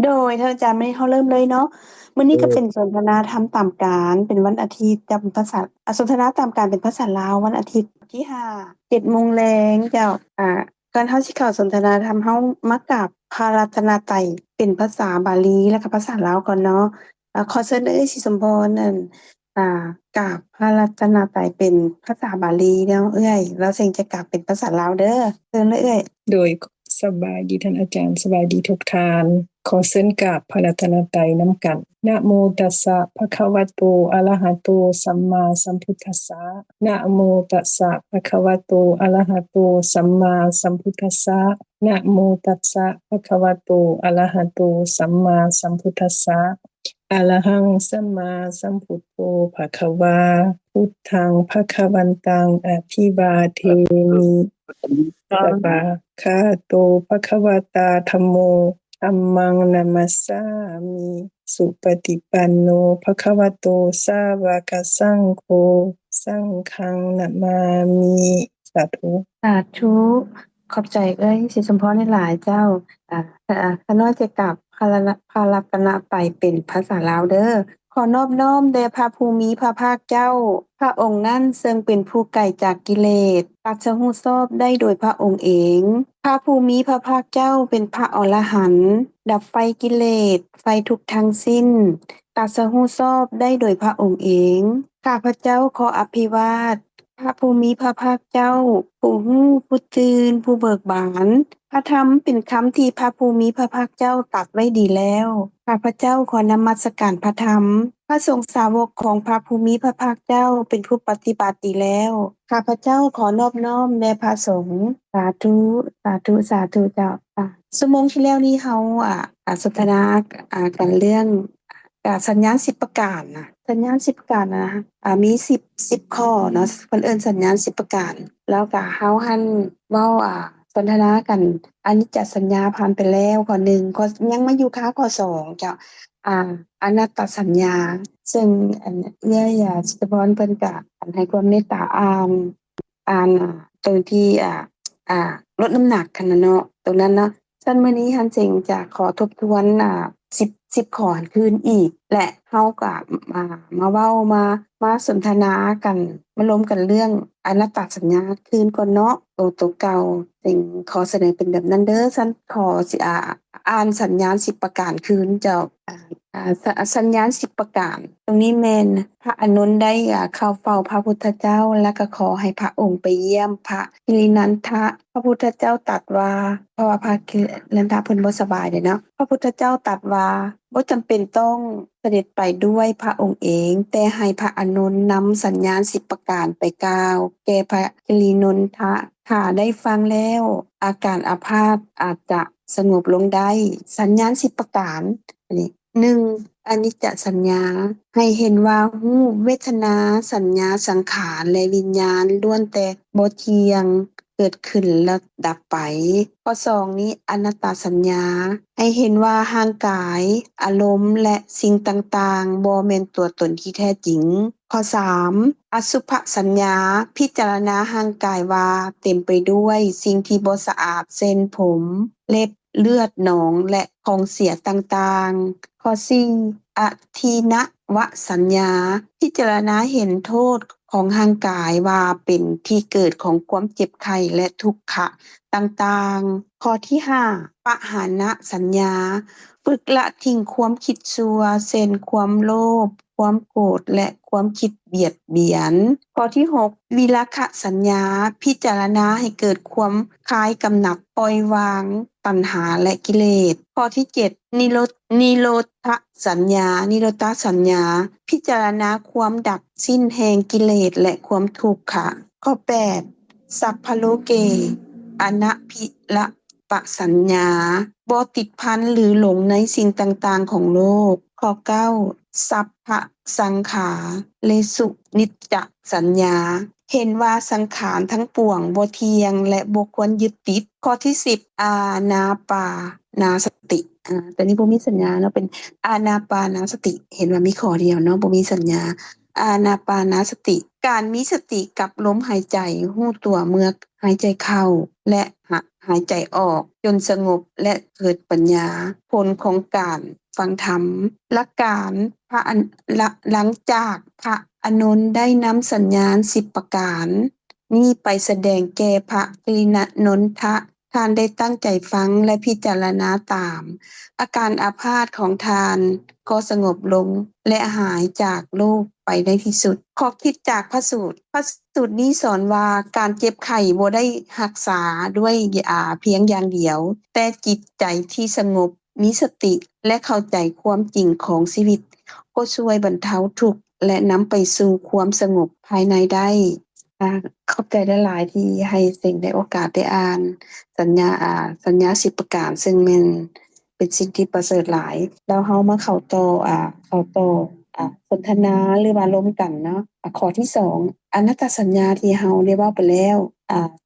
โดยเธอจำไม่เขาเริ่มเลยเนาะมื้อนี้ก็เป็นเออสนทนาธรรมตามการเป็นวันอาทิตย์จำภาษาสนทนาตามการเป็นภาษาลาววันอาทิตย์ที่5 7โมงแลงเจ้าอ่าก่อนเฮาสิเข้าสนทนาธรรมเฮามากราบพระรัตนตรัยเป็นภาษาบาลีแล้วก็ภาษาลาวก่อนเนาะขอเชิญเอยสิสมพรนั่นอ่ากราบพระรัตนตรัยเป็นภาษาบาลีเนาะเอื้อยแล้วเซิงจะกราบเป็นภาษาลาวเด้อเชิญเลยเอื้อยโดยสบายดีท่านอาจารย์สบายดีทุกทานขอเส้นกราบพระรัตนตรัยน้ำกันนะโมตัสสะภะคะวะโตอะระหะโตสัมมาสัมพุทธัสสะนะโมตัสสะภะคะวะโตอะระหะโตสัมมาสัมพุทธัสสะนะโมตัสสะภะคะวะโตอะระหะโตสัมมาสัมพุทธัสสะ อะระหังสัมมาสัมพุทโธภะคะวาพุทธังภคะวันตังอภิวาเทมิสวากขาโตภะคะวตาธัมโมธัมมังนามัสสามิสุปฏิปันโนภะคะวะโตสาวกสังโฆสังฆังนะมามิสาธุสาธุขอบใจเอ้ยสิสมพรหลายๆเจ้าข้าน้อยจะกลับพระรัตนตรัยเป็นภาษาลาวเด้อขอนอบน้อมแด่พระภูมิพระภาคเจ้าพระองค์นั้นซึ่งเป็นผู้ไกลจากกิเลสตรัสรู้ชอบได้โดยพระองค์เองพระภูมิพระภาคเจ้าเป็นพระอรหันต์ดับไฟกิเลสไฟทุกข์ทั้งสิ้นตรัสรู้ชอบได้โดยพระองค์เองข้าพเจ้าขออภิวาท พระภูมิพระภาคเจ้าผู้รู้ผู้ตื่นผู้เบิกบานพระธรรมเป็นคำที่พระภูมิพระภาคเจ้าตรัสไว้ดีแล้วข้าพเจ้าขอนมัสการพระธรรมพระสงฆ์สาวกของพระภูมิพระภาคเจ้าเป็นผู้ปฏิบัติดีแล้วข้าพเจ้าขอนอบน้อมแด่พระสงฆ์สาธุสาธุสาธุเจ้าชั่วโมงที่แล้วนี้เฮาสนทนากันเรื่องสัญญาณ10ประการน่ะสัญญาณ10ประการนะมี10ข้อเนาะเพิ่นเอิ้นสัญญาณ10ประการแล้วก็เฮาหั้นเว้าสนทนากันอนิจจสัญญาผ่านไปแล้วข้อ1ข้อยังมาอยู่ค้าข้อ2เจ้าอ่าอนัตตสัญญาซึ่งอันเอื้อยจิตรพรเพิ่นก็ให้ความเมตตาอ่านตรงที่อ่าลดน้ำหนักหั้นน่ะเนาะตรงนั้นเนาะ ซั้นมื้อนี้เราจึงจะขอทบทวน10ข้อคืนอีกและเราก็มาเว้ามาสนทนากันมาล้มกันเรื่องอนัตตสัญญาคืนก่อนเนาะตัวเก่าจึงขอเสนอเป็นแบบนั้นเด้อซั้นขอสิอ่านสัญญาณ10ประการคืนเจ้าสัญญาณ10ประการตรงนี้แม่นพระอานนท์ได้เข้าเฝ้าพระพุทธเจ้าแล้วก็ขอให้พระองค์ไปเยี่ยมพระกิรินันทะพระพุทธเจ้าตรัสว่าเพราะว่าพระกิรินันทะเพิ่นบ่สบายเด้เนาะพระพุทธเจ้าตรัสว่าบ่จำเป็นต้องเสด็จไปด้วยพระองค์เองแต่ให้พระอานนท์นำสัญญาณ10ประการไปกล่าวแก่พระกิรินันทะถ้าได้ฟังแล้วอาการอาพาธอาจจะสงบลงได้สัญญาณ10ประการอันนี้1อนิจจสัญญาให้เห็นว่ารูปเวทนาสัญญาสังขารและวิญญาณล้วนแต่บ่เที่ยงเกิดขึ้นแล้วดับไปข้อ2นี้อนัตตสัญญาให้เห็นว่าร่างกายอารมณ์และสิ่งต่างๆบ่แม่นตัวตนที่แท้จริงข้อ3อสุภสัญญาพิจารณาร่างกายว่าเต็มไปด้วยสิ่งที่บ่สะอาดเช่นผมเล็บเลือดหนองและของเสียต่างๆข้อ4อทินวสัญญาพิจารณาเห็นโทษของร่างกายว่าเป็นที่เกิดของความเจ็บไข้และทุกขะต่างๆข้อที่5ปหานะสัญญาฝึกละทิ้งความคิดชั่วเช่นความโลภความโกรธและความคิดเบียดเบียนข้อที่6วิราคะสัญญาพิจารณาให้เกิดความคลายกำหนัดปล่อยวางตัณหาและกิเลสข้อที่7นิโรธสัญญานิโรธสัญญาพิจารณาความดับสิ้นแห่งกิเลสและความทุกข์ค่ะข้อ8สัพพโลเกอนะภิระปะสัญญาบ่ติดพันหรือหลงในสิ่งต่างๆของโลกข้อ9สัพพสังขาเลสุนิจจสัญญาเห็นว่าสังขารทั้งปวงบ่เที่ยงและบ่ควรยึดติดข้อที่10อานาปานาสติตัวนี้บ่มีสัญญาเนาะเป็นอานาปานสติเห็นว่ามีข้อเดียวเนาะบ่มีสัญญาอานาปานสติการมีสติกับลมหายใจรู้ตัวเมื่อหายใจเข้าและ หายใจออกจนสงบและเกิดปัญญาผลของการฟังธรรมและการพระหลังจากพระอานนท์ได้นำสัญญาณ10ประการนี้ไปแสดงแก่พระกฤณนนทะท่านได้ตั้งใจฟังและพิจารณาตามอาการอาพาธของทานก็สงบลงและหายจากโรคไปในที่สุดขอคิดจากพระสูตรนี้สอนว่าการเจ็บไข้บ่ได้รักษาด้วยเพียงอย่างเดียวแต่จิตใจที่สงบมีสติและเข้าใจความจริงของชีวิตก็ช่วยบรรเทาทุกข์และนำไปสู่ความสงบภายในได้ขอบใจหลายๆที่ให้สิ่งได้โอกาสได้อ่านสัญญา10ประการซึ่งเป็นสิ่งที่ประเสริฐหลายแล้วเฮามาเข้าต่อสนทนาหรือว่าร่วมกันเนาะข้อที่2อนัตตสัญญาที่เฮาได้เว้าไปแล้ว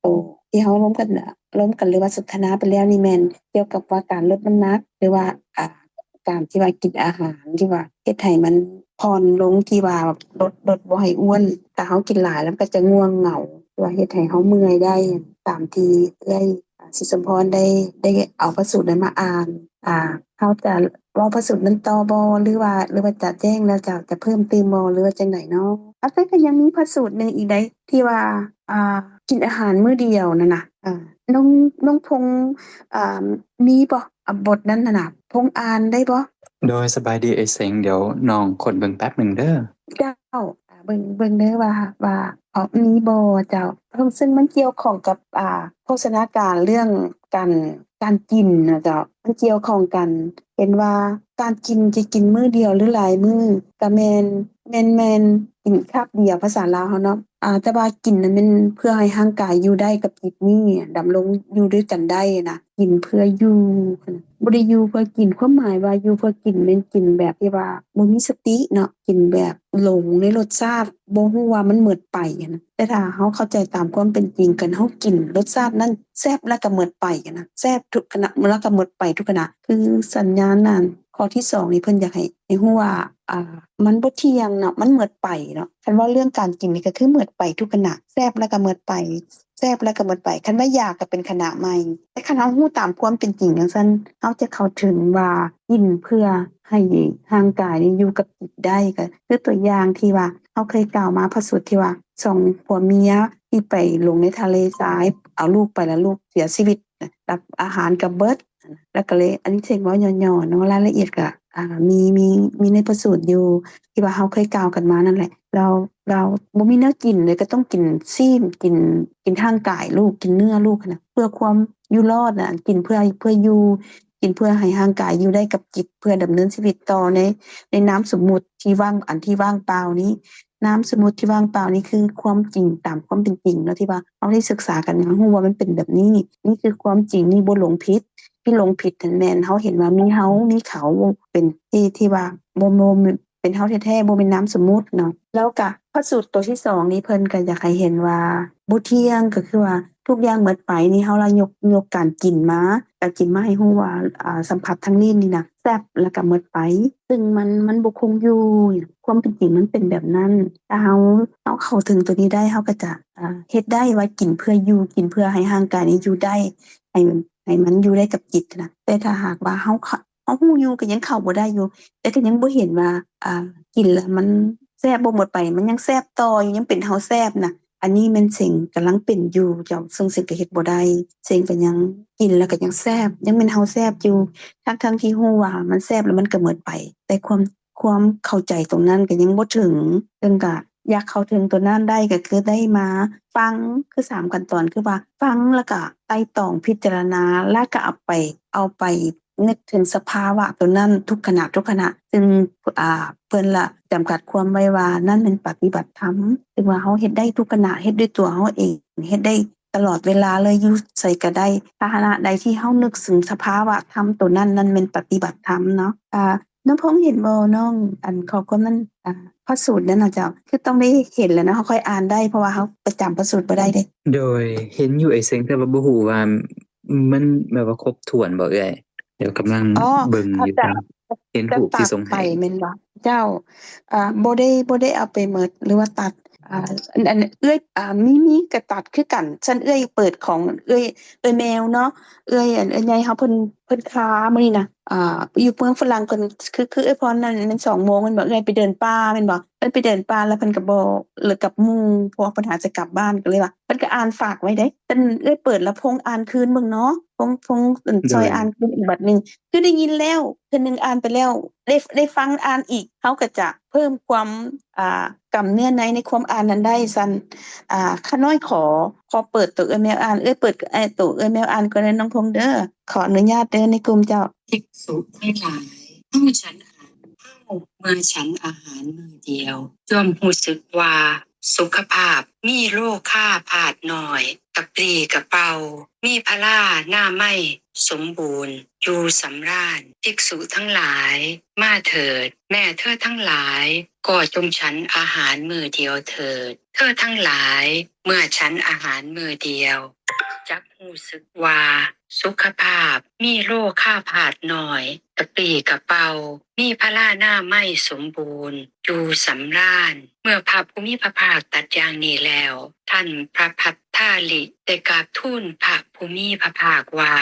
ตัวที่เฮาร่วมกันหรือว่าสนทนาไปแล้วนี่แม่นเกี่ยวกับว่าการลดน้ำหนักหรือว่าการที่ว่ากินอาหารที่ว่าเฮ็ดให้มันผ่อนลงที่ว่าลดบ่ให้อ้วนถ้าเฮากินหลายแล้วก็จะง่วงเหงาว่าเฮ็ดให้เฮาเมื่อยได้ตามที่สิสมพรได้เอาพระสูตรนั้นมาอ่านเฮาจะเว้าพระสูตรนั้นต่อบ่หรือว่าจะแจ้งแล้วจะเพิ่มเติมบ่หรือว่าจังไดเนาะแต่ก็ยังมีพระสูตรนึงอีกได้ที่ว่ากินอาหารมื้อเดียวนั่นน่ะน้องพงษ์มีบ่บทนั้นน่ะน่ะพงษ์อ่านได้บ่โดยสบายดีไอ้เสงเดี๋ยวน้องค้นเบิ่งแป๊บหนึ่งเด้อเจ้าเบิ่งเด้อว่ามีบ่เจ้าซึ่งมันเกี่ยวข้องกับโภชนาการเรื่องการกินน่ะเจ้ามันเกี่ยวข้องกันเห็นว่าการกินสิกินมื้อเดียวหรือหลายมื้อก็แม่นกินคาบเดียวภาษาลาวเฮาเนาะแต่ว่ากินนั้นแม่นเพื่อให้ร่างกายอยู่ได้กับจิตนี้ดำรงอยู่ด้วยกันได้นะกินเพื่ออยู่บ่ได้อยู่เพื่อกินความหมายว่าอยู่เพื่อกินแม่นกินแบบที่ว่าบ่มีสติเนาะกินแบบหลงในรสชาติบ่ฮู้ว่ามันหมดไปนะแต่ถ้าเฮาเข้าใจตามความเป็นจริงกันเฮากินรสชาตินั้นแซ่บแล้วก็หมดไปนะแซ่บทุกขณะแล้วก็หมดไปทุกขณะคือสัญญาณนั้นข้อที่2นี่เพิ่นอยากให้ฮู้ว่ามันบ่เที่ยงเนาะมันหมดไปเนาะคันว่าเรื่องการกินนี่ก็คือหมดไปทุกขณะแซ่บแล้วก็หมดไปแซ่บแล้วก็หมดไปคันว่าอยากก็เป็นขณะใหม่แต่คันเฮาฮู้ตามความเป็นจริงจังซั่นเฮาจะเข้าถึงว่ากินเพื่อให้ร่างกายนี่อยู่กับจิตได้ก็คือตัวอย่างที่ว่าเฮาเคยกล่าวมาพระสูตรที่ว่า2ผัวเมียที่ไปลงในทะเลทรายเอาลูกไปแล้วลูกเสียชีวิตรับอาหารก็เบิดแล้วก็เลยอันนี้เช็กเว้าย่อๆเนาะรายละเอียดก็มีในพระสูตรอยู่ที่ว่าเฮาเคยกล่าวกันมานั่นแหละเราบ่มีแนวกินเลยก็ต้องกินซีนกินร่างกายลูกกินเนื้อลูกน่ะเพื่อความอยู่รอดน่ะกินเพื่ออยู่กินเพื่อให้ร่างกายอยู่ได้กับจิตเพื่อดำเนินชีวิตต่อในนามสมมุติที่ว่างเปล่านี้นามสมมุติที่ว่างเปล่านี้คือความจริงตามความเป็นจริงเนาะที่ว่าเฮาได้ศึกษากันมาฮู้ว่ามันเป็นแบบนี้นี่คือความจริงนี่บ่หลงผิดที่หลงผิดนั่นแม่นเฮาเห็นว่ามีเฮามีเขาเป็นที่ว่าบ่เป็นเฮาแท้ๆบ่แม่นนามสมมุติเนาะแล้วก็พระสูตรตัวที่2นี้เพิ่นก็อยากให้เห็นว่าบ่เที่ยงก็คือว่าทุกอย่างหมดไปนี่เฮาละยกการกินมาให้ฮู้ว่าสัมผัสทางลิ้นนี่น่ะแซ่บแล้วก็หมดไปซึ่งมันบ่คงอยู่ความเป็นจริงมันเป็นแบบนั้นถ้าเฮาเข้าถึงตัวนี้ได้เฮาก็จะเฮ็ดได้ว่ากินเพื่ออยู่กินเพื่อให้ร่างกายนี้อยู่ได้ให้มันอยู่ได้กับจิตน่ะแต่ถ้าหากว่าเฮาฮู้อยู่ก็ยังเข้าบ่ได้อยู่แต่ก็ยังบ่เห็นว่ากินแล้วมันแซ่บบ่หมดไปมันยังแซ่บต่ออยู่ยังเป็นเฮาแซ่บน่ะอันนี้แม่นสิ่งกำลังเป็นอยู่เจ้าซึ่งก็เฮ็ดบ่ได้สิ่งก็ยังกินแล้วก็ยังแซ่บยังเป็นเฮาแซ่บอยู่ทั้งๆที่ฮู้ว่ามันแซ่บแล้วมันก็หมดไปแต่ความเข้าใจตรงนั้นก็ยังบ่ถึงซึ่งก็อยากเข้าถึงตัวนั้นได้ก็คือได้มาฟังคือ3ขั้นตอนคือว่าฟังแล้วก็ไตร่ตรองพิจารณาแล้วก็เอาไปนึกถึงสภาวะตัวนั้นทุกขณะซึ่งเพิ่นละจำกัดความไว้ว่านั่นเป็นปฏิบัติธรรมซึ่งว่าเฮาเฮ็ดได้ทุกขณะเฮ็ดด้วยตัวเฮาเองเฮ็ดได้ตลอดเวลาเลยอยู่ไสก็ได้ถ้าขณะใดที่เฮานึกถึงสภาวะธรรมตัวนั้นนั่นแม่นปฏิบัติธรรมเนาะน้องพงษ์เห็นบ่น้องข้อความนั้นพระสูตรนั้นน่ะเจ้าคือต้องได้เห็นแล้วเนาะเฮาค่อยอ่านได้เพราะว่าเฮาประจำพระสูตรบ่ได้เด้โดยเห็นอยู่ไอ้เสงแต่ว่าบ่ฮู้ว่ามันแบบว่าครบถ้วนบ่เอ่ยเดี๋ยวกำลังเบิ่งอยู่ครับเห็นรูปที่ส่งให้ไปแม่นบ่เจ้าบ่ได้เอาไปหมดหรือว่าตัด อันเอื้อยมีกระตัดคือกันฉันเอื้อยเปิดของเอื้อยแมวเนาะเอื้อยอันใหญ่เฮาเพิ่นค้ามื้อนี้น่ะอยู่เมืองฝรั่งเพิ่นคือเอื้อยพรนั่นมัน2โมงแม่นบ่เอื้อยไปเดินป่าแม่นบ่เพิ่นไปเดินป่าแล้วเพิ่นก็บ่เลิกกับหมู่เพราะว่าเพิ่นหาจะกลับบ้านก็เลยว่าเพิ่นก็อ่านฝากไว้เด้เพิ่นเอื้อยเปิดแล้วพงอ่านคืนเบิ่งเนาะพงโดยซอยอ่านคืนอีกบัดหนึ่งคือได้ยินแล้วเทื่อหนึ่งอ่านไปแล้วได้ฟังอ่านอีกเขาก็จะเพิ่มความกำเนื้อในความอ่านนั้นได้ซั้นข้าน้อยขอเปิดตัวเอื้อยแมวอ่านเปิดตัวเอื้อยแมวอ่านก่อนเด้อน้องพงษ์เด้อขออนุญาตเด้อในกลุ่มเจ้าภิกษุทั้งหลายเมื่อฉันอาหารมื้อเดียวย่อมรู้สึกว่าสุขภาพมีโรคค่าพาดหน่อยกระปรี้กระเป๋ามีพลาหน้าไม่สมบูรณ์อยู่สำราญภิกษุทั้งหลายมาเถิดแม่เธอทั้งหลายก็จงฉันอาหารมื้อเดียวเถิดเธอทั้งหลายเมื่อฉันอาหารมื้อเดียวจักรู้สึกว่าสุขภาพมีโรคค่าพาดหน่อยกระปรี้กระเป๋ามีพลาหน้าไม่สมบูรณ์อยู่สำราญเมื่อพระผู้มีพระภาคตรัสอย่างนี้แล้วท่านพระพัทธาลิได้กราบทูลพระผู้มีพระภาคว่า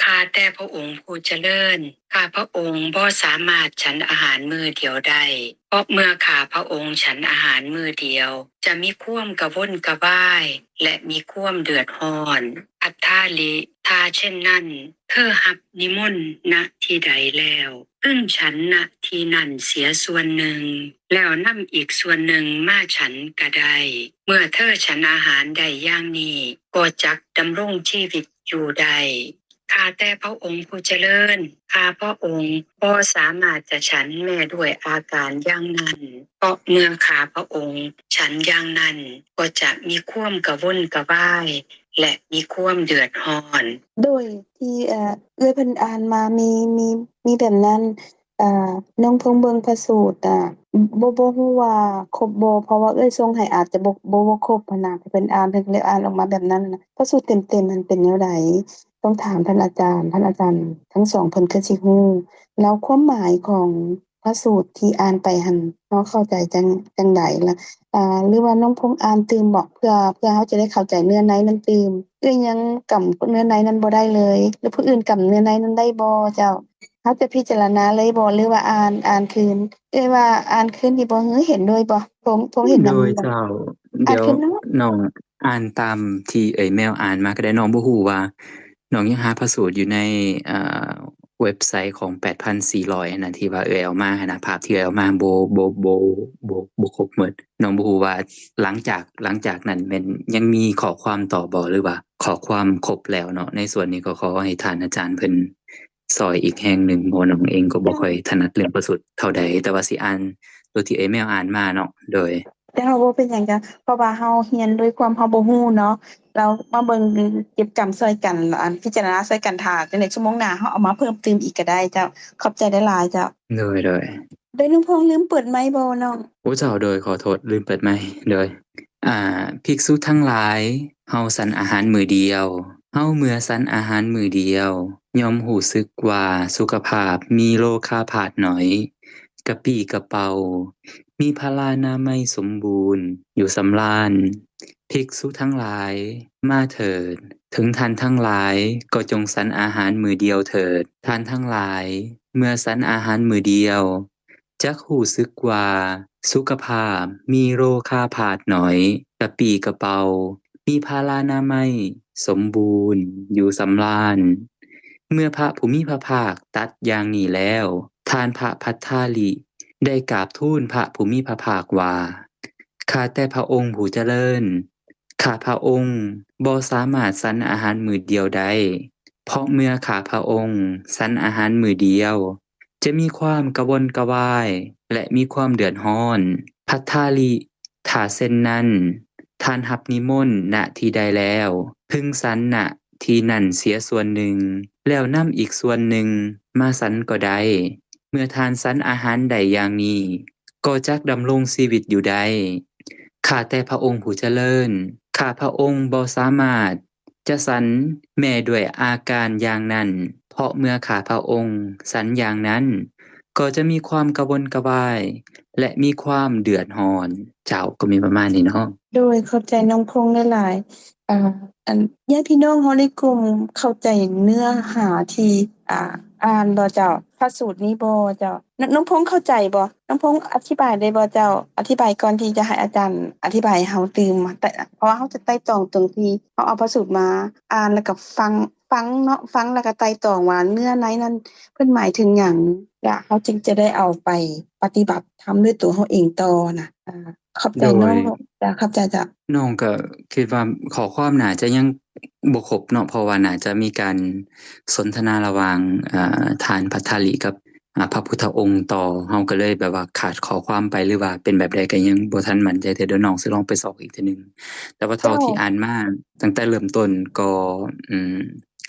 ข้าแต่พระองค์ผู้เจริญข้าพระองค์บ่สามารถฉันอาหารมื้อเดียวได้เพราะเมื่อข้าพระองค์ฉันอาหารมื้อเดียวจะมีความกระวนกระวายและมีความเดือดร้อนอัทธาลิถ้าเช่นนั้นเธอรับนิมนต์ณที่ใดแล้วฉันณที่นั่นเสียส่วนหนึ่งแล้วนำอีกส่วนหนึ่งมาฉันก็ได้เมื่อเธอฉันอาหารได้อย่างนี้ก็จักดำรงชีวิตอยู่ได้ข้าแต่พระองค์ผู้เจริญข้าพระองค์บ่สามารถจะฉันแม่ด้วยอาการอย่างนั้นเพราะเมื่อข้าพระองค์ฉันอย่างนั้นก็จะมีความกระวนกระวายและมีความเดือดร้อน โดยที่เอื้อยเพิ่นอ่านมามีแบบนั้นน้องพงษ์เบิ่งพระสูตรบ่ฮู้ว่าครบบ่เพราะว่าเอื้อยส่งให้อาจจะบ่ครบหั้นน่ะที่เพิ่นอ่านเพิ่นก็เลยอ่านออกมาแบบนั้นน่ะพระสูตรเต็มๆมันเป็นแนวใดต้องถามท่านอาจารย์ทั้งสองเพิ่นคือสิฮู้แล้วความหมายของพระสูตรที่อ่านไปหั้นเราเข้าใจจั่งใดล่ะหรือว่าน้องพงษ์อ่านตื่มบ่เพื่อเราจะได้เข้าใจเนื้อในนั้นตื่มเอื้อยยังกำเนื้อในนั้นบ่ได้เลยหรือผู้อื่นกำเนื้อในนั้นได้บ่เจ้าเราจะพิจารณาเลยบ่หรือว่าอ่านคืนเอื้อยว่าอ่านคืนดีบ่หรือเห็นด้วยบ่พงษ์เห็นโดนำบ่ยเจ้าอ่านเดี๋ยวคืนเนาะน้องอ่านตามที่เอ่ยแมวอ่านมาก็ได้น้องบ่ฮู้ว่าน้องยังหาพระสูตรอยู่ในอ่าเว็บไซต์ของ 8,400 อันนั้นที่ว่าเอ่ยเอามาหั้นน่ะภาพที่เอ่ยเอามาบ่ครบหมดน้องบ่ฮู้ว่าหลังจากนั้นแม่นยังมีข้อความต่อบ่หรือว่าข้อความครบแล้วเนาะในส่วนนี้ก็ขอให้ท่านอาจารย์เพิ่นช่วยอีกแรงหนึ่งเพราะว่าน้องเองก็บ่ค่อยถนัดเรื่องพระสูตรเท่าใดแต่ว่าสิอ่านตัวที่เอ่ยแมวอ่านมาเนาะโดยแต่เราบ่เป็นหยังจ้ะเพราะว่าเราเรียนด้วยความเราบ่ฮู้เนาะเรามาเบิ่งเก็บจำช่วยกันพิจารณาช่วยกันถ้าจั่งใดชั่วโมงหน้าเราเอามาเพิ่มเติมอีกก็ได้เจ้าขอบใจหลายๆเจ้าโดยโดยลุงพงษ์ลืมเปิดไมค์บ่น้องโอ้เจ้าโดยขอโทษลืมเปิดไมค์โดยภิกษุทั้งหลายเฮาฉันอาหารมื้อเดียวเฮาเมื่อฉันอาหารมื้อเดียวย่อมรู้สึกว่าสุขภาพมีโรคาพาดหน่อยกระปรี้กระเปร่ามีพลานามัยสมบูรณ์อยู่สำราญภิกษุทั้งหลายมาเถิดถึงท่านทั้งหลายก็จงฉันอาหารมื้อเดียวเถิดท่านทั้งหลายเมื่อฉันอาหารมื้อเดียวจักรู้สึกว่าสุขภาพมีโรคาพาดหน่อยกระปรี้กระเปร่ามีพลานามัยสมบูรณ์อยู่สำราญเมื่อพระผู้มีพระภาคตรัสอย่างนี้แล้วท่านพระพัทธาลิได้กราบทูลพระผู้มีพระภาคว่าข้าแต่พระองค์ผู้เจริญข้าพระองค์บ่สามารถฉันอาหารมื้อเดียวได้เพราะเมื่อข้าพระองค์ฉันอาหารมื้อเดียวจะมีความกระวนกระวายและมีความเดือดร้อนพัทธาลิถ้าเช่นนั้นท่านรับนิมนต์ณที่ใดแล้วพึงฉันณที่นั่นเสียส่วนหนึ่งแล้วนำอีกส่วนหนึ่งมาฉันก็ได้เมื่อทานฉันอาหารใดอย่างนี้ก็จักดำรงชีวิตอยู่ได้ข้าแต่พระองค์ผู้เจริญข้าพระองค์บ่สามารถจะฉันแม้ด้วยอาการอย่างนั้นเพราะเมื่อข้าพระองค์ฉันอย่างนั้น ก็จะมีความกระวนกระวายและมีความเดือดร้อนเจ้าก็มีประมาณนี้เนาะโดยเข้าใจน้องพงษ์หลายๆอันญาติพี่น้องเฮาในกลุ่มเข้าใจเนื้อหาที่อ่านบ่เจ้าพระสูตรนี้บ่เจ้าน้องพงษ์เข้าใจบ่น้องพงษ์อธิบายได้บ่เจ้าอธิบายก่อนที่จะให้อาจารย์อธิบายให้เฮาตื่มแต่เพราะว่าเฮาจะไต่ตรองตรงที่เฮาเอาพระสูตรมาอ่านแล้วก็ฟังเนาะฟังแล้วก็ไต่ตรองว่าเนื้อในนั้นเพิ่นหมายถึงหยังและเฮาจึงจะได้เอาไปปฏิบัติทำด้วยตัวเฮาเองต่อน่ะขอบใจ โด น้ ย องจ้ะขอบใจจ้ะ น้องก็คิดว่าข้อความน่าจะยังบ่ครบเนาะเพราะว่าน่าจะมีการสนทนาระหว่างท่านภัททลิกับพระพุทธองค์ต่อเฮาก็เลยแบบว่าขาดข้อความไปหรือว่าเป็นแบบใดก็ยังบ่ทันมั่นใจแต่เดี๋ยวน้องสิลองไปสอบอีกเทื่อหนึ่งแต่ว่าเท่าที่อ่านมาตั้งแต่เริ่มต้นก็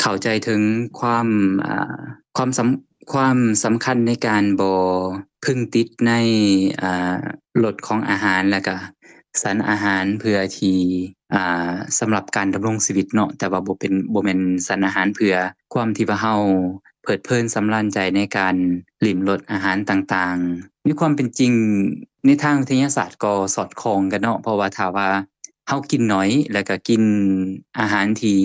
เข้าใจถึงความสำคัญในการบ่พึ่งติดในรสของอาหารแล้วก็สารอาหารเพื่อที่สำหรับการดำรงชีวิตเนาะแต่ว่าบ่แม่นสารอาหารเพื่อความที่ว่าเฮาเพลิดเพลินสำราญใจในการลิ้มรสอาหารต่างๆมีความเป็นจริงในทางวิทยาศาสตร์ก็สอดคล้องกันเนาะเพราะว่าถ้าว่าเฮากินน้อยแล้วก็กินอาหารที่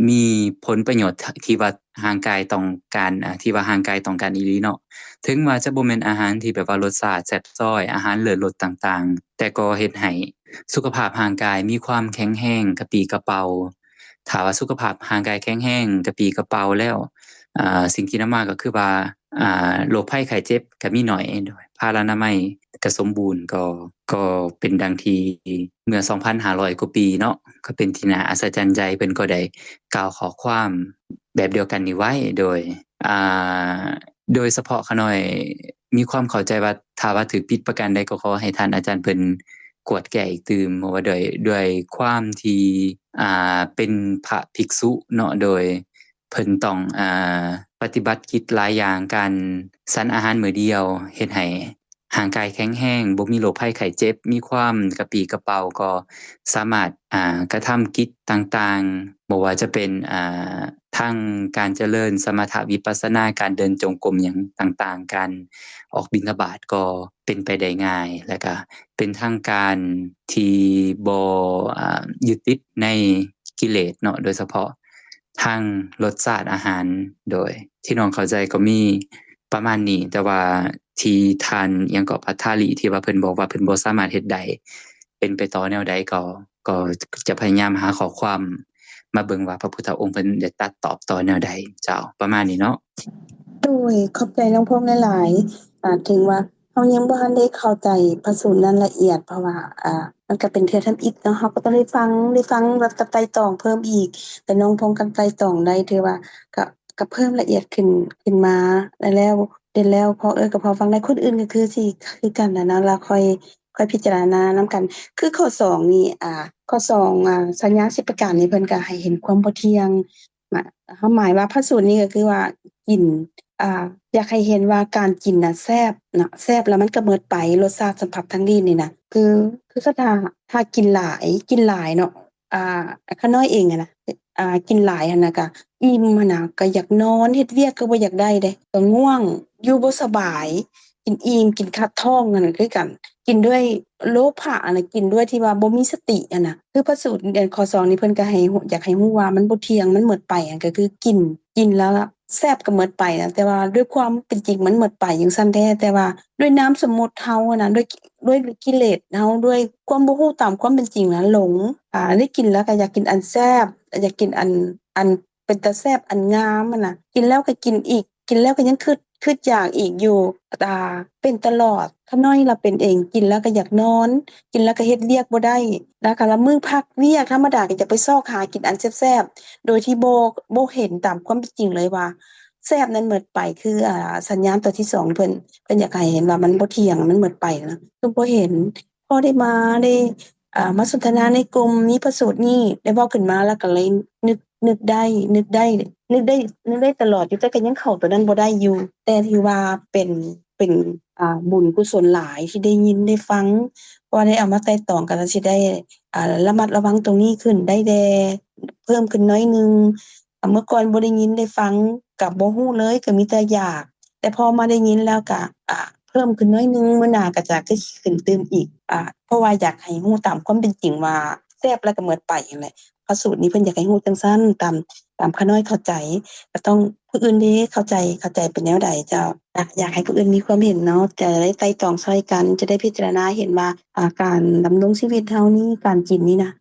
มีผลประโยชน์ที่ว่าร่างกายต้องการที่ว่าร่างกายต้องการอีหลีเนาะถึงว่าจะบ่แม่นอาหารที่แบบว่ารสชาติแซ่บจ้อยอาหารเลิศรสต่างๆแต่ก็เฮ็ดให้สุขภาพร่างกายมีความแข็งแรงกระปรี้กระเปร่าถ้าว่าสุขภาพร่างกายแข็งแรงกระปรี้กระเปร่าแล้วสิ่งที่นำมาก็คือว่าโรคภัยไข้เจ็บก็มีน้อยด้วยพลานามัยก็สมบูรณ์ก็เป็นดังที่เมื่อ 2,500 กว่าปีเนาะก็เป็นที่น่าอัศจรรย์ใจเพิ่นก็ได้กล่าวข้อความแบบเดียวกันนี้ไว้โดยเฉพาะขาน้อยมีความเข้าใจว่าถ้าว่าถูกผิดประการใดก็ขอให้ท่านอาจารย์เพิ่นกวดแก้อีกตื่มเพราะว่าด้วยความที่เป็นพระภิกษุเนาะโดยเพิ่นต้องปฏิบัติกิจหลายอย่างการฉันอาหารมื้อเดียวเฮ็ดให้ร่างกายแข็งแรงบ่มีโรคภัยไข้เจ็บมีความกระปรี้กระเปร่าก็สามารถกระทำกิจต่างๆบ่ว่าจะเป็นทั้งการเจริญสมถะวิปัสสนาการเดินจงกรมหยังต่างๆการออกบิณฑบาตก็เป็นไปได้ง่ายแล้วก็เป็นทั้งการที่บ่ยึดติดในกิเลสเนาะโดยเฉพาะทางรสชาติอาหารโดยที่น้องเข้าใจก็มีประมาณนี้แต่ว่าที่ท่านอิหยังก็ภัททลิที่ว่าเพิ่นบอกว่าเพิ่นบ่สามารถเฮ็ดได้เป็นไปต่อแนวใดก็จะพยายามหาข้อความมาเบิ่งว่าพระพุทธองค์เพิ่นได้ตรัสตอบต่อแนวใดเจ้าประมาณนี้เนาะโดยขอบใจน้องพงษ์หลายๆถึงว่าเฮายังบ่ทันได้เข้าใจพระสูตรนั้นละเอียดเพราะว่ามันก็เป็นเทื่อทำอิฐเนาะเฮาก็ต้องได้ฟังแล้วก็ไต่ตรองเพิ่มอีกแต่น้องพงษ์ก็ไต่ตรองได้ถือว่าก็เพิ่มละเอียดขึ้นมาแล้วพอก็พอฟังได้คนอื่นก็คือสิคือกันน่ะนะแล้วค่อยพิจารณานำกันคือข้อ2นี่ข้อ2สัญญา10ประการนี่เพิ่นก็ให้เห็นความบ่เที่ยงหมายว่าพระสูตรนี้ก็คือว่ากินอยากให้เห็นว่าการกินน่ะแซ่บนะแซ่บแล้วมันก็หมดไปรสชาติสัมผัสทางลิ้นนี่น่ะคือถ้ากินหลายเนาะข้าน้อยเองอะนะกินหลายหั้นน่ะก็อิ่มหั้นน่ะก็อยากนอนเฮ็ดเวียกก็บ่อยากได้เดะก็ง่วงอยู่บ่สบายกินอิ่มกินคัดท้องนั่นน่ะคือกันกินด้วยโลภะอะนะกินด้วยที่ว่าบ่มีสติอะนะคือพระสูตรข้อ2นี่เพิ่นก็ให้อยากให้รู้ว่ามันบ่เที่ยงมันหมดไปก็คือกินแล้วแซ่บก็หมดไปนะแต่ว่าด้วยความเป็นจริงมันหมดไปจังซั่นแท้แต่ว่าด้วยนามสมมุติเฮาอะนะด้วยกิเลสเฮาด้วยความบ่รู้ตามความเป็นจริงนะหลงได้กินแล้วก็อยากกินอันแซ่บอยากกินอันเป็นตาแซ่บอันงามอะนะกินแล้วก็กินอีกกินแล้วก็ยังคิดอยากอีกอยู่เป็นตลอดขาน้อยเราเป็นเองกินแล้วก็อยากนอนกินแล้วก็เฮ็ดเวียกบ่ได้แล้วก็ละมื้อพักเวียกธรรมดาก็จะไปซอกหากินอันแซ่บๆโดยที่บ่เห็นตามความเป็นจริงเลยว่าแซ่บนั้นหมดไปคือสัญญาณตัวที่2เพิ่นอยากให้เห็นว่ามันบ่เที่ยงมันหมดไปนะคือบ่เห็นพอได้มาสนทนาในกลุ่มนี้พระสูตรนี้ได้เว้าขึ้นมาแล้วก็เลยนึกได้ตลอดอยู่แต่ก็ยังเข้าตัวนั้นบ่ได้อยู่แต่ถือว่าเป็นบุญกุศลหลายที่ได้ยินได้ฟังพอได้เอามาไต่ตรองก็สิได้ระมัดระวังตรงนี้ขึ้นได้แเพิ่มขึ้นน้อยหนึ่งเมื่อก่อนบ่ได้ยินได้ฟังก็บ่รู้เลยก็มีแต่อยาก แต่พอมาได้ยินแล้วก็เพิ่มขึ้นหน่อยนึงมื้อหน้าก็จะคือขึ้นตื่มอีกเพราะว่าอยากให้รู้ตามความเป็นจริงว่าแซ่บแล้วก็หมดไปนั่นแหละพระสูตรนี้เพิ่นอยากให้รู้จังซั่นตามขาน้อยเข้าใจก็ต้องผู้อื่นเด้เข้าใจเป็นแนวใดเจ้าอยากให้ผู้อื่นมีความเห็นเนาะจะได้ไตร่ตรองช่วยกันจะได้พิจารณาเห็นว่าการดำรงชีวิตเฮานี่การกินนี่นะ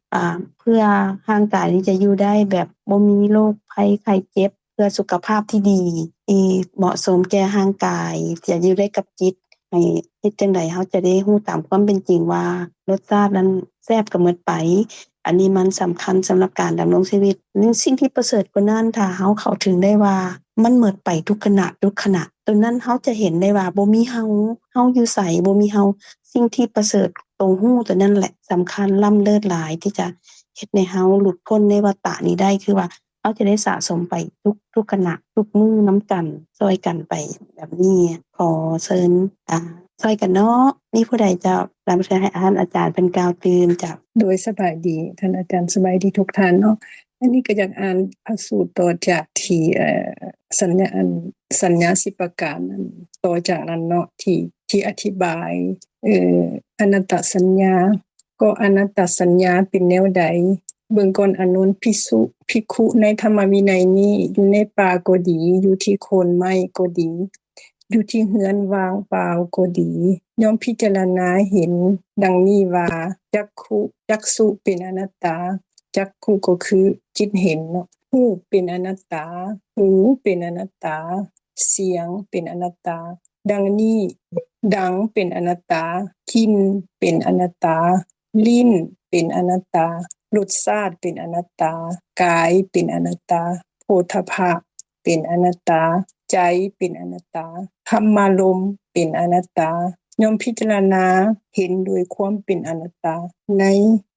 เพื่อร่างกายนี่จะอยู่ได้แบบบ่มีโรคภัยไข้เจ็บเพื่อสุขภาพที่ดีที่เหมาะสมแก่ร่างกายจะอยู่ได้กับจิตให้เฮ็ดจั่งใดเฮาจะได้รู้ตามความเป็นจริงว่ารสชาตินั้นแซ่บก็หมดไปอันนี้มันสำคัญสำหรับการดำรงชีวิตสิ่งที่ประเสริฐกว่านั้นถ้าเฮาเข้าถึงได้ว่ามันหมดไปทุกขณะตรงนั้นเฮาจะเห็นได้ว่าบ่มีเฮาอยู่ไสบ่มีเฮาสิ่งที่ประเสริฐตรงรู้ตัวนั้นแหละสำคัญล้ำเลิศหลายที่จะเฮ็ดให้เฮาหลุดพ้นในวัฏฏะนี้ได้คือว่าเฮาจะได้สะสมไปทุกขณะทุกมื้อนำกันช่วยกันไปแบบนี้ขอเชิญช่วยกันเนาะมีผู้ใดจะนำเชิญให้ท่านอาจารย์เป็นกล่าวตื่นจ้ะ โดยสบายดีท่านอาจารย์สบายดีทุกท่านเนาะอันนี้ก็อยากอ่านพระสูตรต่อจากที่สัญญา10ประการนั้นต่อจากนั้นเนาะที่อธิบายอนัตตสัญญาก็อนัตตสัญญาเป็นแนวใดเบิ่งก่อนอานนท์ภิกขุในธรรมวินัยนี้อยู่ในป่าก็ดีอยู่ที่โคนไม้ก็ดีอยู่ที่เรือนว่างเปล่าก็ดีย่อมพิจารณาเห็นดังนี้ว่าจักษุเป็นอนัตตาจักขุก็คือจิตเห็นเนาะหูเป็นอนัตตาหูเป็นอนัตตาเสียงเป็นอนัตตาดังนี้ดังเป็นอนัตตากินเป็นอนัตตาลิ้นเป็นอนัตตารสชาติเป็นอนัตตากายเป็นอนัตตาโผฏฐัพพะเป็นอนัตตาใจเป็นอนัตตาธรรมารมณ์เป็นอนัตตาย่อมพิจารณาเห็นโดยความเป็นอนัตตาใน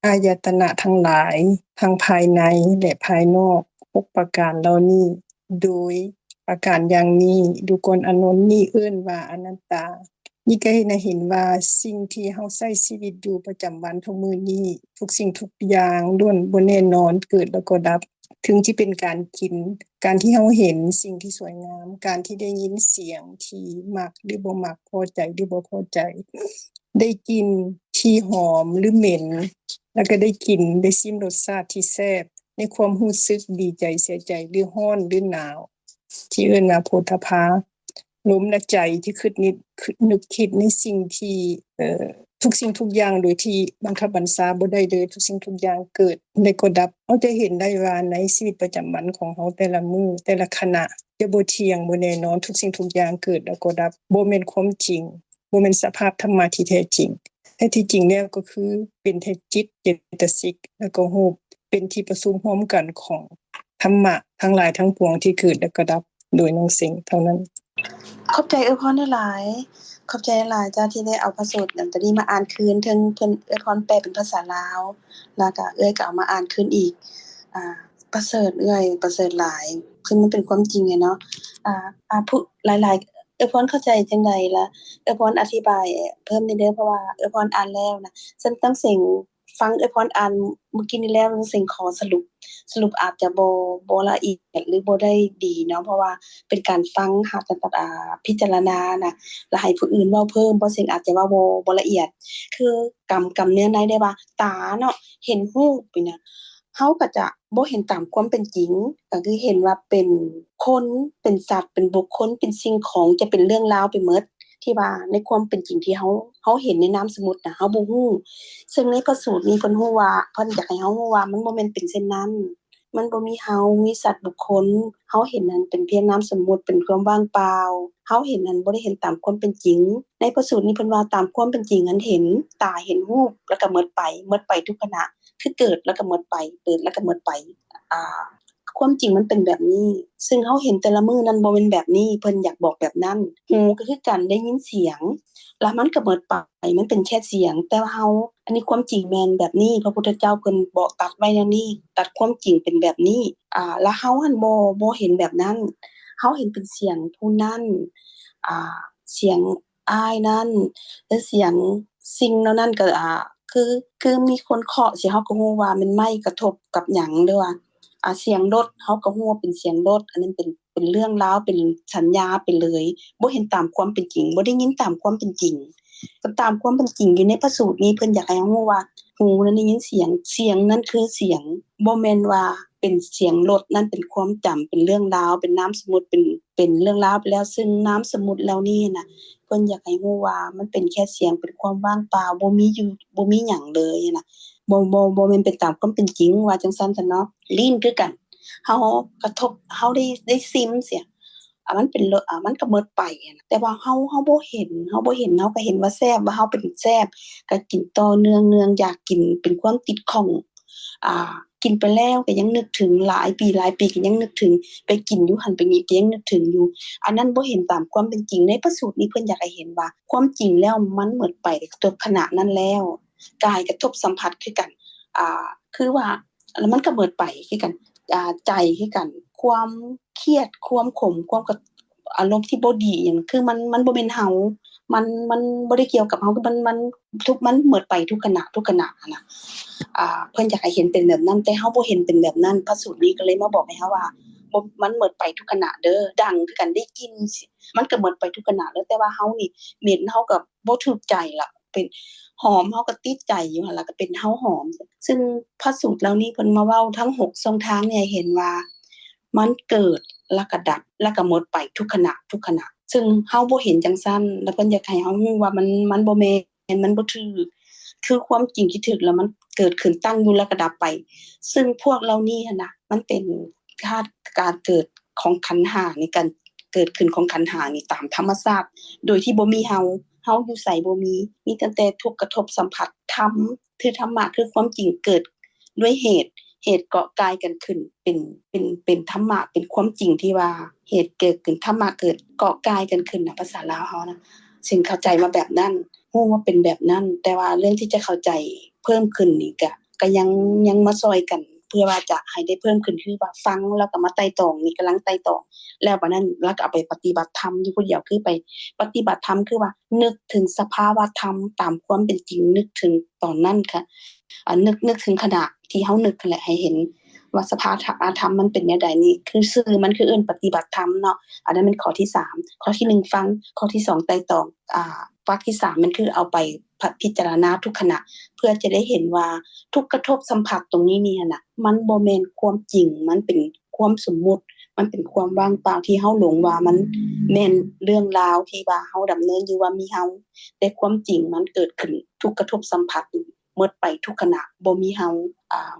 อายตนะทั้งหลายทั้งภายในและภายนอก6ประการเหล่านี้โดยประการอย่างนี้ดูก่อนอานนท์นี่เอิ้นว่าอนัตตานี่ก็ให้เห็นว่าสิ่งที่เฮาใช้ชีวิตอยู่ประจำวันทุกมื้อนี้ทุกสิ่งทุกอย่างล้วนบ่แน่นอนเกิดแล้วก็ดับถึงที่เป็นการกินการที่เฮาเห็นสิ่งที่สวยงามการที่ได้ยินเสียงที่มักหรือบ่มักพอใจหรือบ่พอใจได้กลิ่นที่หอมหรือเหม็นแล้วก็ได้กินได้ชิมรสชาติที่แซ่บในความรู้สึกดีใจเสียใจหรือร้อนหรือหนาวที่เอิ้นว่าโผฏฐัพพะลมและใจที่นึกคิดในสิ่งที่ทุกสิ่งทุกอย่างโดยที่บังคับบัญชาบ่ได้เลยทุกสิ่งทุกอย่างเกิดแล้วก็ดับเฮาจะเห็นได้ว่าในชีวิตประจำวันของเฮาแต่ละมื้อแต่ละขณะจะบ่เที่ยงบ่แน่นอนทุกสิ่งทุกอย่างเกิดแล้วก็ดับบ่แม่นความจริงบ่แม่นสภาพธรรมะที่แท้จริงแต่ที่จริงแล้วก็คือเป็นแค่จิตเจตสิกแล้วก็รูปเป็นที่ประชุมพร้อมกันของธรรมะทั้งหลายทั้งปวงที่เกิดแล้วก็ดับโดยทั้งสิ่งเท่านั้นขอบใจพรหลายๆขอบใจหลายจ้าที่ได้เอาพระสูตรตัวนี้มาอ่านคืนเทิงเพิ่นพรแปลเป็นภาษาลาวแล้วก็ก็เอามาอ่านคืนอีกประเสริฐประเสริฐหลายคือมันเป็นความจริงเนาะผู้หลายๆพรเข้าใจจังได๋ล่ะพรอธิบายเพิ่มนิดเด้อเพราะว่าพรอ่านแล้วนะฉันต้องเสียงฟังพรอ่านเมื่อกี้นี้แล้วเสียงขอสรุปอาจจะบ่ละเอียดหรือบ่ได้ดีเนาะเพราะว่าเป็นการฟังหากันตัดพิจารณานะแล้วให้ผู้อื่นเว้าเพิ่มบ่สิ่งอาจจะเว้าบ่ละเอียดคือกำเนื้อในได้ว่าตาเนาะเห็นรูปนี่นะเฮาก็จะบ่เห็นตามความเป็นจริงก็คือเห็นว่าเป็นคนเป็นสัตว์เป็นบุคคลเป็นสิ่งของจะเป็นเรื่องราวไปหมดที่ว่าในความเป็นจริงที่เฮาเห็นในนามสมมุติน่ะเฮาบ่ฮู้ซึ่งในพระสูตรนี้เพิ่นฮู้ว่าเพิ่นอยากให้เฮาฮู้ว่ามันบ่แม่นเป็นเช่นนั้นมันบ่มีเฮามีสัตว์บุคคลเฮาเห็นนั้นเป็นเพียงนามสมมุติเป็นความว่างเปล่าเฮาเห็นนั้นบ่ได้เห็นตามความเป็นจริงในพระสูตรนี้เพิ่นว่าตามความเป็นจริงนั้นเห็นตาเห็นรูปแล้วก็หมดไปทุกขณะคือเกิดแล้วก็หมดไปเกิดแล้วก็หมดไปความจริงมันเป็นแบบนี้ซึ่งเฮาเห็นแต่ละมื้อนั้นบ่แม่นแบบนี้เพิ่นอยากบอกแบบนั้นหูก็คือการได้ยินเสียงแล้วมันก็หมดไปมันเป็นแค่เสียงแต่ว่าเฮาอันนี้ความจริงแม่นแบบนี้พระพุทธเจ้าเพิ่นบอกตัดไว้แนวนี้ตัดความจริงเป็นแบบนี้แล้วเฮาหั้นบ่เห็นแบบนั้นเฮาเห็นเป็นเสียงผู้นั้นเสียงอ้ายนั้นหรือเสียงสิ่งเหล่านั้นก็คือมีคนเคาะสิเฮาก็ฮู้ว่ามันไม้กระทบกับหยังหรือว่าเสียงรถเฮาก็ฮู้ว่าเป็นเสียงรถอันนั้นเป็น เป็นเรื่องราวเป็นสัญญาไปเลยบ่เห็นตามความเป็นจริงบ่ได้ยินตามความเป็นจริงก็ตามความเป็นจริงอยู่ในพระสูตรนี้เพิ่นอยากให้เฮารู้ว่าหูนั้นได้ยินเสียงนั้นคือเสียงบ่แม่นว่าเป็นเสียงรถนั้นเป็นความจำเป็นเรื่องราวเป็นนามสมมุติเป็นเรื่องราวไปแล้วซึ่งนามสมมุติแล้วนี่น่ะเพิ่นอยากให้รู้ว่ามันเป็นแค่เสียงเป็นความว่างเปล่าบ่มีหยังเลยน่ะบ่แม่นเป็นตามความเป็นจริงว่าจังซั่นซั่นเนาะลิ้นคือกันเฮากระทบเฮาได้ซิมเสียมันเป็นมันก็หมดไปแต่ว่าเฮาบ่เห็นเฮาก็เห็นว่าแซ่บว่าเฮาเป็นแซ่บก็กินต่อเนื่องอยากกินเป็นความติดของอ่ากินไปแล้วก็ยังนึกถึงหลายปีก็ยังนึกถึงไปกินอยู่หั่นไปนี่ก็ยังนึกถึงอยู่อันนั้นบ่เห็นตามความเป็นจริงในพระสูตรนี้เพิ่นอยากให้เห็นว่าความจริงแล้วมันหมดไปจบขณะนั้นแล้วกายกระทบสัมผัสคือกันคือว่าแล้วมันก็หมดไปคือกันใจคือกันความเครียดความขมความอารมณ์ที่บ่ดีหยังคือมันบ่แม่นเฮามันบ่ได้เกี่ยวกับเฮาคือมันทุกมันหมดไปทุกขณะอะนะเพิ่นอยากให้เห็นเป็นแบบนั้นแต่เฮาบ่เห็นเป็นแบบนั้นพระสูตรนี้ก็เลยมาบอกให้เฮาว่ามันหมดไปทุกขณะเด้อดังคือกันได้กินมันก็หมดไปทุกขณะแล้วแต่ว่าเฮานี่เหม็นเฮาก็บ่ถูกใจล่ะเป็นหอมเฮาก็ติดใจอยู่หั่นล่ะก็เป็นเฮาหอมซึ่งพระสูตรเหล่านี้เพิ่นมาเว้าทั้ง6ช่องทางเนี่ยเห็นว่ามันเกิดแล้วก็ดับแล้วก็หมดไปทุกขณะซึ่งเฮาบ่เห็นจังซั่นแล้วเพิ่นอยากให้เฮารู้ว่ามันบ่แม่นมันบ่ถูกคือความจริงที่ถูกแล้วมันเกิดขึ้นตั้งอยู่แล้วก็ดับไปซึ่งพวกเหล่านี้หั่นน่ะมันเป็นการเกิดของขันธ์5ในการเกิดขึ้นของขันธ์5นี่ตามธรรมชาติโดยที่บ่มีเฮาอยู่ไสบ่มีตั้งแต่ทุกกระทบสัมผัสธรรมคือธรรมะคือความจริงเกิดด้วยเหตุเกาะกายกันขึ้นเป็นธรรมะเป็นความจริงที่ว่าเหตุเกิดขึ้นธรรมะเกิดเกาะกายกันขึ้นน่ะภาษาลาวเฮานะซึ่งเข้าใจมาแบบนั้นฮู้ว่าเป็นแบบนั้นแต่ว่าเรื่องที่จะเข้าใจเพิ่มขึ้นนี่ก็ยังมาช่วยกันเพื่อว่าจะให้ได้เพิ่มขึ้นคือว่าฟังแล้วก็มาไต่ตองนี่กำลังไต่ตองแล้วบัดนั้นแล้วก็เอาไปปฏิบัติธรรมอยู่ผู้เดียวคือไปปฏิบัติธรรมคือว่านึกถึงสภาวะธรรมตามความเป็นจริงนึกถึงตอนนั้นค่ะนึกถึงขณะที่เฮานึกนั่นแหละให้เห็นว่าสภาวะธรรมมันเป็นแนวใดนี่คือชื่อมันคือเอิ้นปฏิบัติธรรมเนาะอันนั้นเป็นข้อที่3ข้อที่1ฟังข้อที่2ไต่ตองวรรคที่3มันคือเอาไปพิจารณาทุกขณะเพื่อจะได้เห็นว่าทุกกระทบสัมผัสตรงนี้นี่น่ะมันบ่แม่นความจริงมันเป็นความสมมุติมันเป็นความว่างเปล่าที่เฮาหลงว่ามันแม่นเรื่องราวที่ว่าเฮาดำเนินอยู่ว่ามีเฮาแต่ความจริงมันเกิดขึ้นทุกกระทบสัมผัสหมดไปทุกขณะบ่มีเฮา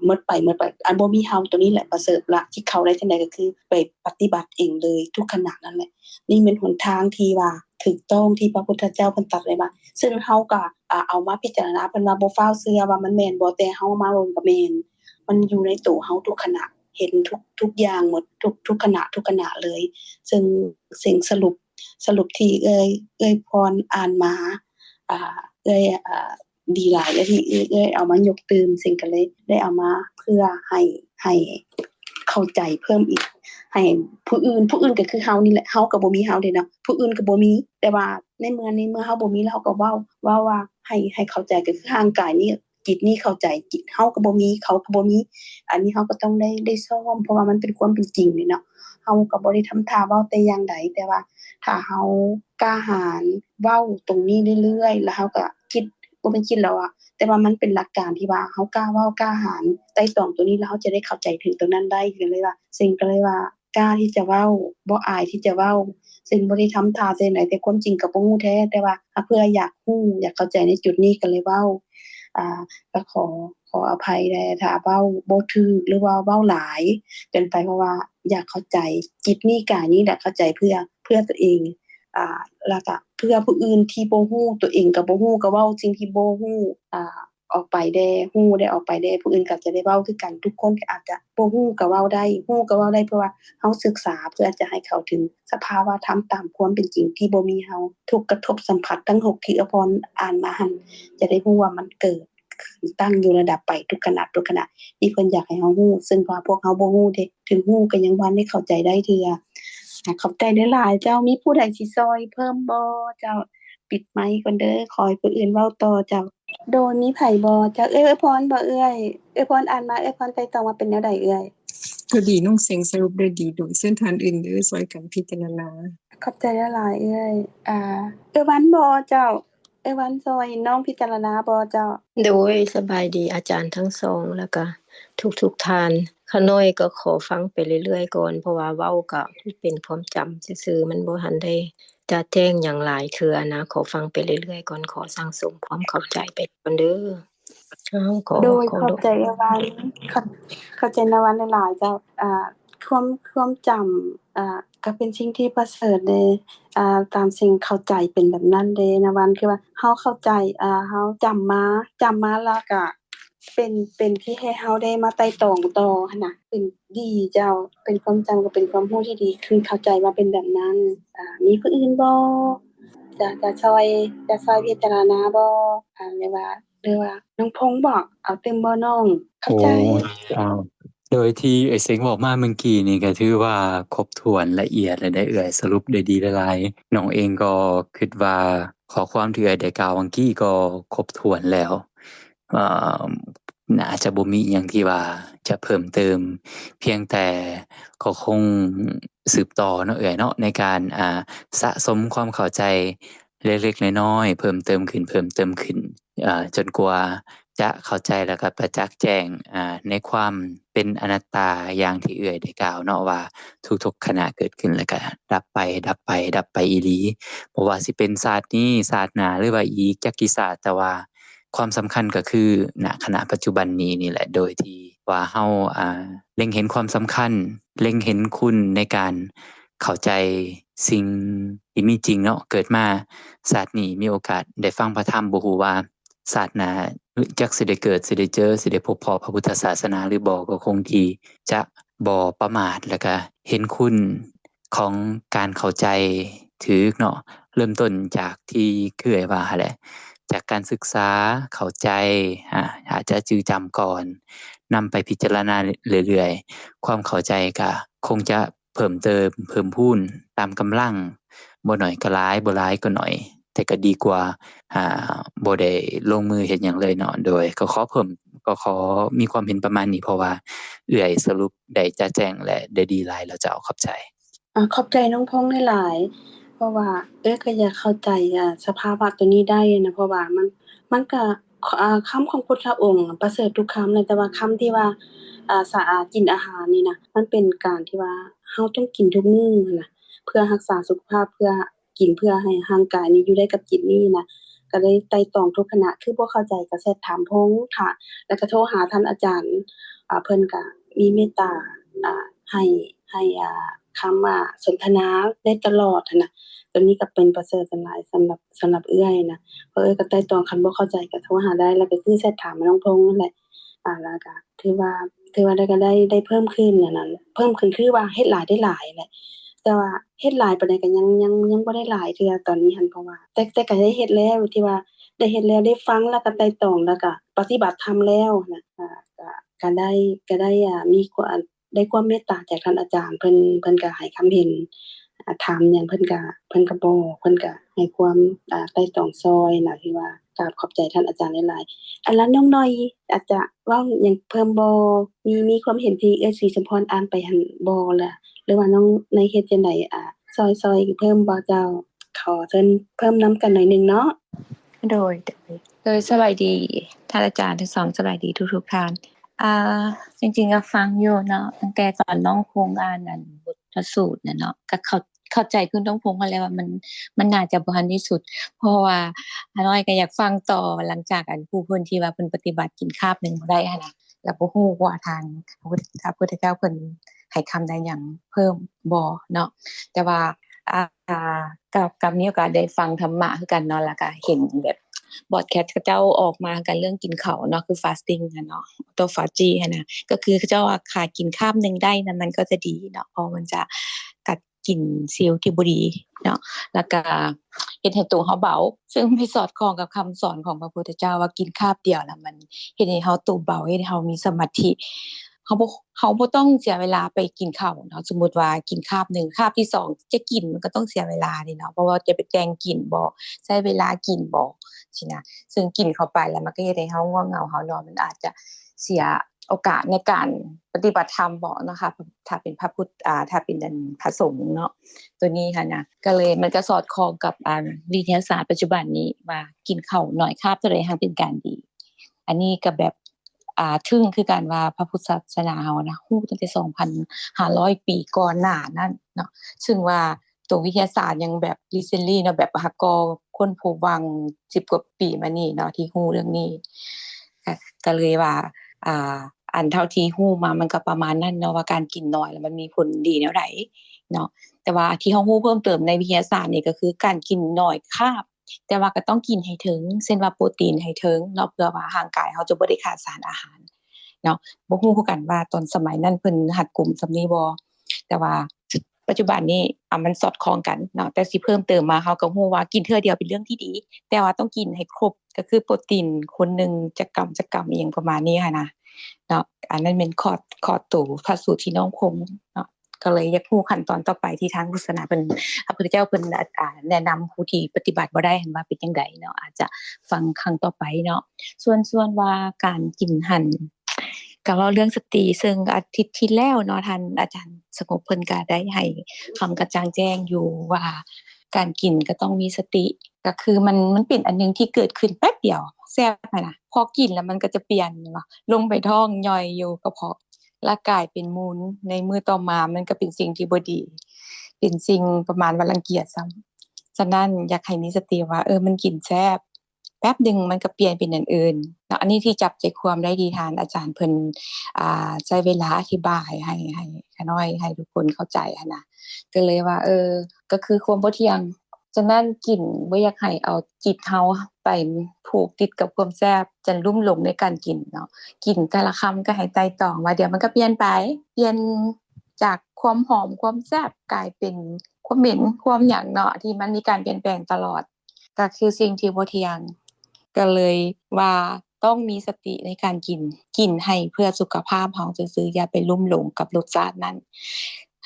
หมดไปอันบ่มีเฮาตัวนี้แหละประเสริฐละที่เข้าได้จังได๋ก็คือไปปฏิบัติเองเลยทุกขณะนั่นแหละนี่เป็นหนทางที่ว่าถูกต้องที่พระพุทธเจ้าเพิ่นตรัสไว้ว่าซึ่งเฮาก็เอามาพิจารณาเพิ่นว่าบ่ฟ้าวเชื่อว่ามันแม่นบ่แต่เฮามาเบิ่งก็แม่นมันอยู่ในตัวเฮาทุกขณะเห็นทุกอย่างหมดทุกขณะเลยซึ่งสิ่งสรุปที่เอ้ยพรอ่านมาเอ้ยดีหลายและที่เอ้ยเอามายกตื่นสิ่งก็เลยได้เอามาเพื่อให้เข้าใจเพิ่มอีกให้ผู้อื่นก็คือเฮานี่แหละเฮาก็บ่มีเฮาเด้เนาะผู้อื่นก็บ่มีแต่ว่าในเมื่อเฮาบ่มีแล้วเฮาก็เว้าว่าให้เข้าใจก็คือร่างกายนี้จิตนี้เข้าใจจิตเฮาก็บ่มีเขาก็บ่มีอันนี้เฮาก็ต้องได้ซ้อมเพราะว่ามันเป็นความเป็นจริงนี่เนาะเฮาก็บ่ได้ทำท่าเว้าแต่อย่างใดแต่ว่าถ้าเฮากล้าหาญเว้าตรงนี้เรื่อยๆแล้วเฮาก็คิดบ่แม่นคิดแล้วแต่ว่ามันเป็นหลักการที่ว่าเฮากล้าเว้ากล้าหาญไต่ตองตัวนี้แล้วเฮาจะได้เข้าใจถึงตรงนั้นได้ก็เลยว่ากล้าที่จะเว้าบ่อายที่จะเว้าซึ่งบ่ได้ทำท่าจังไดแต่ความจริงก็บ่ฮู้แท้แต่ว่าเพื่ออยากฮู้อยากเข้าใจในจุดนี้ก็เลยเว้าก็ขออภัยแด่ถ้าเว้าบ่ถูกหรือว่าเว้าหลายเกินไปเพราะว่าอยากเข้าใจจิตนี้กายนี้แหละเข้าใจเพื่อตัวเองแล้วก็เพื่อผู้อื่นที่บ่ฮู้ตัวเองก็บ่ฮู้ก็เว้าสิ่งที่บ่ฮู้ออกไปได้ฮู้ได้ออกไปได้ผู้อื่นก็จะได้เว้าคือกันทุกคนก็อาจจะบ่ฮู้ก็เว้าได้ฮู้ก็เว้าได้เพราะว่าเฮาศึกษาเพื่อจะให้เข้าถึงสภาวะธรรมตามความเป็นจริงที่บ่มีเฮาทุกกระทบสัมผัสทั้ง6ที่อภรณ์อ่านมาหั่นจะได้ฮู้ว่ามันเกิดตั้งอยู่ระดับไปทุกขณะที่เพิ่นอยากให้เฮาฮู้ซึ่งว่าพวกเฮาบ่ฮู้เด้ถึงฮู้ก็ยังบ่ได้เข้าใจได้เทื่อขอบใจหลายๆเจ้ามีผู้ใดสิช่วยเพิ่มบ่เจ้าปิดไมค์ก่อนเด้อขอให้ผู้อื่นเว้าต่อเจ้าโดนมีไผบ่เจ้าเอ้ยพรบ่เอ้ยพรอ่านมาเอ้ยพรไต่ตองว่าเป็นแนวใดเอ้ย ก็ดีน้องเสียงสรุปได้ดีโดยเส้นทางอื่นเด้อซอยกันพิจารณาขอบใจหลายๆเอ้ยวันบ่เจ้าวันซอยน้องพิจารณาบ่เจ้าโดยสบายดีอาจารย์ทั้งสองแล้วก็ทุกท่านข้าน้อยก็ขอฟังไปเรื่อยๆก่อนเพราะว่าเว้าก็เป็นความจำซื่อๆมันบ่ทันได้จะแจ้งหยังหลายเทื่อนะขอฟังไปเรื่อยๆก่อนขอสั่งสมความเข้าใจไปก่อนเด้อโดยขอบใจวันเข้าใจนวันหลายๆเจ้าความจำก็เป็นสิ่งที่ประเสริฐเด้ตามสิ่งเข้าใจเป็นแบบนั้นเด้นะวันคือว่าเฮาเข้าใจเฮาจำมาแล้วก็เป็นที่ให้เฮาได้มาไต่ตองต่อหั้นน่ะเป็นดีเจ้าเป็นความจำก็เป็นความรู้ที่ดีคือเข้าใจว่าเป็นแบบนั้นมีผู้อื่นบ่จะช่วยพิจารณาบ่หรือว่าน้องพงษ์บอกเอาเต็มบ่น้องเข้าใจโดยที่ไอ้เสียงบอกมาเมื่อกี้นี่ก็ถือว่าครบถ้วนละเอียดและได้สรุปได้ดีหลายๆน้องเองก็คิดว่าข้อความที่ได้กล่าวเมื่อกี้ก็ครบถ้วนแล้วน่าจะบ่มีอิหยังที่ว่าจะเพิ่มเติมเพียงแต่ก็คงสืบต่อเนาะเนาะในการสะสมความเข้าใจเล็กๆน้อยๆเพิ่มเติมขึ้นจนกว่าจะเข้าใจแล้วก็ประจักษ์แจ้งในความเป็นอนัตตาอย่างที่ได้กล่าวเนาะว่าทุกๆขณะเกิดขึ้นแล้วก็ดับไปอีหลีบ่ว่าสิเป็นศาสตร์นี้ศาสตร์หน้าหรือว่าอีกจักกี่ศาสตร์แต่ว่าความสำคัญก็คือณขณะปัจจุบันนี้นี่แหละโดยที่ว่าเฮาเล็งเห็นความสำคัญเล็งเห็นคุณในการเข้าใจสิ่งที่มีจริงเนาะเกิดมาศาสตร์นี้มีโอกาสได้ฟังพระธรรมบ่ฮู้ว่าศาสตร์หน้าจักสิได้เกิดสิได้เจอสิได้พบพอพระพุทธศาสนาหรือบ่ก็คงที่จะบ่ประมาทแล้วก็เห็นคุณของการเข้าใจถึกเนาะเริ่มต้นจากที่เคยว่าหั่นแหละจากการศึกษาเข้าใจอาจจะจื้อจำก่อนนำไปพิจารณาเรื่อยๆความเข้าใจก็คงจะเพิ่มเติมเพิ่มพูนตามกำลังบ่น้อยก็หลายบ่หลายก็น้อยแต่ก็ดีกว่าบ่ได้ลงมือเฮ็ดหยังเลยเนาะโดยก็ขอมีความเห็นประมาณนี้เพราะว่าสรุปได้จะแจ้งและได้ดีหลายแล้วเจ้าขอบใจขอบใจน้องพงษ์หลายๆเพราะว่าก็อยากเข้าใจสภาวะตัวนี้ได้นะเพราะว่ามันก็คำของพุทธองค์ประเสริฐทุกคำเลยแต่ว่าคำที่ว่าสะอาดกินอาหารนี่นะมันเป็นการที่ว่าเฮาต้องกินทุกมื้อน่ะเพื่อรักษาสุขภาพเพื่อกินเพื่อให้ร่างกายนี้อยู่ได้กับจิตนี้นะก็เลยไต่ตองทุกขณะคือบ่เข้าใจก็แชตถามพงษ์ค่ะแล้วก็โทรหาท่านอาจารย์เพิ่นก็มีเมตตาให้คำว่าสนทนาได้ตลอดหั้นน่ะตัวนี้ก็เป็นประเสริฐหลายสำหรับเอื้อยนะเพราะก็ไต่ตองคันบ่เข้าใจก็โทรหาได้แล้วก็คือแชตถามน้องพงษ์นั่นแหละแล้วก็ถือว่าได้เพิ่มขึ้นอันนั้นเพิ่มขึ้นคือว่าเฮ็ดหลายได้หลายแหละแต่ว่าเฮ็ดหลายปานใดก็ยังบ่ได้หลายเทื่อตอนนี้หั้นเพราะว่าแต่ก็ได้เฮ็ดแล้วที่ว่าได้เฮ็ดแล้วได้ฟังแล้วก็ไต่ตองแล้วก็ปฏิบัติธรรมแล้วนะก็ได้มีความเมตตาจากท่านอาจารย์เพิ่นก็ให้คำเห็นถามหยังเพิ่นก็บอกเพิ่นก็ให้ความไต่ตองซอยน่ะที่ว่ากราบขอบใจท่านอาจารย์หลายๆแล้วน้องน้อยอาจจะเว้าหยังเพิ่มบ่มีความเห็นที่ศรีสมพรอ่านไปหั้นบ่ล่ะหรือว่าน้องในเฮ็ดจั่งใดซอยเพิ่มบ่เจ้าขอเชิญเพิ่มนำกันหน่อยนึงเนาะโดยสบายดีท่านอาจารย์ทั้งสองสบายดีทุกๆท่านจริงๆก็ฟังอยู่เนาะตั้งแต่ตอนน้องพงษ์อ่านนั่นบทพระสูตรน่ะเนาะก็เข้าใจคุณน้องพงษ์แล้วว่ามันน่าจะบ่ทันที่สุดเพราะว่าน้อยก็อยากฟังต่อหลังจากผู้เพิ่นที่ว่าเพิ่นปฏิบัติกินคาบหนึงบ่ได้หั่นน่ะแล้วบ่ฮู้ว่าทางพระพุทธเจ้าเพิ่นให้คำใดหยังเพิ่มบ่เนาะแต่ว่ากับมีโอกาสได้ฟังธรรมะคือกันเนาะแล้วก็เห็นแบบบอดแคสต์เขาเจ้าออกมากันเรื่องกินข้าวเนาะคือ fasting อะเนาะautophagy อะนะก็คือเขาเจ้าว่าขาดกินคาบนึงได้นั้นมันก็จะดีเนาะเพราะมันจะกัดกินเซลล์ที่บ่ดีเนาะแล้วก็เฮ็ดให้ตัวเฮาเบาซึ่งไม่สอดคล้องกับคำสอนของพระพุทธเจ้าว่ากินคาบเดียวแล้วมันเฮ็ดให้เฮาตัวเบาเฮ็ดให้เฮามีสมาธิเฮาบ่ต้องเสียเวลาไปกินข้าวเนาะสมมุติว่ากินคาบ1คาบที่2จะกินมันก็ต้องเสียเวลานี่เนาะเพราะว่าจะไปแต่งกินบ่ใช้เวลากินบ่สินะซึ่งกินเข้าไปแล้วมันก็เฮ็ดให้เฮาง่วงเหงาเฮานอนมันอาจจะ เสียโอกาสในการปฏิบัติธรรมบ่นะคะถ้าเป็นพระพุทธถ้าเป็นพระสงฆ์เนาะตัวนี้ค่ะนะก็เลยมันก็สอดคล้องกับวิทยาศาสตร์ปัจจุบันนี้ว่ากินข้าวน้อยคาร์บเท่าใดหั้นเป็นการดีอันนี้ก็แบบทึ่งคือการว่าพระพุทธศาสนาเฮานะฮู้ตั้งแต่ 2,500 ปีก่อนหน้านั้นเนาะซึ่งว่าตัววิทยาศาสตร์ยังแบบ recently เนาะแบบหากค้นพบวัง10กว่าปีมานี้เนาะที่ฮู้เรื่องนี้ก็เลยว่าอันเท่าที่ฮู้มามันก็ประมาณนั้นเนาะว่าการกินน้อยแล้วมันมีผลดีแนวใดเนาะแต่ว่าที่เฮาฮู้เพิ่มเติมในวิทยาศาสตร์นี่ก็คือการกินน้อยคาร์บแต่ว่าก็ต้องกินให้ถึงเช่นว่าโปรตีนให้ถึงเนาะเพื่อว่าร่างกายเฮาจะบ่ได้ขาดสารอาหารเนาะบ่ฮู้คือกันว่าตอนสมัยนั้นเพิ่นหัดกลุ่มซำนี้บ่แต่ว่าปัจจุบันนี้มันสอดคล้องกันเนาะแต่สิเพิ่มเติมมาเฮาก็ฮู้ว่ากินเทื่อเดียวเป็นเรื่องที่ดีแต่ว่าต้องกินให้ครบก็คือโปรตีนคนนึงจักกรัมอีหยังประมาณนี้ค่ะนะเนาะอันนั้นเป็นคอร์สตัวพระสูตรที่น้องคงเนาะก็เลยอยากรู้ขั้นตอนต่อไปที่ทางพุทธศาสนาเพิ่นพระพุทธเจ้าเพิ่นแนะนำผู้ที่ปฏิบัติบ่ได้หั่นว่าเป็นจังไดเนาะอาจจะฟังครั้งต่อไปเนาะส่วนว่าการกินหั่นก็เว้าเรื่องสติซึ่งอาทิตย์ที่แล้วเนาะท่านอาจารย์สงบเพิ่นก็ได้ให้คำกระจ่างแจ้งอยู่ว่าการกินก็ต้องมีสติก็คือมันเป็นอันนึงที่เกิดขึ้นแป๊บเดียวแซ่บนะพอกินแล้วมันก็จะเปลี่ยนว่าลงไปท้องย่อยอยู่กระเพาะและกลายเป็นมูลในมื้อต่อมามันก็เป็นสิ่งที่บ่ดีเป็นสิ่งประมาณว่ารังเกียจซ้ำฉะนั้นอยากให้มีสติว่ามันกินแซ่บแป๊บนึงมันก็เปลี่ยนเป็นอันอื่นเนาะอันนี้ที่จับใจความได้ดีทานอาจารย์เพิ่นใช้เวลาอธิบายให้น้อยให้ทุกคนเข้าใจหั้นนะก็เลยว่าก็คือความบ่เที่ยงฉะนั้นกินบ่อยากให้เอาจิตเฮาไปผูกติดกับความแซ่บจนลุ่มหลงในการกินเนาะกินแต่ละคำก็ให้ไตร่ตรองว่าเดี๋ยวมันก็เปลี่ยนไปเปลี่ยนจากความหอมความแซ่บกลายเป็นความเหม็นความหยังเนาะที่มันมีการเปลี่ยนแปลงตลอดก็คือสิ่งที่บ่เที่ยงก็เลยว่าต้องมีสติในการกินให้เพื่อสุขภาพเฮาซื่อๆอย่าไปลุ่มหลงกับรสชาตินั้น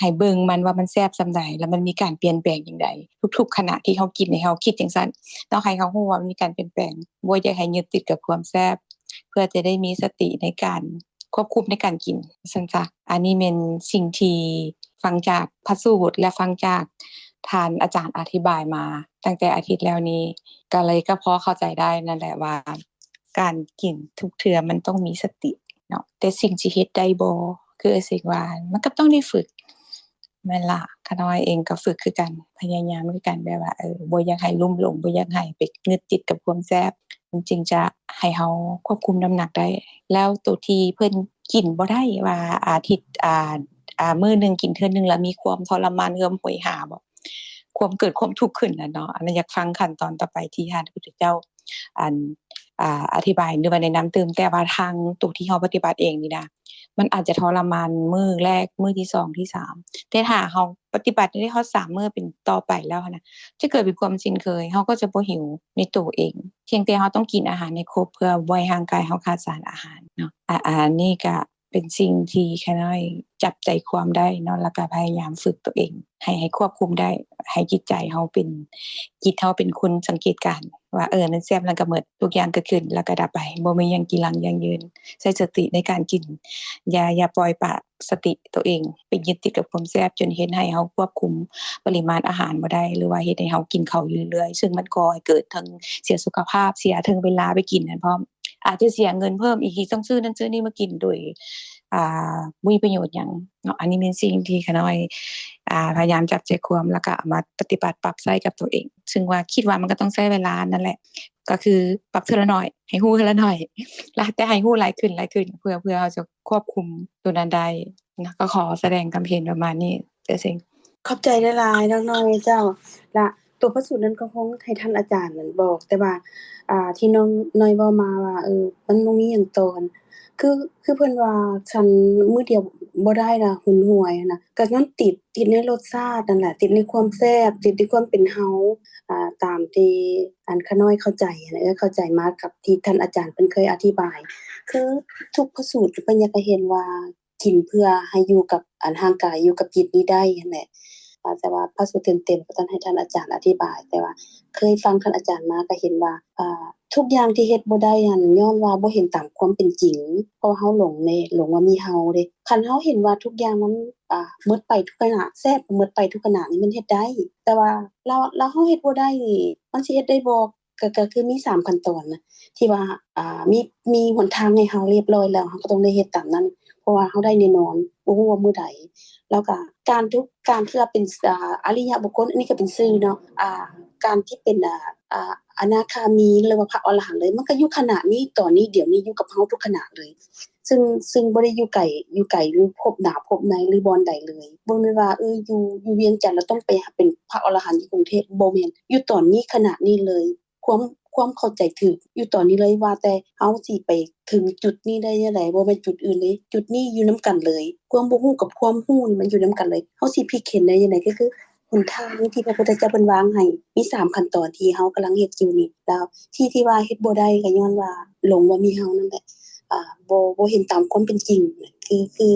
ให้เบิ่งมันว่ามันแซ่บส่ำใดแล้วมันมีการเปลี่ยนแปลงจังไดทุกๆขณะที่เฮากินให้เฮาคิดจังซั่นต้องให้เฮาฮู้ว่ามันมีการเปลี่ยนแปลงบ่อยากให้ยึดติดกับความแซ่บเพื่อจะได้มีสติในการควบคุมในการกินซั่นจ้ะอันนี้แม่นสิ่งที่ฟังจากพระสูตรและฟังจากท่านอาจารย์อธิบายมาตั้งแต่อาทิตย์แล้วนี้ก็เลยก็พอเข้าใจได้นั่นแหละว่าการกินทุกเทื่อมันต้องมีสติเนาะแต่สิ่งที่เฮ็ดได้บ่คือสิ่งว่ามันก็ต้องได้ฝึกแม่นล่ะข้าน้อยเองก็ฝึกคือกันพยายามคือกันแบบว่าบ่อยากให้ลุ่มหลงบ่อยากให้ไปยึดติดกับความแซ่บจริงๆจะให้เฮาควบคุมน้ำหนักได้แล้วตัวที่เพิ่นกินบ่ได้ว่าอาทิตย์มื้อนึงกินเทื่อนึงแล้วมีความทรมานเหือมโหยหาบ่ความเกิดความทุกข์ขึ้นน่ะเนาะอันนั้นอยากฟังขั้นตอนต่อไปที่ท่านพระพุทธเจ้าอธิบายหรือว่าแนะนำเติมแต่ว่าทางตัวที่เฮาปฏิบัติเองนี่นะมันอาจจะทรมานมื้อแรกมื้อที่2ที่3แต่ถ้าเฮาปฏิบัติได้ฮอด3มื้อเป็นต่อไปแล้วนะจะเกิดเป็นความชินเคยเฮาก็จะบ่หิวในตัวเองเพียงแต่เฮาต้องกินอาหารให้ครบเพื่อบ่ให้ร่างกายเฮาขาดสารอาหารเนาะอันนี้ก็เป็นสิ่งที่แค่น้อยจับใจความได้เนาะแล้วก็พยายามฝึกตัวเองให้ควบคุมได้ให้จิตเฮาเป็นคนสังเกตการณ์ว่ามันแซ่บแล้วก็หมดทุกอย่างเกิดขึ้นแล้วก็ดับไปบ่มีหยังกีรังยั่งยืนใช้สติในการกินอย่าปล่อยปละสติตัวเองไปยึดติดกับความแซ่บจนเฮ็ดให้เฮาควบคุมปริมาณอาหารบ่ได้หรือว่าเฮ็ดให้เฮากินข้าวอยู่เรื่อยๆซึ่งมันก่อให้เกิดทั้งเสียสุขภาพเสียทั้งเวลาไปกินนั่นพร้อมอาจจะเสียเงินเพิ่มอีกที่ต้องซื้อนั่นซื้อนี่มากินโดยบ่มีประโยชน์หยังเนาะอันนี้เป็นสิ่งที่ข้าน้อยพยายามจับใจความแล้วก็เอามาปฏิบัติปรับใช้กับตัวเองซึ่งว่าคิดว่ามันก็ต้องใช้เวลานั่นแหละก็คือปรับเทื่อละน้อยให้ฮู้เทื่อละน้อยแล้วแต่ให้ฮู้หลายขึ้นเพื่อเราจะควบคุมตัวนั้นได้นะก็ขอแสดงความเห็นประมาณนี้เด้อซิงขอบใจหลายๆน้องน้อยเจ้าละตัวพระสูตรนั้นก็คงให้ท่านอาจารย์นั่นบอกแต่ว่าที่น้องน้อยเว้ามาว่ามันบ่มีหยังตอนคือเพิ่นว่าฉันมื้อเดียวบ่ได้นะหุนหวยนะก็มันติดในรสชาตินั่นแหละติดในความแซ่บติดในความเป็นเฮาตามที่ข้าน้อยเข้าใจนะเข้าใจมากับที่ท่านอาจารย์เพิ่นเคยอธิบายคือทุกพระสูตรเพิ่นอยากให้เห็นว่ากินเพื่อให้อยู่กับร่างกายอยู่กับจิตนี้ได้นั่นแหละ แต่ว่าพระสูตรเต็มๆก็ต้องให้ท่านอาจารย์อธิบายแต่ว่าเคยฟังท่านอาจารย์มาก็เห็นว่าทุกอย่างที่เฮ็ดบ่ได้หั่นย้อนว่าบ่เห็นตามความเป็นจริงเพราะเฮาหลงว่ามีเฮาเด้คันเฮาเห็นว่าทุกอย่างมันหมดไปทุกขณะแซ่บหมดไปทุกขณะนี่มันเฮ็ดได้แต่ว่าเราเฮาเฮ็ดบ่ได้นี่มันสิเฮ็ดได้บ่ก็คือมี3ขั้นตอนนะที่ว่ามีหนทางให้เฮาเรียบร้อยแล้วเฮาก็ต้องได้เฮ็ดตามนั้นเพราะว่าเฮาได้แน่นอนบ่ฮู้ว่ามื้อใดแล้วก็การที่เราเป็นอริยบุคคลอันนี้ก็เป็นชื่อเนาะการที่เป็นอนาคามีหรือว่าพระอรหันต์เลยมันก็อยู่ขณะนี้ตอนนี้เดี๋ยวนี้อยู่กับเฮาทุกขณะเลยซึ่งบ่ได้อยู่ไกลหรือพบหน้าพบในหรือบ่อนใดเลยบ่แม่นว่าอยู่เวียงจันทน์แล้วต้องไปเป็นพระอรหันต์อยู่กรุงเทพบ่แม่นอยู่ตอนนี้ขณะนี้เลยความเข้าใจถูกอยู่ตอนนี้เลยว่าแต่เฮาสิไปถึงจุดนี้ได้จังได๋บ่แม่นจุดอื่นเลยจุดนี้อยู่นํกันเลยความบ่ฮู้กับความฮู้นี่มันอยู่นํกันเลยเฮาสิพลิกเห็นได้จังได๋ก็คือหนทางที่พระพุทธเจ้าเพิ่นวางให้มี3ขั้นตอนที่เฮากำลังเฮ็ดอยู่นี่แล้วที่ว่าเฮ็ดบ่ได้ก็ย้อนว่าหลงว่ามีเฮานั่นแหละบ่เห็นตามความเป็นจริงคือ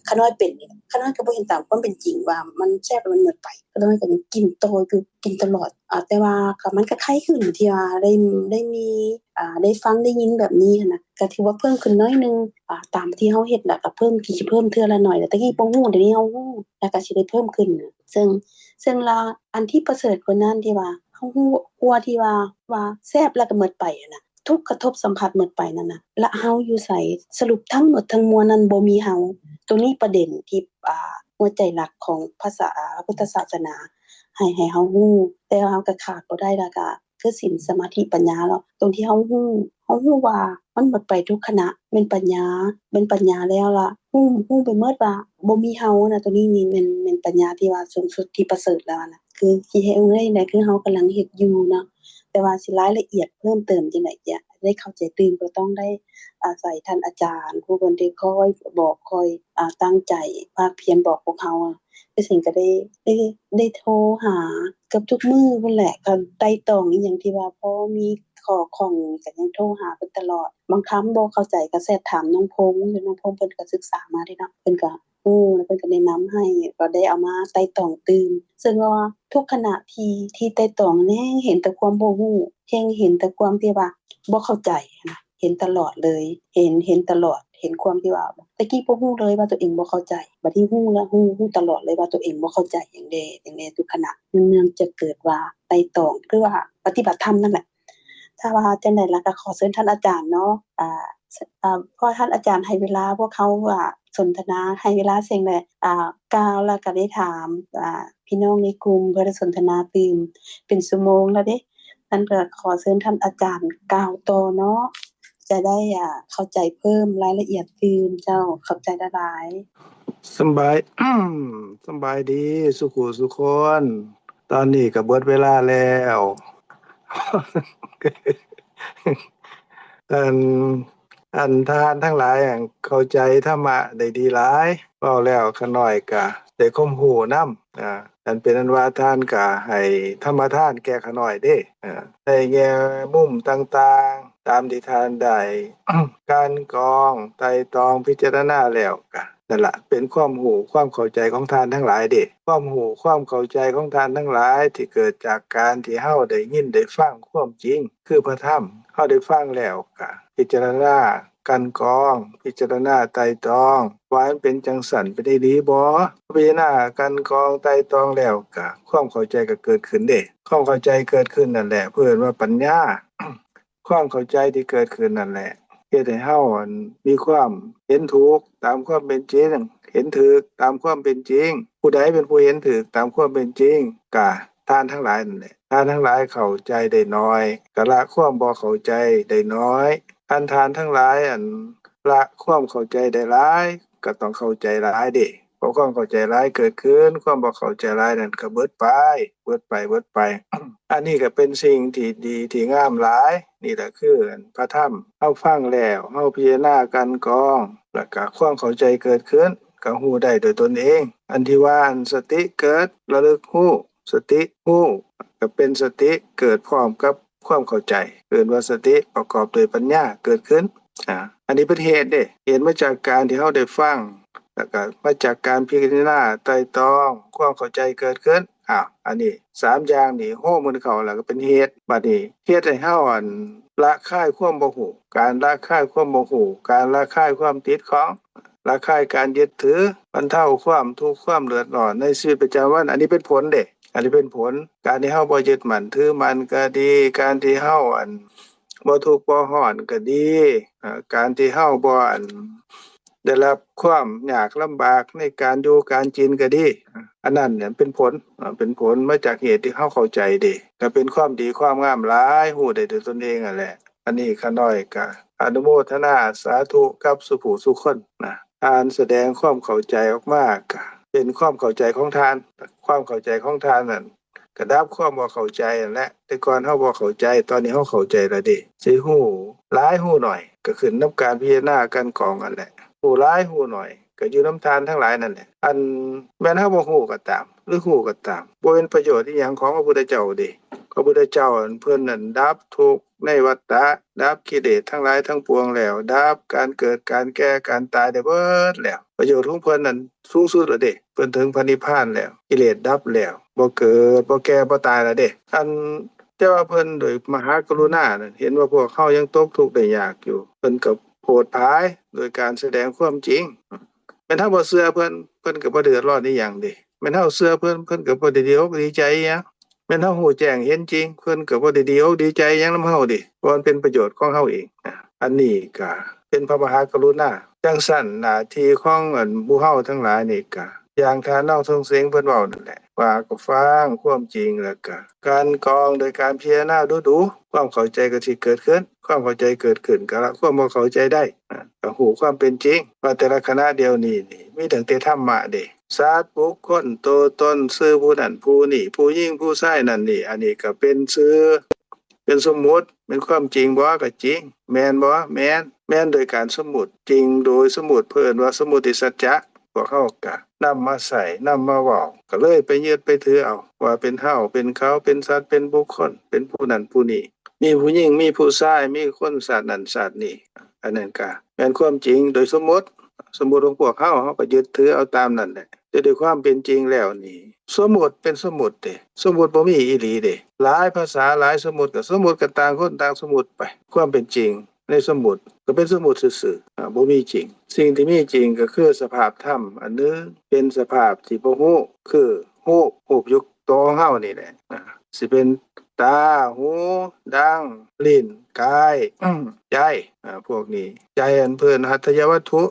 ขาน้อยเป็นนี่ขาน้อยก็บ่เห็นตามความเป็นจริงว่ามันแซ่บแล้วมันหมดไปขาน้อยก็ยังกินต่อคือกินตลอดแต่ว่าก็มันก็ไข้ขึ้นที่ว่าได้มีได้ฟังได้ยินแบบนี้หั้นน่ะก็ถือว่าเพิ่มขึ้นน้อยนึงตามที่เฮาเฮ็ดแล้วก็เพิ่มสิเพิ่มเทื่อละน้อยแต่กี้บ่ฮู้เดี๋ยวนี้เฮาฮู้แล้วก็สิได้เพิ่มขึ้นซึ่งละอันที่ประเสริฐกว่านั้นที่ว่าเฮาฮู้กว่าที่ว่าแซ่บแล้วก็หมดไปอะน่ะทุกกระทบสัมผัสหมดไปนั่นน่ะและเฮาอยู่ไสสรุปทั้งหมดทั้งมวลนั้นบ่มีเฮาตรงนี้ประเด็นที่หัวใจหลักของภาษาพุทธศาสนาให้เฮาฮู้แต่เฮาก็ขาดบ่ได้แล้วก็คือศีลสมาธิปัญญาแล้วตรงที่เฮาฮู้ว่ามันหมดไปทุกขณะเป็นปัญญาแล้วล่ะฮู้ไปหมดว่าบ่มีเฮานะตัวนี้นี่แม่นปัญญาที่ว่าสูงสุดที่ประเสริฐแล้วนะคือสิให้ได้จังได๋คือเฮากำลังเฮ็ดอยู่เนาะแต่ว่าสิรายละเอียดเพิ่มเติมจังได๋จะได้เข้าใจตื่นก็ต้องได้อาศัยท่านอาจารย์ผู้เพิ่นได้คอยบอกคอยตั้งใจภาคเพียรบอกพวกเฮาคือสิ่งก็ได้โทรหาเกือบทุกมื้อพุ่นแหละก็ไต่ตองอีหยังที่ว่าพอมีข้อข้องก็ยังโทรหาเพิ่นตลอดบางคำบ่เข้าใจก็แชตถามน้องพงษ์เพิ่นก็ศึกษามาเด้เนาะเพิ่นก็แล้วเพิ่นก็แนะนำให้ก็ได้เอามาไต่ตองตื่นซึ่งว่าทุกขณะที่ไต่ตองนี่เห็นแต่ความบ่ฮู้เห็นแต่ความที่ว่าบ่เข้าใจนะเห็นตลอดเลยเห็นตลอดเห็นความที่ว่าตะกี้บ่ฮู้เลยว่าตัวเองบ่เข้าใจบัดนี้ฮู้แล้วฮู้ตลอดเลยว่าตัวเองบ่เข้าใจหยังใดทุกขณะเนื่องจากเกิดว่าไต่ตองคือว่าปฏิบัติธรรมนั่นแหละถ้าว่าจังได๋ล่ะก็ขอเชิญท่านอาจารย์เนาะพอท่านอาจารย์ให้เวลาพวกเขาสนทนาให้เวลาเสียงได้กล่าวแล้วก็ได้ถามพี่น้องในกลุ่มเพื่อสนทนาตื่นเป็นชั่วโมงแล้วเด้นั้นก็ขอเชิญท่านอาจารย์กล่าวต่อเนาะจะได้เข้าใจเพิ่มรายละเอียดตื่นเจ้าขอบใจหลายๆสำบาย สำบายดีสุขุสุคน ตอนนี้ก็เบิดเวลาแล้ว อันท่านทั้งหลายเข้าใจธรรมะได้ดีหลายเว้าแล้วขาน้อยก็ได้ความรู้นำอันเป็นอันว่าท่านก็ให้ธรรมทานแก่ขาน้อยเด้ในแง่มุมต่างๆตามที่ท่านได้ การกรองไตร่ตรองพิจารณาแล้วก็นั่นล่ะเป็นความรู้ความเข้าใจของท่านทั้งหลายเด้ความรู้ความเข้าใจของท่านทั้งหลายที่เกิดจากการที่เฮาได้ยินได้ฟังความจริงคือพระธรรมเฮาได้ฟังแล้วก็พิจารณากันกรองพิจารณาไตร่ตรองว่ามันเป็นจังซั่นไปได้ดีบ่พิจารณากันกรองไตร่ตรองแล้วก็ความเข้าใจก็เกิดขึ้นเด้ความเข้าใจเกิดขึ้นนั่นแหละเพิ่นว่าปัญญา ความเข้าใจที่เกิดขึ้นนั่นแหละเฮ็ดให้เฮามีความเห็นถูกตามความเป็นจริงเห็นถูกตามความเป็นจริงผู้ใดเป็นผู้เห็นถูกตามความเป็นจริงก็ท่านทั้งหลายนั่นแหละท่านทั้งหลายเข้าใจได้น้อยก็ละความบ่เข้าใจได้น้อยท่านทั้งหลายละความเข้าใจได้หลายก็ต้องเข้าใจหลายเด้พอความเข้าใจหลายเกิดขึ้นความบ่เข้าใจหลายนั่นก็เบิดไป อันนี้ก็เป็นสิ่งที่ดีที่งามหลายนี่แหละคือพระธรรมเฮาฟังแล้วเฮาพิจารณากันกรองแล้วก็ความเข้าใจเกิดขึ้นก็ฮู้ได้โดยตนเองอันที่ว่าสติเกิดระลึกฮู้สติฮู้ก็เป็นสติเกิดพร้อมกับความเข้าใจเกิดว่าสติประกอบด้วยปัญญาเกิดขึ้นอันนี้เป็นเหตุเด้เห็นมาจากการที่เฮาได้ฟัง แล้วก็มาจากการพิจารณาไตร่ตรองความเข้าใจเกิดขึ้นอันนี้3อย่างนี่โฮมันเข้าแล้วก็เป็นเหตุบัดนี้เฮ็ดให้เฮาละคายความบ่ฮู้การละคายความบ่ฮู้การละคายความติดของละคายการยึดถือบรรเทาความทุกข์ความเดือดร้อนในชีวิตประจำวันอันนี้เป็นผลเด้อันนี้เป็นผลการที่เฮาบ่ยึดมั่นถือมันก็ดีการที่เฮาบ่ทุกข์บ่ร้อนก็ดีการที่เฮาบ่ได้รับความยากลำบากในการอยู่การกินก็ดีอันนั้นเนี่ยเป็นผลมาจากเหตุที่เฮาเข้าใจดีก็เป็นความดีความงามหลายฮู้ได้ด้วยตนเองนั่นแหละอันนี้ข้าน้อยก็อนุโมทนาสาธุกับสุผู้สุคนนะท่านแสดงความเข้าใจออกมาก็เป็นความเข้าใจของท่านความเข้าใจของท่านนั้นก็ดับความบ่เข้าใจนั่นแหละแต่ก่อนเฮาบ่เข้าใจตอนนี้เฮาเข้าใจแล้วเด้สิฮู้หลายฮู้น้อยก็ขึ้นนำการพิจารณากันกองนั่นแหละฮู้หลายฮู้น้อยก็อยู่นำทานทั้งหลายนั่นแหละอันแม้นเฮาบ่ฮู้ก็ตามหรือฮู้ก็ตามบ่เป็นประโยชน์อิหยังของพระพุทธเจ้าเด้พระพุทธเจ้าเพิ่นนั้นดับทุกข์ในวัฏฏะดับกิเลสทั้งหลายทั้งปวงแล้วดับการเกิดการแก่การตายได้เบิดแล้วประโยชน์ของเพิ่นนั้นสูงสุดแล้วเด้เพิ่นถึงพระนิพพานแล้วกิเลสดับแล้วบ่เกิดบ่แก่บ่ตายแล้วเด้แต่ว่าเพิ่นโดยมหากรุณานั้นเห็นว่าพวกเขายังตกทุกข์ได้ยากอยู่เพิ่นก็โปรดภายโดยการแสดงความจริงแม่นเฮาบ่เชื่อเพิ่นก็บ่เดือดร้อนอีหยังเด้แม่นเฮาเชื่อเพิ่นก็บ่ได้ดีอกดีใจอิหยังแม่นเฮาฮู้แจ้งเห็นจริงเพิ่นก็บ่ได้ดีอกดีใจอิหยังนำเฮาเด้เพราะมันเป็นประโยชน์ของเฮาเองอันนี้ก็เป็นพระมหากรุณาจังซั่นหน้าที่ของหมู่เฮาทั้งหลายนี่ก็อย่างท่านน้องทรงเสงเพิ่นเว้านั่นแหละว่าก็ฟังความจริงแล้วก็การกรองโดยการพิจารณาดูๆความเข้าใจก็สิเกิดขึ้นความเข้าใจเกิดขึ้นก็ละความบ่เข้าใจได้ก็ฮู้ความเป็นจริงว่าแต่ละคณะเดียวนี้มีตั้งแต่ธรรมะเด้สัตว์บุคคลตัวตนชื่อผู้นั้นผู้นี้ผู้หญิงผู้ชายนั่นนี่อันนี้ก็เป็นชื่อเป็นสมมุติเป็นความจริงบ่ก็จริงแม่นบ่แม่นโดยการสมมุติจริงโดยสมมุติเพิ่นว่าสมมุติสัจจะพวกเฮาก็นำมาใส่นำมาเว้าก็เลยไปยึดไปถือเอาว่าเป็นเฮาเป็นเขาเป็นสัตว์เป็นบุคคลเป็นผู้นั้นผู้นี้มีผู้หญิงมีผู้ชายมีคนสัตว์นั้นสัตว์นี้อันนั้นก็แม่นความจริงโดยสมมุติของพวกเฮาก็ยึดถือเอาตามนั้นแหละแต่ด้วยความเป็นจริงแล้วนี่สมมุติเป็นสมมุติเด้สมมุติบ่มีอีหลีเด้หลายภาษาหลายสมมุติก็ต่างคนต่างสมมุติไปความเป็นจริงในสมมุติก็เป็นสมมุติซื่อๆบ่มีจริงสิ่งที่มีจริงก็คือสภาพธรรมอันนึงเป็นสภาพที่บ่ฮู้คือฮู้อยู่ตัวของเฮานี่แหละสิเป็นตาหูดังลิ้นกายใจพวกนี้ใจอันเพิ่นหัตถยวัตถุ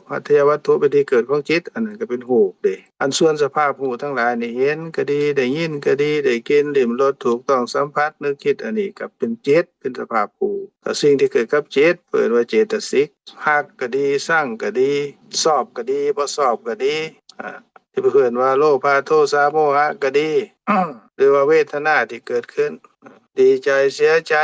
เป็นที่เกิดของจิตอันนั้นก็เป็นรูปเด้อันส่วนสภาพหูทั้งหลายนี่เห็นก็ดีได้ยินก็ดีได้กลิ่นลิ้มรสถูกต้องสัมผัสนึกคิดอันนี้ก็เป็นจิตเป็นสภาพหูแต่สิ่งที่เกิดกับจิตเปิดว่าเจตสิกฮักก็ดีชังก็ดีชอบก็ดีบ่ชอบก็ดีที่เพิ่นว่าโลภะโทสะโมหะก็ดีหรือว่าเวทนาที่เกิดขึ้นดีใจเสียใจ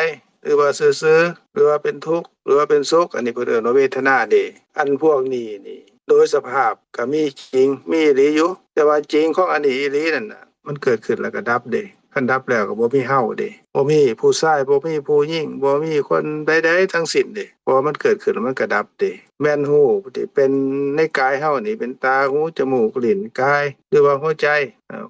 หรือว่าซื่อๆหรือว่าเป็นทุกข์หรือว่าเป็นสุขอันนี้เพิ่นเรียกว่าเวทนาเด้อันพวกนี้นี่โดยสภาพก็มีจริงมีอีหลีอยู่แต่ว่าจริงของอันนี้อีหลีนั่นน่ะมันเกิดขึ้นแล้วก็ดับเด้คันดับแล้วก็บ่มีเฮาเด้บ่มีผู้ชายบ่มีผู้หญิงบ่มีคนใดๆทั้งสิ้นเด้เพราะมันเกิดขึ้นแล้วมันก็ดับเด้แม่นฮู้ที่เป็นในกายเฮานี่เป็นตาหูจมูกลิ้นกายหรือว่าหัวใจ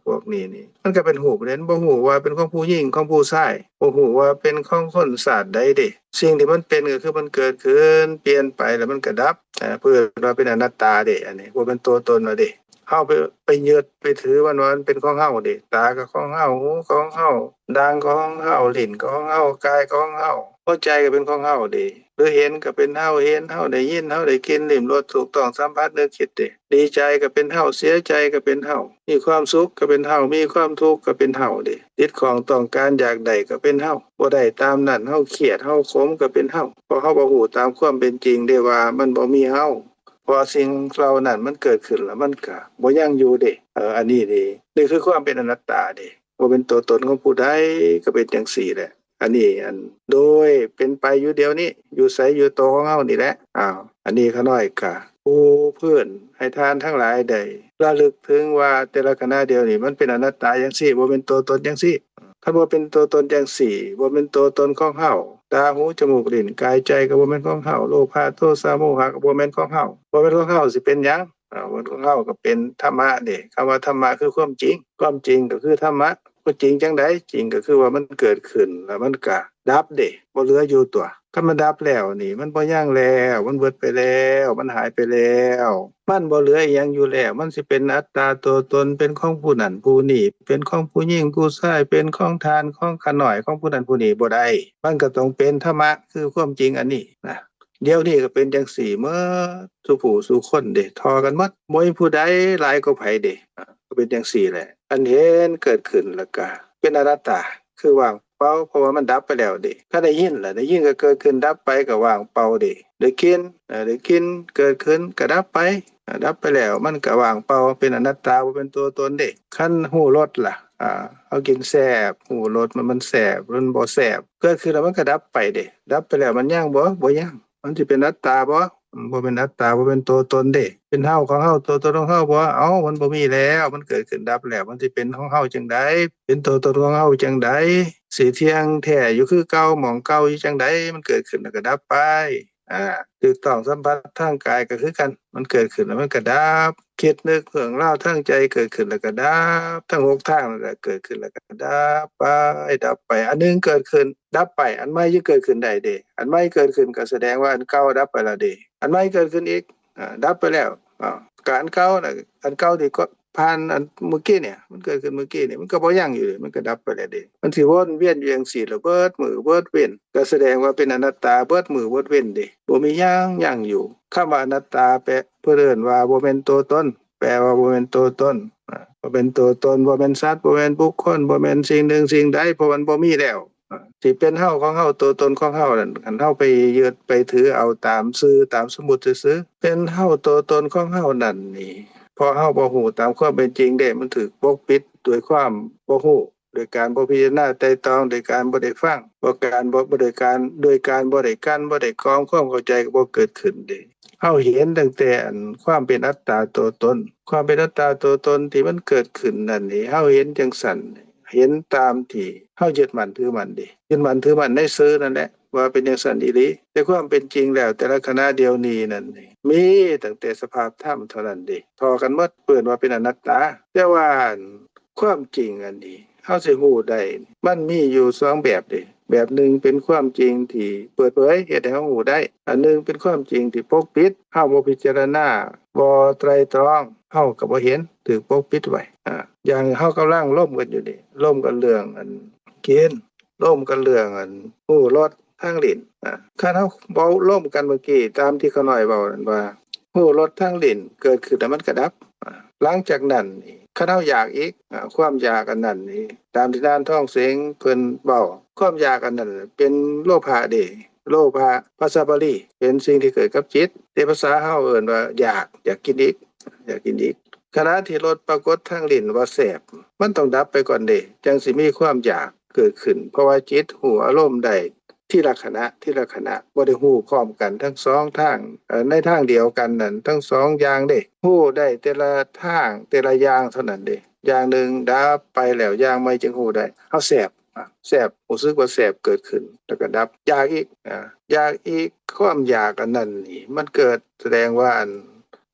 พวกนี้นี่มันก็เป็นรูปเด่นบ่ฮู้ว่าเป็นของผู้หญิงของผู้ชายบ่ฮู้ว่าเป็นของคนชาติใดเด้สิ่งที่มันเป็นก็คือมันเกิดขึ้นเปลี่ยนไปแล้วมันก็ดับเพื่อว่าเป็นอนัตตาเด้อันนี้บ่เป็นตัวตนว่าเด้เฮาไปยึดไปถือว่ามันเป็นของเฮาเด้ตาก็ของเฮาหูก็ของเฮาดังก็ของเฮาลิ้นก็ของเฮากายก็ของเฮาหัวใจก็เป็นของเฮาเด้หรือเห็นก็เป็นเฮาเห็นเฮาได้ยินเฮาได้กินลิ้มรสถูกต้องสัมผัสนึกคิดเด้ดีใจก็เป็นเฮาเสียใจก็เป็นเฮามีความสุขก็เป็นเฮามีความทุกข์ก็เป็นเฮาเด้ติดของต้องการอยากได้ก็เป็นเฮาบ่ได้ตามนั้นเฮาเครียดเฮาขมก็เป็นเฮาเพราะเฮาบ่ฮู้ตามความเป็นจริงได้ว่ามันบ่มีเฮาพอสิ่งเหล่านั้นมันเกิดขึ้นแล้วมันก็บ่ยังอยู่เด้อันนี้เด้นี่คือความเป็นอนัตตาเด้บ่เป็นตัวตนของผู้ใดก็เป็นจังซี่แหละอันนี้โดยเป็นไปอยู่เดียวนี้อยู่ไสอยู่ตัวของเฮานี่แหละอันนี้ข้าน้อยก็ผู้เพิ่นให้ทานทั้งหลายได้ระลึกถึงว่าแต่ละขณะเดียวนี่มันเป็นอนัตตาจังซี่บ่เป็นตัวตนจังซี่คันบ่เป็นตัวตนจังซี่บ่เป็นตัวตนของเฮาตาหูจมูกลิ้นกายใจก็บ่แม่นของเฮาโลภะโทสะโมหะก็บ่แม่นของเฮาบ่แม่นของเฮาสิเป็นหยัง มนุษย์ของเฮาก็เป็นธรรมะเด้คำว่าธรรมะคือความจริงก็คือธรรมะบ่จริงจังได๋จริงก็คือว่ามันเกิดขึ้นแล้วมันก็ดับเด้บ่เหลืออยู่ตัวคันมันดับแล้วนี่มันบ่ยังแล้วมันเบิดไปแล้วมันหายไปแล้วมันบ่เหลืออิหยังอยู่แล้วมันสิเป็นอัตตาตัวตนเป็นของผู้นั้นผู้นี้เป็นของผู้หญิงผู้ชายเป็นของทานของขาน้อยของผู้นั้นผู้นี้บ่ได้มันก็ต้องเป็นธรรมะคือความจริงอันนี้นะเดี๋ยวนี้ก็เป็นจังซี่หมดซุผู้ซุคนเด้ทอกันหมดบ่มีผู้ใดหลายกว่าไผเด้ก็เป็นจังซี่แหละอันเห็นเกิดขึ้นแล้วก็เป็นอนัตตาคือว่างเปล่าเพราะว่ามันดับไปแล้วเด้ถ้าได้ยินล่ะได้ยินก็เกิดขึ้นดับไปก็ว่างเปล่าเด้ได้กินเกิดขึ้นก็ดับไปดับไปแล้วมันก็ว่างเปล่าเป็นอนัตตาบ่เป็นตัวตนเด้คันฮู้รสล่ะเอากินแซ่บฮู้รสมันแซ่บมันบ่แซ่บเกิดขึ้นแล้วมันก็ดับไปเด้ดับไปแล้วมันยังบ่ยังมันสิเป็นอัตตาบ่เป็นอัตตาบ่เป็นตัวตนเด้เป็นเฮาของเฮาตัวตนของเฮาบ่เอ้ามันบ่มีแล้วมันเกิดขึ้นดับแล้วมันสิเป็นของเฮาจังได๋เป็นตัวตนของเฮาจังได๋สิเที่ยงแท้อยู่คือเก่าหม้องเก่าอยู่จังได๋มันเกิดขึ้นแล้วก็ดับไปถูกต้องสัมผัสทางกายก็คือกันมันเกิดขึ้นแล้วมันก็ดับคิดนึกเรื่องราวทางใจเกิดขึ้นแล้วก็ดับทั้งหกทางนั่นแหละเกิดขึ้นแล้วก็ดับไปอันนึงเกิดขึ้นดับไปอันใหม่จะเกิดขึ้นได้เด้อันใหม่เกิดขึ้นก็แสดงว่าอันเก่าดับไปแล้วเด้อันใหม่เกิดขึ้นอีกดับไปแล้วการเก่าน่ะอันเก่าที่ก็ผ่านอันเมื่อกี้เนี่ยมันเกิดขึ้นเมื่อกี้นี่มันก็บ่ยังอยู่มันก็ดับไปแล้วเด้มันสิวนเวียนอยู่จังซี่แล้วเบิดมื้อเบิดเว้นก็แสดงว่าเป็นอนัตตาเบิดมื้อเบิดเว้นเด้บ่มีหยังยังอยู่คำว่าอนัตตาแปลเพิ่นเอิ้นว่าบ่แม่นตัวตนแปลว่าบ่แม่นตัวตนบ่เป็นตัวตนบ่แม่นสัตว์บ่แม่นบุคคลบ่แม่นสิ่งหนึ่งสิ่งใดเพราะมันบ่มีแล้วสิเป็นเฮาของเฮาตัวตนของเฮานั่นคันเฮาไปยึดไปถือเอาตามชื่อตามสมมุติซื่อๆเป็นเฮาตัวตนของเฮานั่นนี่พอเฮาบ่ฮู้ตามความเป็นจริงเด้มันถูกปกปิดด้วยความบ่ฮู้โดยการบ่พิจารณาไตร่ตรองโดยการบ่ได้ฟังโดยการบ่ได้กันบ่ได้กรองความเข้าใจก็บ่เกิดขึ้นเด้เฮาเห็นตั้งแต่อันความเป็นอัตตาตัวตนความเป็นอัตตาตัวตนที่มันเกิดขึ้นนั่นนี่เฮาเห็นจังซั่นเห็นตามที่เฮายึดมั่นถือมั่นเด้ยึดมั่นถือมั่นในซื่อนั่นแหละว่าเป็นจังซั่นอีหลีแต่ความเป็นจริงแล้วแต่ละขณะเดียวนี้นั่นมีตั้งแต่สภาพธรรมเท่านั้นเด้ทอกันหมดเปิ้นว่าเป็นอนัตตาแต่ว่าความจริงอันนี้เฮาสิฮู้ได้มันมีอยู่2แบบเด้แบบหนึ่งเป็นความจริงที่เปิดเผยเฮ็ดให้เฮาฮู้ได้อันนึงเป็นความจริงที่ปกปิดเฮาบ่พิจารณาบ่ไตร่ตรองเฮาก็บ่เห็นถูกปกปิดไว้อย่างเฮากำลังร่วมกันอยู่นี่ร่วมกันเรื่องอันกินร่วมกันเรื่องอันฮู้รสทางลิ้นคันเฮาเว้าร่วมกันเมื่อกี้ตามที่เขาน้อยเว้านั่นว่าฮู้รสทางลิ้นเกิดขึ้นแล้วมันก็ดับหลังจากนั้นคันเฮาอยากอีกความอยากอันนั้นนี่ตามที่นานท่องเสงเพิ่นเว้าความอยากอันนั้นเป็นโลภะเด้โลภะภาษาบาลีเป็นสิ่งที่เกิดกับจิตแต่ภาษาเฮาเอิ้นว่าอยากกินอีกขณะที่รสปรากฏทางลิ้นว่าแซ่บมันต้องดับไปก่อนเด้จังสิมีความอยากเกิดขึ้นเพราะว่าจิตฮู้อารมณ์ได้ทีละขณะบ่ได้ฮู้พร้อมกันทั้ง2ทางในทางเดียวกันนั่นทั้ง2อย่างเด้ฮู้ได้แต่ละทางแต่ละอย่างเท่านั้นเด้อย่างหนึ่งดับไปแล้วอย่างใหม่จึงฮู้ได้เฮาแซ่บรู้สึกว่าแซ่บเกิดขึ้นแล้วก็ดับอยากอีกความอยากอันนั้นนี่มันเกิดแสดงว่าอัน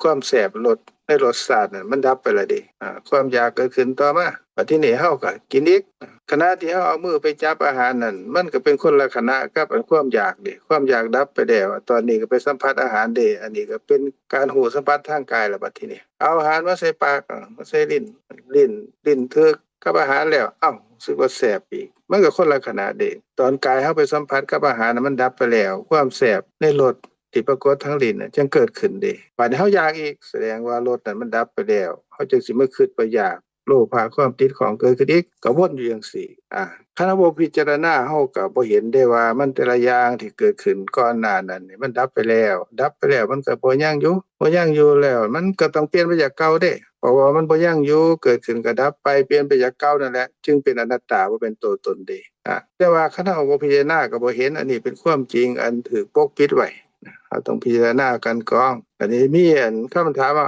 ความแซ่บรสในรสชาตินั่นมันดับไปแล้วเด้ความอยากเกิดขึ้นต่อมาบัดทีนี้เฮาก็กินอีกขณะที่เฮาเอามือไปจับอาหารนั่นมันก็เป็นคนละขณะกับความอยากเด้ความอยากดับไปแล้วตอนนี้ก็ไปสัมผัสอาหารเด้อันนี้ก็เป็นการหูสัมผัสทางกายแล้วบัดทีนี้เอาอาหารมาใส่ปากมาใส่ลิ้นถึกกับอาหารแล้วรู้สึกว่าแซ่บอีกมันก็คนละขณะเด้ตอนกายเฮาไปสัมผัสกับอาหารมันดับไปแล้วความแซ่บในรสที่ปรากฏทางลิ้นจึงเกิดขึ้นเด้บัดนี้เฮาอยากอีกแสดงว่ารสนั้นมันดับไปแล้วเฮาจึงสิมาคิดว่าอยากโลภะความติดของเกิดขึ้นอีกก็วนอยู่จังซี่คันบ่พิจารณาเฮาก็บ่เห็นได้ว่ามันแต่ละอย่างที่เกิดขึ้นก่อนหน้านั้นนี่มันดับไปแล้วมันก็บ่ยังอยู่แล้วมันก็ต้องเปลี่ยนไปจากเก่าเด้เพราะว่ามันบ่ยังอยู่เกิดขึ้นก็ดับไปเปลี่ยนไปจากเก่านั่นแหละจึงเป็นอนัตตาบ่เป็นตัวตนเด้แต่ว่าคันเฮาบ่พิจารณาก็บ่เห็นอันนี้เป็นความจริงอันถูกปกปิดไว้เราต้องพิจารณากันก่อนอันนี้มีคำถามว่า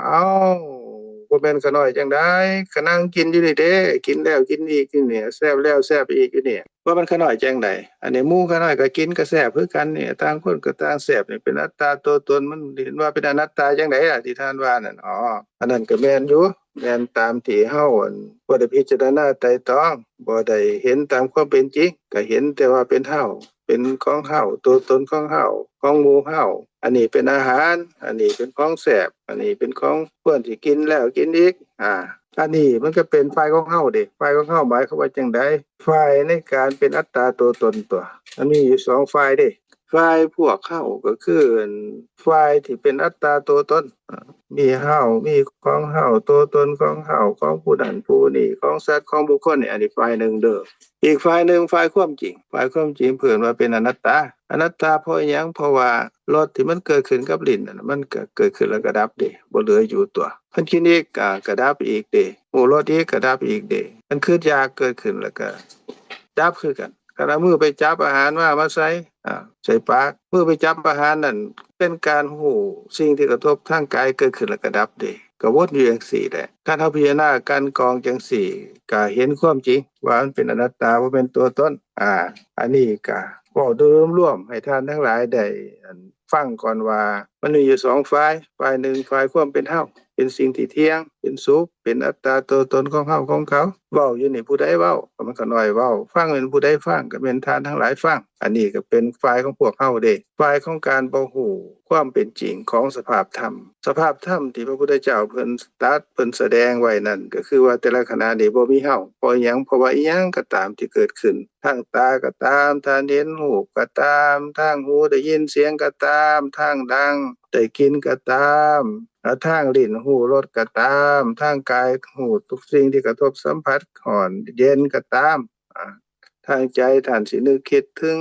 บ่แม่นขะน้อยจังได๋ก็นั่งกินอยู่นี่เด้กินแล้วกินอีกนี่แซ่บแล้วแซ่บอีกอยู่นี่ ว่ามันขน้อยจังไดอันนี้หมู่ขน้อยก็กินก็แซ่บคือกันนี่ต่างคนก็ต่างแซ่บนี่เป็นอัตตาตัวตนมันเห็นว่าเป็นอนัตตาจังไดล่ะที่ท่านว่านั่นอันนั้นก็แม่นอยู่แม่นตามที่เฮาบ่ได้พิจารณาไตร่ตรองบ่ได้เห็นตามความเป็นจริงก็เห็นแต่ว่าเป็นเฮาเป็นของเฮาตัวตนของเฮาของหมู่เฮาอันนี้เป็นอาหารอันนี้เป็นของแซ่บอันนี้เป็นของควรที่กินแล้วกินอีกอันนี้มันก็เป็นฝ่ายของเฮาเด้ฝ่ายของเฮาหมายความว่าจังได๋ฝ่ายในการเป็นอัตตาตัวตนตัวมันมีอยู่2ฝ่ายเด้ฝ่ายพวกเฮาก็คือฝ่ายที่เป็นอัตตาตัวตนมีเฮามีของเฮาตัวตนของเฮาของผู้นั้นผู้นี้ของสัตว์ของบุคคลนี่อันนี้ฝ่ายหนึ่งเด้ออีกฝ่ายหนึ่งฝ่ายความจริงฝ่ายความจริงเพิ่นว่าเป็นอนัตตาเพราะหยังเพราะว่ารสที่มันเกิดขึ้นกับลิ้นนั่นมันก็เกิดขึ้นแล้วก็ดับเด้บ่เหลืออยู่ตัวเพิ่นกินอีกก็ดับอีกเด้โอ้รสอีกก็ดับอีกเด้มันคืออยากเกิดขึ้นแล้วก็ดับคือกันขณะมือไปจับอาหารมาใส่ปากมือไปจับอาหารนั่นเป็นการรู้สิ่งที่กระทบทางกายเกิดขึ้นแล้วก็ดับเด้ก็วนอยู่จังซี่แหละการเฮาพิจารณาการกองจังซี่ก็เห็นความจริงว่ามันเป็นอนัตตาบ่เป็นตัวตนอันนี้ก็เว้าโดยรวมๆให้ท่านทั้งหลายได้ฟังก่อนว่ามันมีอยู่2ฝ่ายฝ่ายหนึ่งฝ่ายความเป็นเฮาเป็นสิ่งที่เที่ยงเป็นสุขเป็นอัตตาตัวตนของเฮาของเขาเว้าอยู่นี่ผู้ใดเว้าก็มันก็น้อยเว้าฟังเป็นผู้ใดฟังก็เป็นท่านทั้งหลายฟังอันนี้ก็เป็นฝ่ายของพวกเฮาเด้ฝ่ายของการบ่ฮู้ความเป็นจริงของสภาพธรรมที่พระพุทธเจ้าเพิ่นแสดงไว้นั่นก็คือว่าแต่ละขณะนี้บ่มีเฮาเพราะหยังเพราะว่าอิหยังก็ตามที่เกิดขึ้นทางตาก็ตามทางเห็นรูปก็ตามทางหูได้ยินเสียงก็ตามทางดังได้กินก็ตามทางลิ้นหูรสก็ตามทางกายหูทุกสิ่งที่กระทบสัมผัสร้อนเย็นก็ตามทางใจท่านสินึกคิดถึง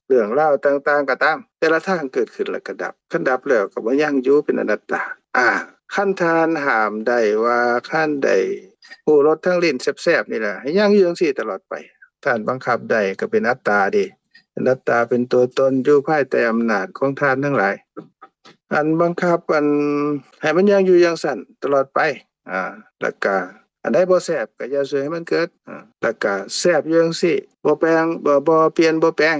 เรื่องราวต่างๆก็ตามแต่ละทางเกิดขึ้นแล้วก็ดับคันดับแล้วก็บ่ยังอยู่เป็นอนัตตาคันทานห้ามได้ว่าคันใดหูรสทั้งลิ้นแซ่บๆนี่แหละให้ยังอยู่จังซี่ตลอดไปท่านบังคับได้ก็เป็นอัตตาเด้อนัตตาเป็นตัวตนอยู่ภายใต้อำนาจของท่านทั้งหลายบังคับให้มันยังอยู่อย่างสั่นตลอดไปแล้วก็อันใดบ่แซ่บก็อย่าช่วยให้มันเกิดแล้วก็แซ่บอยู่จังซี่บ่แปลงบ่เปลี่ยนบ่แปลง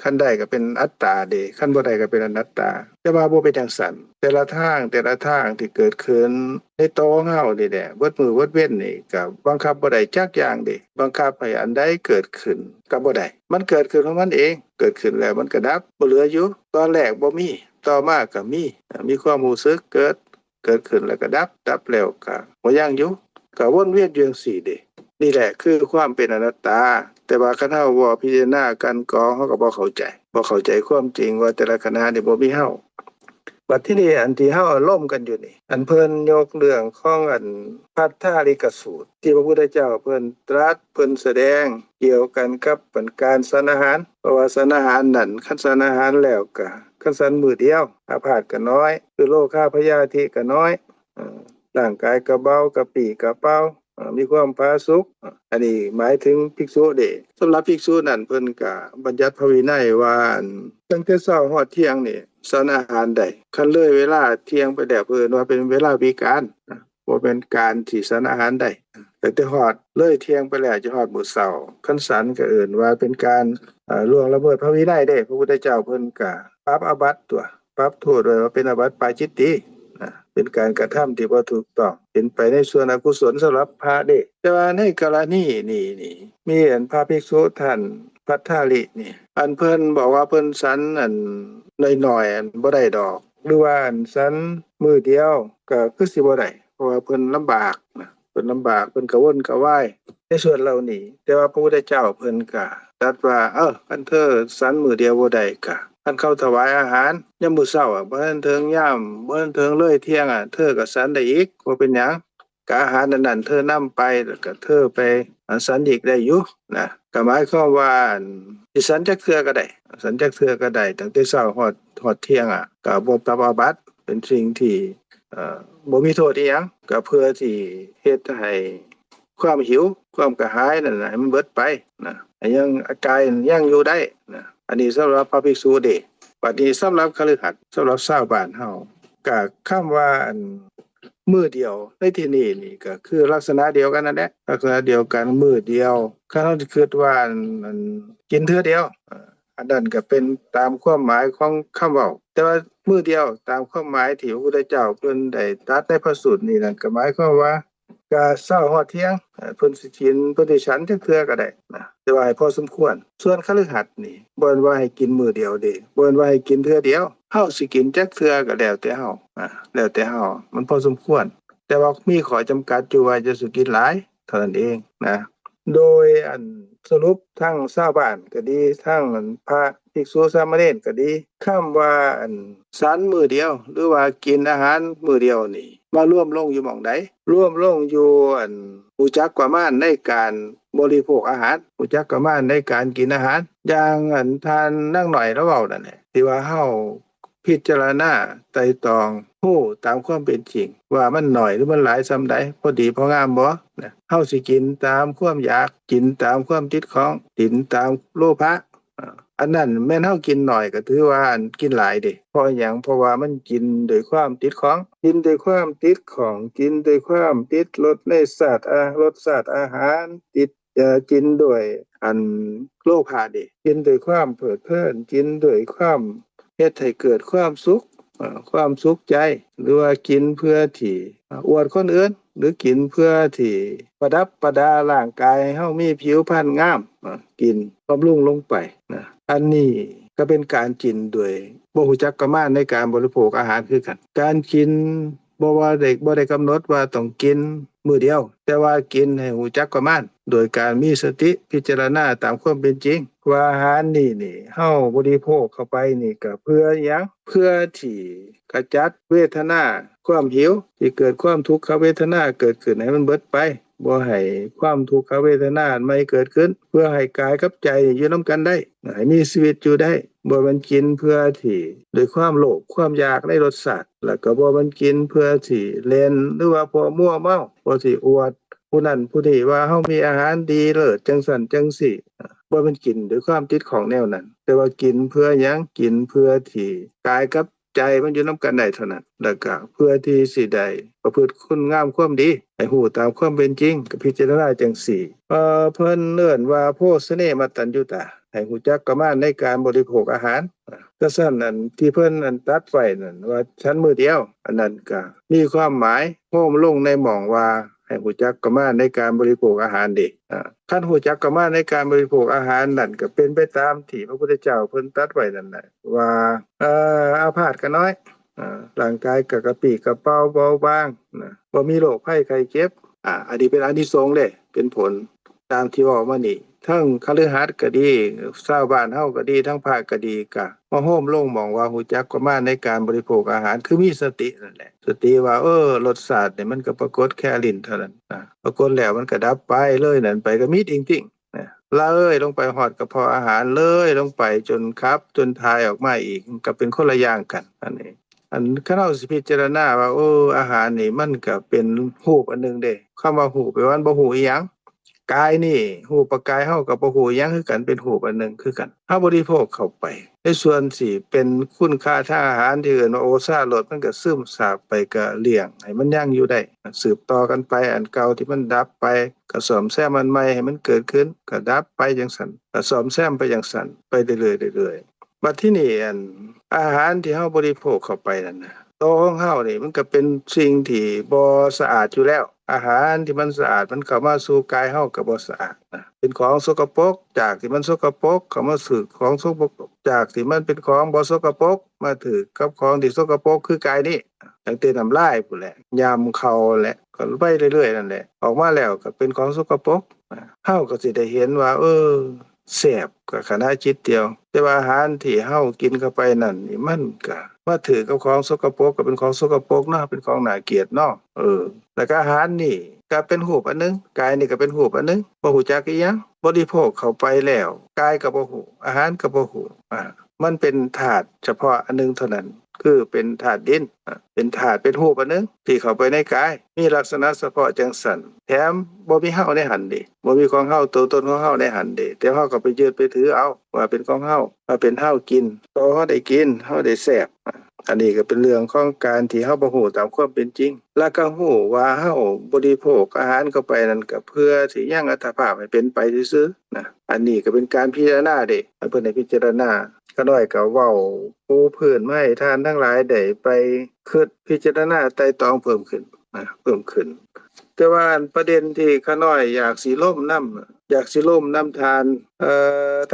คันใดก็เป็นอัตตาเด้คันบ่ได้ก็เป็นอนัตตาแต่ว่าบ่เป็นจังซั่นแต่ละทางที่เกิดขึ้นในตัวของเฮานี่แหละเบิดมื้อเบิดเว้นนี่ก็บังคับบ่ได้จักอย่างเด้บังคับให้อันใดเกิดขึ้นก็บ่ได้มันเกิดขึ้นของมันเองเกิดขึ้นแล้วมันก็ดับบ่เหลืออยู่ตอนแรกบ่มีต่อมาก็มีความรู้สึกเกิดขึ้นแล้วก็ดับแล้วก็บ่ยังอยู่ก็วนเวียนอยู่จังซี่เด้นี่แหละคือความเป็นอนัตตาแต่ว่าคันเฮาบ่พิจารณากันกองเฮาก็บ่เข้าใจความจริงว่าแต่ละขณะนี่บ่มีเฮาบัดทีนี้อันที่เฮาล้มกันอยู่นี่อันเพิ่นยกเรื่องของภัททาลิกสูตรที่พระพุทธเจ้าเพิ่นตรัสเพิ่นแสดงเกี่ยวกันกับการฉันอาหารเพราะว่าฉันอาหารนั่นคันฉันอาหารแล้วก็คันฉันมื้อเดียวอาพาธก็น้อยคือโรคาพยาธิก็น้อยร่างกายก็เบากระปรี้กระเปร่ามีความผาสุกอันนี้หมายถึงภิกษุเด้สำหรับภิกษุนั่นเพิ่นก็บัญญัติพระวินัยว่าตั้งแต่เช้าฮอดเที่ยงนี่ฉันอาหารได้คันเลยเวลาเที่ยงไปแล้วเพิ่นว่าเป็นเวลาวิกาลบ่เป็นการที่ฉันอาหารได้ตั้งแต่ฮอดเลยเที่ยงไปแล้วจะฮอดมื้อเช้าคันฉันก็เอิ้นว่าเป็นการล่วงละเมิดพระวินัยเด้พระพุทธเจ้าเพิ่นก็ปรับอาบัติตัวปรับโทษไว้ว่าเป็นอาบัติปาจิตติเป็นการกระทำที่บ่ถูกต้องเป็นไปในส่วนอกุศลสำหรับพระเด้แต่ว่าในกรณีนี่มีพระภิกษุท่านภัททาลินี่เพิ่นบอกว่าเพิ่นฉันน้อยๆบ่ได้ดอกหรือว่าฉันมื้อเดียวก็คือสิบ่ได้เพราะว่าเพิ่นลำบากเพิ่นก็วนก็วายในส่วนเหล่านี้แต่ว่าพระพุทธเจ้าเพิ่นก็ตรัสว่าคันเธอฉันมื้อเดียวบ่ได้ก็คันเข้าถวายอาหารยามมื้อเช้าบ่ทันถึงยามบ่ทันถึงเลยเที่ยงเธอก็ฉันได้อีกบ่เป็นหยังก็อาหารนั้นเธอนำไปแล้วก็เธอไปฉันอีกได้อยู่นะก็หมายความว่าสิฉันจักเทื่อก็ได้ตั้งแต่เช้าฮอดเที่ยงก็บ่ปรับอาบัติเป็นสิ่งที่บ่มีโทษอีหยังก็เพื่อที่เฮ็ดให้ความหิวความกระหายนั่นให้มันเบิดไปนะยังอาการยังอยู่ได้นะอันนี้สำหรับพระภิกษุเด้บัดนี้สำหรับคฤหัสถ์สำหรับชาวบ้านเฮาก็คำว่า มื้อเดียวในที่นี้นี่ก็คือลักษณะเดียวกันนั่นแหละลักษณะเดียวกันมื้อเดียวคันเฮาสิคิดว่าอันกินเทื่อเดียวอันนั้นก็เป็นตามความหมายของคำเว้าแต่ว่ามื้อเดียวตามความหมายที่พระพุทธเจ้าเพิ่นได้ตรัสในพระสูตรนี้นั่นก็หมายความว่าก็เช้าฮอดเที่ยงเพิ่นสิกินเพิ่นสิฉันจักเทื่อก็ได้นะแต่ว่าให้พอสมควรส่วนคฤหัสถ์นี่บ่แม่นว่าให้กินมื้อเดียวเด้บ่แม่นว่าให้กินเทื่อเดียวเฮาสิกินจักเทื่อก็แล้วแต่เฮาแล้วแต่เฮามันพอสมควรแต่ว่ามีข้อจำกัดอยู่ว่าจะสิกินหลายเท่านั้นเองนะโดยสรุปทั้งชาวบ้านก็ดีทั้งพระภิกษุสามเณรก็ดีคำว่าฉันมื้อเดียวหรือว่ากินอาหารมื้อเดียวนี่มารวมลงอยู่หม้องใดรวมลงอยู่รู้จักประมาณในการบริโภคอาหารรู้จักประมาณในการกินอาหารอย่างท่านนางหน่อยแล้วเว้านั่นแหละที่ว่าเฮาพิจารณาไตร่ตรองรู้ตามความเป็นจริงว่ามันน้อยหรือมันหลายส่ำใดพอดีพองามบ่เฮาสิกินตามความอยากกินตามความติดของกินตามโลภะอันนั้นแม่นเฮากินน้อยก็ถือว่ากินหลายเด้เพราะหยังเพราะว่ามันกินด้วยความติดของกินด้วยความติดของกินด้วยความติดรสในรสชาติอาหารติดกินด้วยโลภะเด้กินด้วยความเพลิดเพลินกินด้วยความเฮ็ดให้เกิดความสุขใจหรือว่ากินเพื่อที่อวดคนอื่นหรือกินเพื่อที่ประดับประดาร่างกายให้เฮามีผิวพรรณงามกินบำรุงลงไปนะอันนี้ก็เป็นการกินด้วยบ่รู้จักประมาณในการบริโภคอาหารคือกันการกินบ่ได้กำหนดว่าต้องกินมื้อเดียวแต่ว่ากินให้รู้จักประมาณโดยการมีสติพิจารณาตามความเป็นจริงว่าอาหารนี่เฮาบริโภคเข้าไปนี่ก็เพื่อหยังเพื่อที่ขจัดเวทนาความหิวที่เกิดความทุกขเวทนาเกิดขึ้นให้มันเบิดไปบ่ให้ความทุกขเวทนาไม่เกิดขึ้นเพื่อให้กายกับใจอยู่นำกันได้ให้มีชีวิตอยู่ได้บ่แม่นกินเพื่อที่ด้วยความโลภความอยากในรสชาติแล้วก็บ่แม่นกินเพื่อที่เล่นหรือว่าพอมั่วเมาบ่สิอวดผู้นั้นผู้นี้ว่าเฮามีอาหารดีเลิศจังซั่นจังซี่บ่แม่นกินด้วยความติดของแนวนั้นแต่ว่ากินเพื่อหยังกินเพื่อที่กายกับใจมันอยู่นำกันได้เท่านั้นแล้วก็เพื่อที่สิได้ประพฤติคุณงามความดีให้รู้ตามความเป็นจริงก็พิจารณาจังซี่เพิ่นเอิ้นว่าโภชเนมัตตัญญูตาให้รู้จักประมาณในการบริโภคอาหารก็ซั่นที่เพิ่นตัดไว้นั่นว่าฉันมื้อเดียวอันนั้นก็มีความหมายโฮมลงในหม่องว่าให้รู้จักประมาณในการบริโภคอาหารเด้คันรู้จักประมาณในการบริโภคอาหารนั่นก็เป็นไปตามที่พระพุทธเจ้าเพิ่นตรัสไว้นั่นแหละว่าอาพาธก็น้อยร่างกายก็กระปรี้กระเปร่าเบาบางบ่มีโรคภัยไข้เจ็บอันนี้เป็นอานิสงส์เด้เป็นผลตามที่เว้ามานี่ทั้งคฤหัสถ์ก็ดีชาวบ้านเฮาก็ดีทั้งพระก็ดีก็มาโฮมลงหม้องว่ารู้จักประมาณในการบริโภคอาหารคือมีสตินั่นแหละสติว่ารสชาตินี่มันก็ปรากฏแค่ลิ้นเท่านั้นปรากฏแล้วมันก็ดับไปเลยนั่นไปก็มีจริงๆเลยลงไปฮอดกระเพาะอาหารเลยลงไปจนครับจนทายออกมาอีกก็เป็นคนละอย่างกันอันนี้คันเฮาสิพิจารณาว่าอาหารนี่มันก็เป็นรูปอันนึงเด้คำว่ารูปแปลว่าบ่ฮู้อิหยังกายนี่รูปกายเฮาก็บ่ฮู้อิหยังคือกันเป็นรูปอันนึงคือกันเฮาบริโภคเข้าไปในส่วนสิเป็นคุณค่าทางอาหารที่เอิ้นว่าโอชารสมันก็ซึมซาบไปก็เลี้ยงให้มันยังอยู่ได้สืบต่อกันไปอันเก่าที่มันดับไปก็ซ่อมแซมอันใหม่ให้มันเกิดขึ้นก็ดับไปจังซั่นก็ซ่อมแซมไปจังซั่นไปเรื่อยๆบัดที่นี่อาหารที่เฮาบริโภคเข้าไปนั่นน่ะตัวของเฮานี่มันก็เป็นสิ่งที่บ่สะอาดอยู่แล้วอาหารที่มันสะอาดมันเข้ามาสู่กายเฮาก็บ่สะอาดเป็นของสกปรกจากที่มันสกปรกเข้ามาสู่ของสกปรกจากที่มันเป็นของบ่สกปรกมาถือกับของที่สกปรกคือกายนี้ตั้งแต่น้ำลายพู้นแหละยามเข้าแหละก็ไปเรื่อยๆนั่นแหละออกมาแล้วก็เป็นของสกปรกเฮาก็สิได้เห็นว่าแซ่บก็ขณะจิตเดียวแต่ว่าอาหารที่เฮากินเข้าไปนั่นนี่มันก็มาถือกับของสกปรกก็เป็นของสกปรกเนาะเป็นของน่าเกลียดเนาะแล้วก็อาหารนี่ก็เป็นรูปอันนึงกายนี่ก็เป็นรูปอันนึงบ่ฮู้จักอีหยังบริโภคเข้าไปแล้วกายก็บ่ฮู้อาหารก็บ่ฮู้มันเป็นธาตุเฉพาะอันนึงเท่านั้นคือเป็นธาตุดินเป็นธาตุเป็นรูปอันนึงที่เข้าไปในกายมีลักษณะเฉพาะจังซั่นแถมบ่มีเฮาในหันเด้บ่มีของเฮาตัวตนของเฮาในหันเด้แต่เฮาก็ไปยึดไปถือเอาว่าเป็นของเฮาว่าเป็นเฮากินตัวเฮาได้กินเฮาได้แซ่บ อันนี้ก็เป็นเรื่องของการที่เฮาบ่ฮู้ตามความเป็นจริงแล้วก็ฮู้ว่าเฮาบริโภคอาหารเข้าไปนั่นก็เพื่อสิยังอัตภาพให้เป็นไปซื่อๆนะอันนี้ก็เป็นการพิจารณาเด้เพิ่นให้พิจารณาก็น้อยก็เว้าปูพื้นมาให้ท่านทั้งหลายได้ไปคิดพิจารณาไตร่ตรองเพิ่มขึ้นนะเพิ่มขึ้นแต่ว่าประเด็นที่ข้าน้อยอยากสิล้มนำอยากสิล้มนำท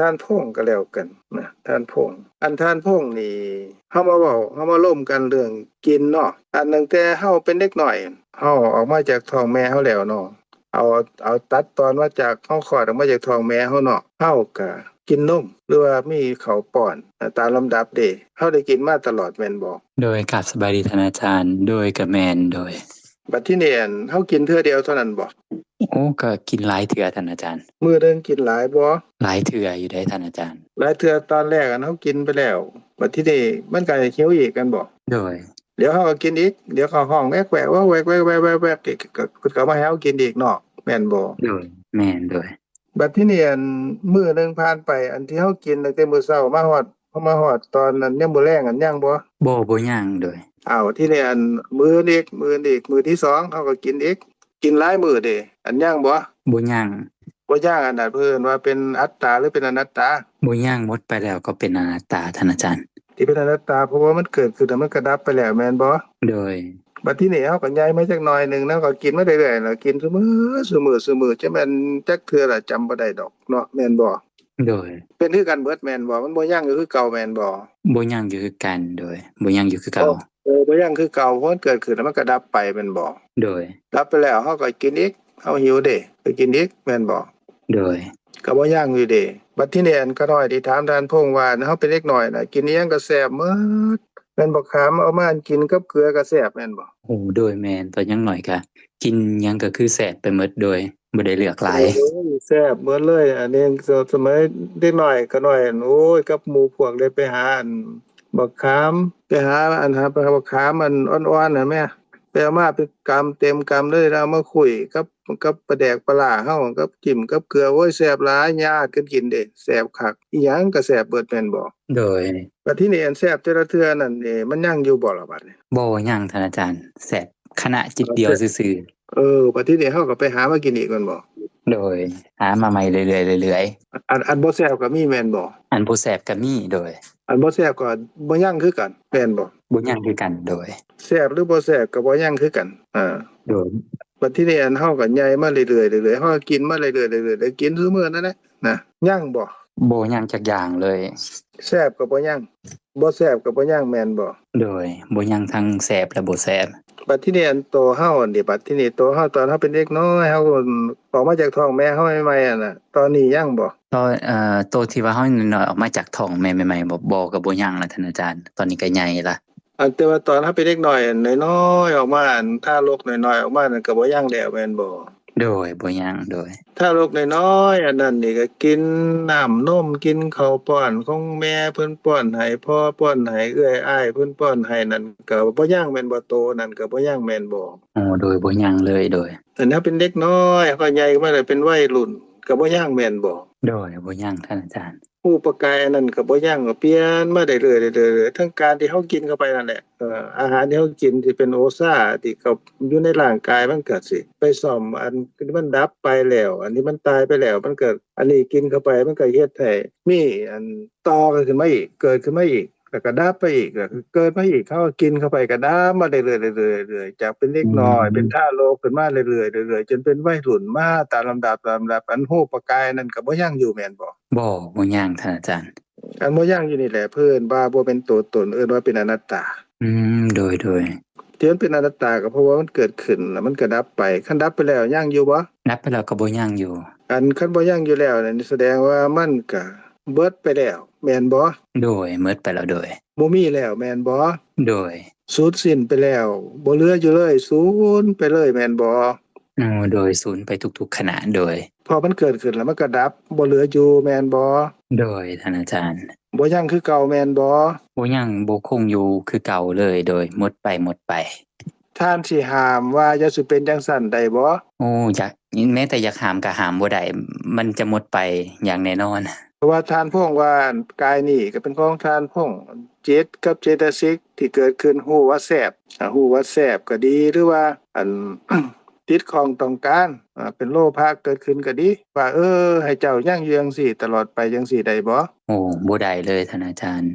านพงก็แล้วกันนะทานพงทานพงนี่เฮามาเว้าเฮามาล้มกันเรื่องกินเนาะอันตั้งแต่เฮาเป็นเด็กน้อยเฮาออกมาจากท้องแม่เฮาแล้วเนาะเอาตัดตอนมาจากเฮาคลอดออกมาจากท้องแม่เฮาเนาะเฮาก็กินนมหรือว่ามีข้าวป้อนตามลำดับเด้เฮาได้กินมาตลอดแม่นบ่ โดยกราบสบายดีท่านอาจารย์โดยก็แม่นโดยบัดที่นี่เฮากินเทื่อเดียวเท่านั้นบ่โอ้ก็กินหลายเทื่อท่านอาจารย์มื้อนึงกินหลายบ่ หลายเทื่ออยู่ได้ท่านอาจารย์หลายเทื่อตอนแรกเฮากินไปแล้วบัดที่นี่มันก็หิวอีกกันบ่โดยเดี๋ยวเฮาก็กินอีกเดี๋ยวเข้าห้องแวกๆว่าแวกๆก็มาให้เฮากินอีกเนาะแม่นบ่โดยแม่นโดยบัดที่นี่มื้อนึงผ่านไปอันที่เฮากินตั้งแต่มื้อเช้ามาฮอดตอนนั้นยามมื้อแลงยังบ่บ่ยังโดยอ้าวที่นี่มื้ออีกมื้อที่2เฮาก็กินอีกกินหลายมื้อเด้ยังบ่ยังอันนั้นเพิ่นว่าเป็นอัตตาหรือเป็นอนัตตาบ่ยังหมดไปแล้วก็เป็นอนัตตาท่านอาจารย์ที่เป็นอนัตตาเพราะว่ามันเกิดขึ้นแล้วมันก็ดับไปแล้วแม่นบ่โดยบัดทีนี้เฮาก็ย้ายมาจักหน่อยนึงแล้วก็กินมาเรื่อยๆแล้วกินซุมื้อจะแม่นจักเทื่อละจำบ่ได้ดอกเนาะแม่นบ่โดยเป็นคือกันเบิดแม่นบ่มันบ่ยังอยู่คือเก่าแม่นบ่บ่ยังอยู่คือกันโดยบ่ยังอยู่คือเก่าบ่ยังคือเก่าเพราะมันเกิดขึ้นแล้วมันก็ดับไปแม่นบ่โดยดับไปแล้วเฮาก็กินอีกเฮาหิวเด้ไปกินอีกแม่นบ่โดยก็บ่ยังอยู่เด้บัดทีนี้ก็น้อยที่ถามท่านพงว่าเฮาเป็นเด็กน้อยน่ะกินอิหยังก็แซ่บหมดแม่นบ่ขามเอามากินกับเกลือก็แซ่บแม่นบ่โอ้โดยแม่นตอนยังน้อยก็กินหยังก็คือแซ่บไปหมดโดยบ่ได้เลือกหลายแซ่บหมดเลยอันนี้สมัยเด็กน้อยก็น้อยโอ้ยกับหมู่พวกได้ไปหาบักขามไปหาบักขามอ่อนๆน่ะแม่ไปเอามาเป็นกำเต็มกำเลยแล้วเอามาขุยกับปลาแดกปลาร้าเฮากับจิ้มกับเกลือโอ้ยแซ่บหลายญาติกันกินเด้แซ่บคักอีหยังก็แซ่บเบิดแม่นบ่โดยบัดทีนี้แซ่บแต่ละเทื่อนั่นนี่มันยังอยู่บ่ล่ะบัดนี้บ่ยังท่านอาจารย์แซ่บขณะจิตเดียวซื่อๆบัดทีนี้เฮาก็ไปหามากินอีกแม่นบ่โดยหามาใหม่เรื่อยๆอันบ่แซ่บก็มีแม่นบ่อันบ่แซ่บก็มีโดยอันบ่แซ่บก็บ่ยังคือกันแม่นบ่บ่ยังคือกันโดยแซ่บหรือบ่แซ่บก็บ่ยังคือกันโดยบัดทีนี้เฮาก็ใหญ่มาเรื่อยๆเฮาก็กินมาเรื่อยๆได้กินซุมื้อนั่นแหละนะยังบ่ยังจักอย่างเลยแซ่บก็บ่ยังบ่แซ่บก็บ่ยังแม่นบ่โดยบ่ยังทั้งแซ่บและบ่แซ่บบัดทีนี้โตเฮานี่บัดทีนี้โตเฮาตอนเฮาเป็นเด็กน้อยเฮาออกมาจากท้องแม่เฮาใหม่ๆน่ะตอนนี้ยังบ่ตอนโตที่ว่าเฮาน้อยออกมาจากท้องแม่ใหม่ๆบ่ก็บ่ยังล่ะท่านอาจารย์ตอนนี้ก็ใหญ่ละแต่ว่าตอนเฮาเป็นเด็กน้อยน้อยๆออกมาทารกน้อยๆออกมานั่นก็บ่ยังแล้วแม่นบ่โดยบ่ยังโดยทารกน้อยๆอันนั้นนี่ก็กินน้ำนมกินข้าวป้อนของแม่เพิ่นป้อนให้พ่อป้อนให้เอื้อยอ้ายเพิ่นป้อนให้นั่นก็บ่ยังแม่นบ่โตนั่นก็บ่ยังแม่นบ่โดยบ่ยังเลยโดยแต่ถ้าเป็นเด็กน้อยก็ใหญ่ขึ้นมาแล้วเป็นวัยรุ่นก็บ่ยังแม่นบ่โดยบ่ยังท่านอาจารย์ผู้ประกายอันนั้นก็บ่ยังก็เปลี่ยนมาได้เรื่อยๆทั้งการที่เฮากินเข้าไปนั่นแหละอาหารที่เฮากินที่เป็นโอซาที่เข้าอยู่ในร่างกายมันก็สิไปซ่อมอันที่มันดับไปแล้วอันนี้มันตายไปแล้วมันเกิดอันนี้กินเข้าไปมันก็เฮ็ดให้มีอันต่อกันขึ้นมาอีกเกิดขึ้นมาอีกแล้วก็ดับไปอีกแล้วเกิดมาอีกเขาก็กินเข้าไปก็ดับมาเรื่อยๆๆๆจากเป็นเด็กน้อยเป็นทารกขึ้นมาเรื่อยๆๆจนเป็นวัยรุ่นมาตามลำดับอันรูปประกายนั้นก็บ่ยังอยู่แม่นบ่บ่ยังท่านอาจารย์อันบ่ยังอยู่นี่แหละเพิ่นว่าบ่เป็นตัวตนเอิ้นว่าเป็นอนัตตาโดยที่มันเป็นอนัตตาก็เพราะว่ามันเกิดขึ้นแล้วมันก็ดับไปคันดับไปแล้วยังอยู่บ่ดับไปแล้วก็บ่ยังอยู่คันบ่ยังอยู่แล้วนั่นแสดงว่ามันก็เบิดไปแล้วแม่นบ่โดยหมดไปแล้วโดยบ่มีแล้วแม่นบ่โดยสูญสิ้นไปแล้วบ่เหลืออยู่เลยสูญไปเลยแม่นบ่โดยสูญไปทุกๆขณะโดยพอมันเกิดขึ้นแล้วมันก็ดับบ่เหลืออยู่แม่นบ่โดยท่านอาจารย์บ่ยังคือเก่าแม่นบ่ยังบ่คงอยู่คือเก่าเลยโดยหมดไปแ ท่านสิห้ามว่าอย่าสิเป็นจังซั่นได้บ่โอ้อยากแม้แต่อยากห้ามก็ห้ามบ่ได้มันจะหมดไปอย่างแน่นอนเพราะว่าทานพงว่ากายนี่ก็เป็นของทานพงจิตกับเจตสิกที่เกิดขึ้นฮู้ว่าแซ่บฮู้ว่าแซ่บก็ดีหรือว่าอัน ติดของต้องการเป็นโลภะเกิดขึ้นก็ดีว่าให้เจ้ายั่งยืนจังซี่ตลอดไปจังซี่ได้บ่โอ้บ่ได้เลยท่านอาจารย์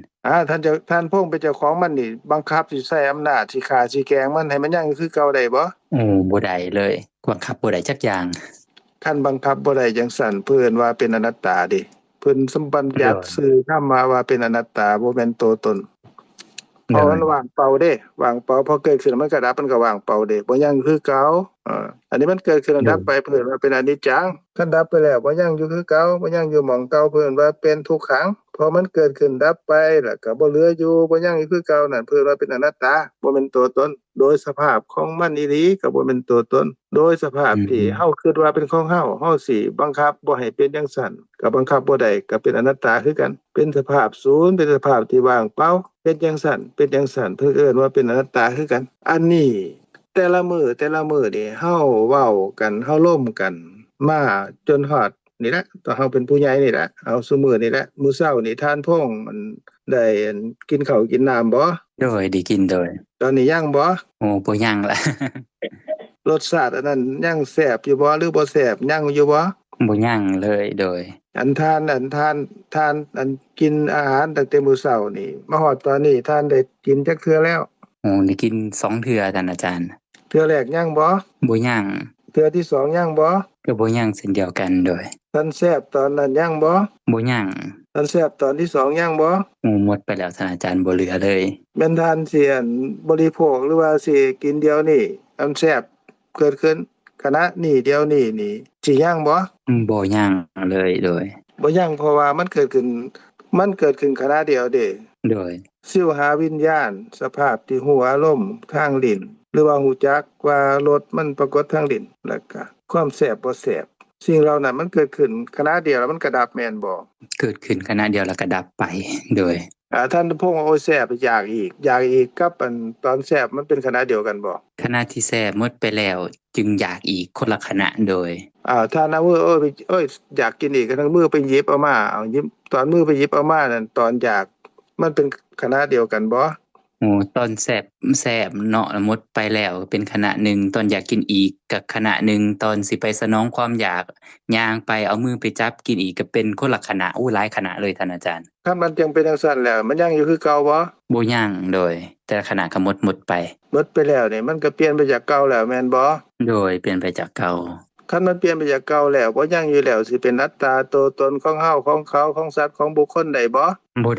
ท่านพงเป็นเจ้าของมันนี่บังคับสิใช้อำนาจสิฆ่าสิแกล้งมันให้มันยังคือเก่าได้บ่โอ้บ่ได้เลยบังคับบ่ได้จักอย่างคันบังคับบ่ได้จังซั่นเพิ่นว่าเป็นอนัตตาดิเพิ่นสัมบัญญัติชื่อคำว่าเป็นอนัตตาบ่แม่นตัวตนเพราะมันว่างเปล่าเด้ว่างเปล่าพอเกิดขึ้นมันก็ดับมันก็ว่างเปล่าเด้บ่ยังคือเก่าอันนี้มันเกิดขึ้นแล้วดับไปเพิ่นว่าเป็นอนิจจังคันดับไปแล้วบ่ยังอยู่คือเก่าบ่ยังอยู่หม้องเก่าเพิ่นว่าเป็นทุกขังพอมันเกิดขึ้นดับไปแล้วก็บ่เหลืออยู่บ่ยังอยู่คือเก่านั่นเพิ่นว่าเป็นอนัตตาบ่แม่นตัวตนโดยสภาพของมันอีหลีก็บ่แม่นตัวตนโดยสภาพที่เฮาคิดว่าเป็นของเฮาสิบังคับบ่ให้เป็นจังซั่นก็บังคับบ่ได้ก็เป็นอนัตตาคือกันเป็นสภาพศูนย์เป็นสภาพที่ว่างเปล่าเป็นจังซั่นเพิ่นเอิ้นว่าเป็นอนัตตาคือกันอันนี้แต่ละมื้อนี่เฮาเว้ากันเฮาร่วมกันมาจนฮอดนี่แหละตอนเฮาเป็นผู้ใหญ่นี่แหละเอาซุมื้อนี่แหละมื้อเช้านี่ทานพงมันได้กินข้าวกินน้ำบ่โดยได้กินโดยตอนนี้ยังบ่โอ้บ่ยังล่ะ รสชาติอันนั้นยังแซ่บอยู่บ่หรือบ่แซ่บยังอยู่บ่บ่ยังเลยโดยอันทานอันกินอาหารตั้งแต่มื้อเช้านี่มาฮอดตอนนี้ท่านได้กินจักเทื่อแล้วโอ้ได้กิน2เทื่อท่านอาจารย์เทื่อแรกยังบ่บ่ยังเทื่อที่2ยังบ่ก็บ่ยังเช่นเดียวกันโดยท่านแซ่บตอนนั้นยังบ่บ่ยังท่านแซ่บตอนที่2ยังบ่หมดไปแล้วท่านอาจารย์บ่เหลือเลยแม่นท่านสิบริโภคหรือว่าสิกินเดียวนี่อันแซ่บเกิดขึ้นขณะนี้เดียวนี่สิยังบ่บ่ยังเลยโดยบ่ยังเพราะว่ามันเกิดขึ้นขณะเดียวเด้โดยสิวหาวิญญาณสภาพที่หูอารมณ์ทางลิ้นหรือว่าหูจักว่ารสมันปรากฏทางลิ้นแล้วก็ความแซ่บบ่แซ่บสิ่งเหล่านั้นมันเกิดขึ้นขณะเดียวแล้วมันก็ดับแม่นบ่เกิดขึ้นขณะเดียวแล้วก็ดับไปโดยท่านพงษ์โอ้แซ่บอยากอีกกับอันตอนแซ่บมันเป็นขณะเดียวกันบ่ขณะที่แซ่บหมดไปแล้วจึงอยากอีกคนละขณะโดยถ้านะอยากกินอีกก็ทั้งมือไปหยิบเอามาหยิบตอนมือไปหยิบเอามานั่นตอนอยากมันเป็นขณะเดียวกันบ่โอ้ตอนแซ่บเนาะหมดไปแล้วเป็นขณะหนึ่งตอนอยากกินอีกก็ขณะหนึ่งตอนสิไปสนองความอยากย่างไปเอามือไปจับกินอีกก็เป็นคนละขณะหลายขณะเลยท่านอาจารย์คันมันจังเป็นจังซั่นแล้วมันยังอยู่คือเก่าบ่บ่ยังโดยแต่ขณะก็หมดไปแล้วนี่มันก็เปลี่ยนไปจากเก่าแล้วแม่นบ่โดยเปลี่ยนไปจากเก่าคันมันเปลี่ยนไปจากเก่าแล้วบ่ยังอยู่แล้วสิเป็นอัตตาตัวตนของเฮาของเขาของสัตว์ของบุคคลได้บ่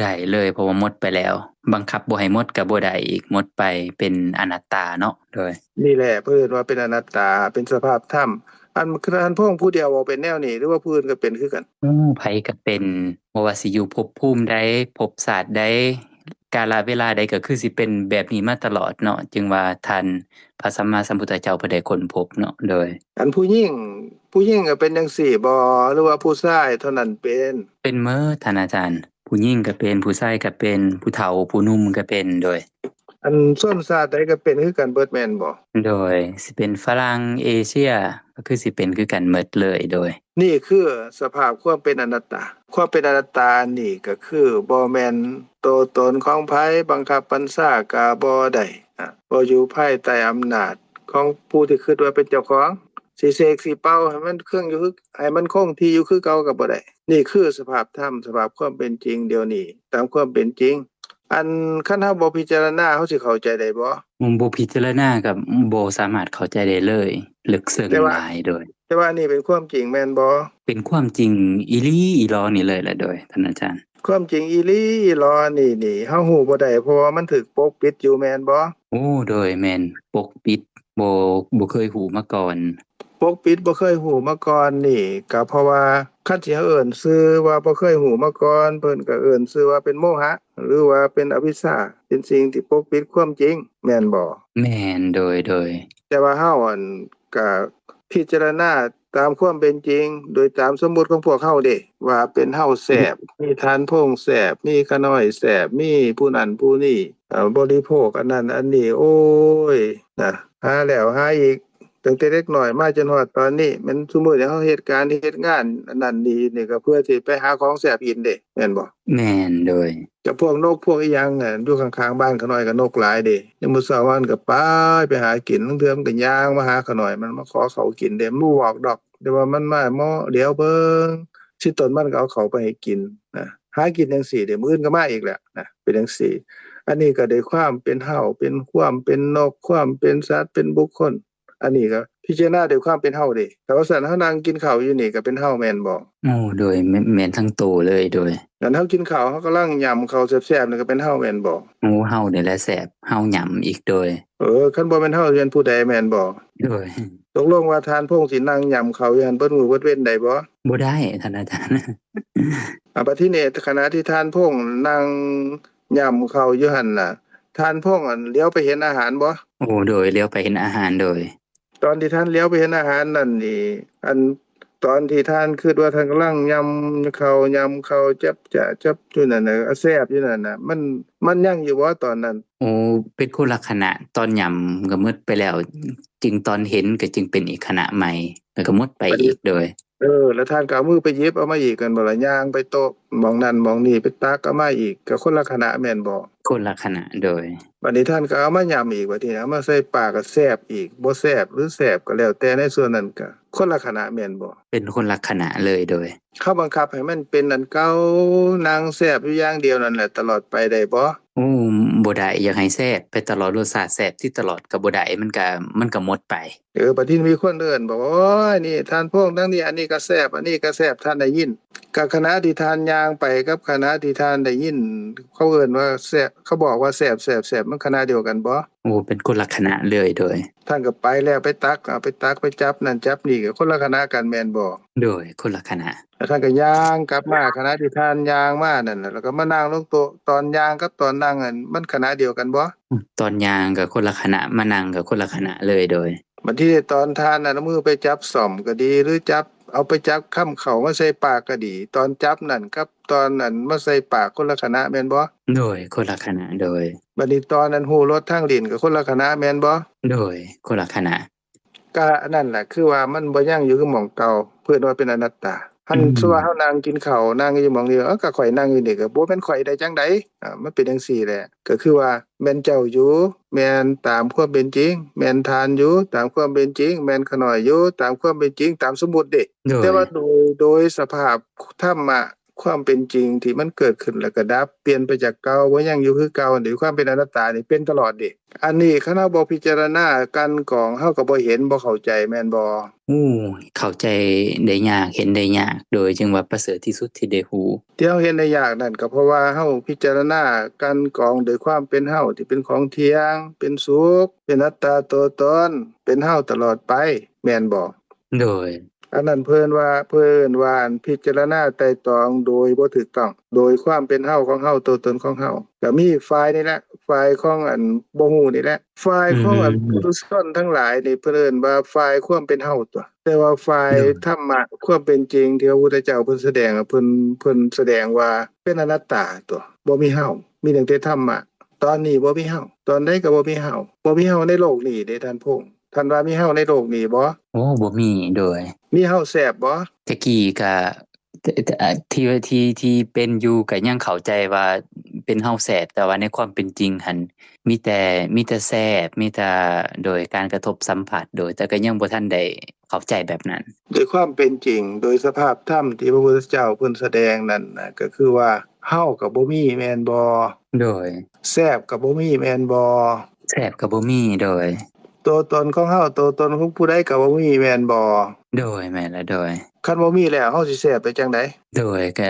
ได้เลยเพราะว่าหมดไปแล้วบังคับบ่ให้หมดก็บ่ได้อีกหมดไปเป็นอนัตตาเนาะโดยนี่แหละเพิ่นว่าเป็นอนัตตาเป็นสภาพธรรมอันท่านพงษ์ผู้เดียวบ่เป็นแนวนี้หรือว่าผู้อื่นก็เป็นคือกันไผก็เป็นบ่ว่าสิอยู่ภพภูมิใดภพชาติใดกาลเวลาใดก็คือสิเป็นแบบนี้มาตลอดเนาะจึงว่าท่านพระสัมมาสัมพุทธเจ้าเพิ่นได้ค้นพบเนาะโดยอันผู้หญิงก็เป็นจังซี่บ่หรือว่าผู้ชายเท่านั้นเป็นเมอท่านอาจารย์ผู้หญิงก็เป็นผู้ชายก็เป็นผู้เฒ่าผู้หนุ่มก็เป็นโดยอันชนชาติใดก็เป็นคือกันเบิดแม่นบ่โดยสิเป็นฝรั่งเอเชียก็คือสิเป็นคือกันหมดเลยโดยนี่คือสภาพความเป็นอนัตตาความเป็นอนัตตานี่ก็คือบ่แม่นตัวตนของไผบังคับบัญชาก็บ่ได้บ่อยู่ภายใต้อำนาจของผู้ที่คิดว่าเป็นเจ้าของสิเสกสิเป่าให้มันเครื่องอยู่คือให้มันคงที่อยู่คือเก่าก็บ่ได้นี่คือสภาพธรรมสภาพความเป็นจริงเดี๋ยวนี้ตามความเป็นจริงอันคันเฮาบ่พิจารณาเฮาสิเข้าใจได้บ่บ่พิจารณาก็บ่สามารถเข้าใจได้เลยลึกซึ้งหลายโดยแต่ว่านี่เป็นความจริงแม่นบ่เป็นความจริงอีหลีอีหลอนี่เลยแหละโดยท่านอาจารย์ความจริงอีหลีอีหลอนี่เฮาฮู้บ่ได้เพราะว่ามันถูกปกปิดอยู่แม่นบ่โดยแม่นปกปิดบ่เคยฮู้มาก่อนปกปิดบ่เคยฮู้มาก่อนนี่ก็เพราะว่าคันสิเอิ้นชื่อว่าบ่เคยฮู้มาก่อนเพิ่นก็เอิ้นชื่อว่าเป็นโมหะหรือว่าเป็นอวิชชาเป็นสิ่งที่ปกปิดความจริงแม่นบ่แม่นโดยแต่ว่าเฮาก็พิจารณาตามความเป็นจริงโดยตามสมมุติของพวกเฮาเด้ว่าเป็นเฮาแซ่บมีทานพงแซ่บมีขาน้อยแซ่บมีผู้นั้นผู้นี้บริโภคอันนั้นอันนี้โอ้ยนะ หาแล้วหาอีกตั้งแต่เด็กน้อยมาจนฮอดตอนนี้แม่นซุมื้อนี้เฮาเฮ็ดการเฮ็ดงานอันนั้นนี่ก็เพื่อสิไปหาของแซ่บกินเด้แม่นบ่แม่นโดยก็พวกนกพวกอีหยังน่ะอยู่ข้างๆบ้านขาน้อยก็นกหลายเด้ยามมื้อเช้ามันก็ไปหากินลางเทื่อมันก็ย่างมาหาขาน้อยมันมาขอข้าวกินเด้มันบ่บอกดอกแต่ว่ามันมาเหมาะเดี๋ยวเบิ่งสิตนมันก็เอาข้าวไปให้กินนะหากินจังซี่เดี๋ยวมื้ออื่นก็มาอีกแหละนะเป็นจังซี่อันนี้ก็ได้ความเป็นเฮาเป็นความเป็นนกความเป็นสัตว์เป็นบุคคลอันนี้ก็พิจารณาด้วยความเป็นเฮาเด้แต่ว่าซั่นเฮานั่งกินข้าวอยู่นี่ก็เป็นเฮาแม่นบ่โดยแม่นทั้งโตเลยโดยคันเฮากินข้าวเฮากำลังยำข้าวแซ่บๆนี่ก็เป็นเฮาแม่นบ่เฮานี่แหละแซ่บเฮาหยำอีกโดยคันบ่แม่นเฮาสิเป็นผู้ใดแม่นบ่โดยตกลงว่าทานพงสินั่งยำข้าวอยู่หั่นเบิดมื้อเบิดเว้นได้บ่บ่ได้ท่านอาจารย์บัดทีนี้ขณะที่ทานพงนั่งยำข้าวอยู่หั่นน่ะทานพงอันเลี้ยวไปเห็นอาหารบ่โดยเลี้ยวไปเห็นอาหารโดยตอนที่ท่านเลี้ยวไปเห็นอาหารนั่นนี่อันตอนที่ท่านคิดว่าท่านกำลังยำข้าจับอยู่นั่นน่ะแซ่บอยู่นั่นน่ะมันยังอยู่บ่ตอนนั้นเป็นคนละขณะตอนยำก็หมดไปแล้วจึงตอนเห็นก็จึงเป็นอีกขณะใหม่แล้วก็หมดไปอีกโดยแล้วท่านก็เอามือไปหยิบเอามาอีกกันบ่ล่ะย่างไปโต๊ะหม้องนั้นหม้องนี้ไปตักเอามาอีกก็คนละขณะแม่นบ่คนละขณะโดยบัดนี้ท่านก็เอามายำอีกบัดนี้เอามาใส่ปากก็แซ่บอีกบ่แซ่บหรือแซ่บก็แล้วแต่ในส่วนนั้นก็คนละขณะแม่นบ่เป็นคนละขณะเลยโดยเขาบังคับให้มันเป็นอันเก่านางแซ่บอยู่อย่างเดียวนั่นแหละตลอดไปได้บ่บ่ได้อยากให้แซ่บไปตลอดรสชาติแซ่บที่ตลอดก็บ่ได้มันก็หมดไปบัดนี้มีคนเอิ้นบอกโอ้ยนี่ทานพวกทั้งนี้อันนี้ก็แซ่บอันนี้ก็แซ่บท่านได้ยินกับคณะที่ทานย่างไปกับคณะที่ทานได้ยินเขาเอิ้นว่าแซ่บเขาบอกว่าแซ่บมันคณะเดียวกันบ่เป็นคนละคณะเลยโดยท่านก็ไปแล้วไปตักไปจับนั่นจับนี่ก็คนละคณะกันแม่นบ่โดยคนละคณะแล้วท่านก็ย่างกลับมาคณะที่ทานย่างมานั่นแล้วก็มานั่งลงโต๊ะตอนย่างกับตอนนั่งอันมันคณะเดียวกันบ่ตอนย่างก็คนละคณะมานั่งก็คนละคณะเลยโดยบัดนี้ตอนทานน่ะเอามือไปจับส้อมก็ดีหรือจับเอาไปจับค้ำเข้ามาใส่ปากก็ดีตอนจับนั่นกับตอนนั้นมาใส่ปากคนละคณะแม่นบ่โดยคนละคณะโดยบัดนี้ตอนนั้นฮู้รสทางลิ้นก็คนละคณะแม่นบ่โดยคนละคณะก็นั่นแหละคือว่ามันบ่ยังอยู่คือหม้องเก่าเพิ่นว่าเป็นอนัตตาหั่นซั่วเฮานั่งกินข้าวนั่งอยู่หม้องนี้ก็ข่อยนั่งอยู่นี่ก็บ่แม่นข่อยได้จังได๋มันเป็นจังซี่แหละก็คือว่าแม่นเจ้าอยู่แม่นตามความเป็นจริงแม่นทานอยู่ตามความเป็นจริงแม่นขน้อยอยู่ตามความเป็นจริงตามสมมุติเด้แต่ว่าโดยสภาพธรรมะความเป็นจริงที่มันเกิดขึ้นแล้วก็ดับเปลี่ยนไปจากเก่าบ่ยังอยู่คือเก่านี่ความเป็นอนัตตานี่เป็นตลอดเด้อันนี้คันเฮาบ่พิจารณากันกองเฮาก็บ่เห็นบ่เข้าใจแม่นบ่เข้าใจได้ยากเห็นได้ยากโดยจึงว่าประเสริฐที่สุดที่ได้ฮู้ที่เฮาเห็นได้ยากนั่นก็เพราะว่าเฮาพิจารณากันกองโดยความเป็นเฮาที่เป็นของเที่ยงเป็นสุขเป็นอัตตาตัวตนเป็นเฮาตลอดไปแม่นบ่โดยอันนั้นเพิ่นว่าพิจารณาไตร่ตรองโดยบ่ถูกต้องโดยความเป็นเฮาของเฮาตัวตนของเฮาก็มีฝ่ายนี่แหละฝ่ายของอันบ่ฮู้นี่แหละฝ่ายของอันปุถุชนทั้งหลายนี่เพิ่นเอิ้นว่าฝ่ายความเป็นเฮาตัวแต่ว่าฝ่ายธรรมะความเป็นจริงที่พระพุทธเจ้าเพิ่นแสดงเพิ่นแสดงว่าเป็นอนัตตาตัวบ่มีเฮามีตั้งแต่ธรรมะตอนนี้บ่มีเฮาตอนใดก็บ่มีเฮาในโลกนี้เด้ท่านพงษ์ท่านว่ามีเฮาในโลกนี้บ่บ่มีโดยมีเฮาแซ่บบ่ตะกี้ก็ที่เป็นอยู่ก็ยังเข้าใจว่าเป็นเฮาแซ่บแต่ว่าในความเป็นจริงหั่นมีแต่แซ่บมีแต่โดยการกระทบสัมผัสโดยแต่ก็ยังบ่ทันได้เข้าใจแบบนั้นโดยความเป็นจริงโดยสภาพธรรมที่พระพุทธเจ้าเพิ่นแสดงนั่นน่ะก็คือว่าเฮาก็บ่มีแม่นบ่โดยแซ่บก็บ่มีแม่นบ่แซ่บก็บ่มีโดยตัวตนของเฮาตัวตนของผู้ใดก็บ่มีแม่นบ่โดยแม่นแล้วโดยคันบ่มีแล้วเฮาสิแซ่บไปจังได๋โดยก็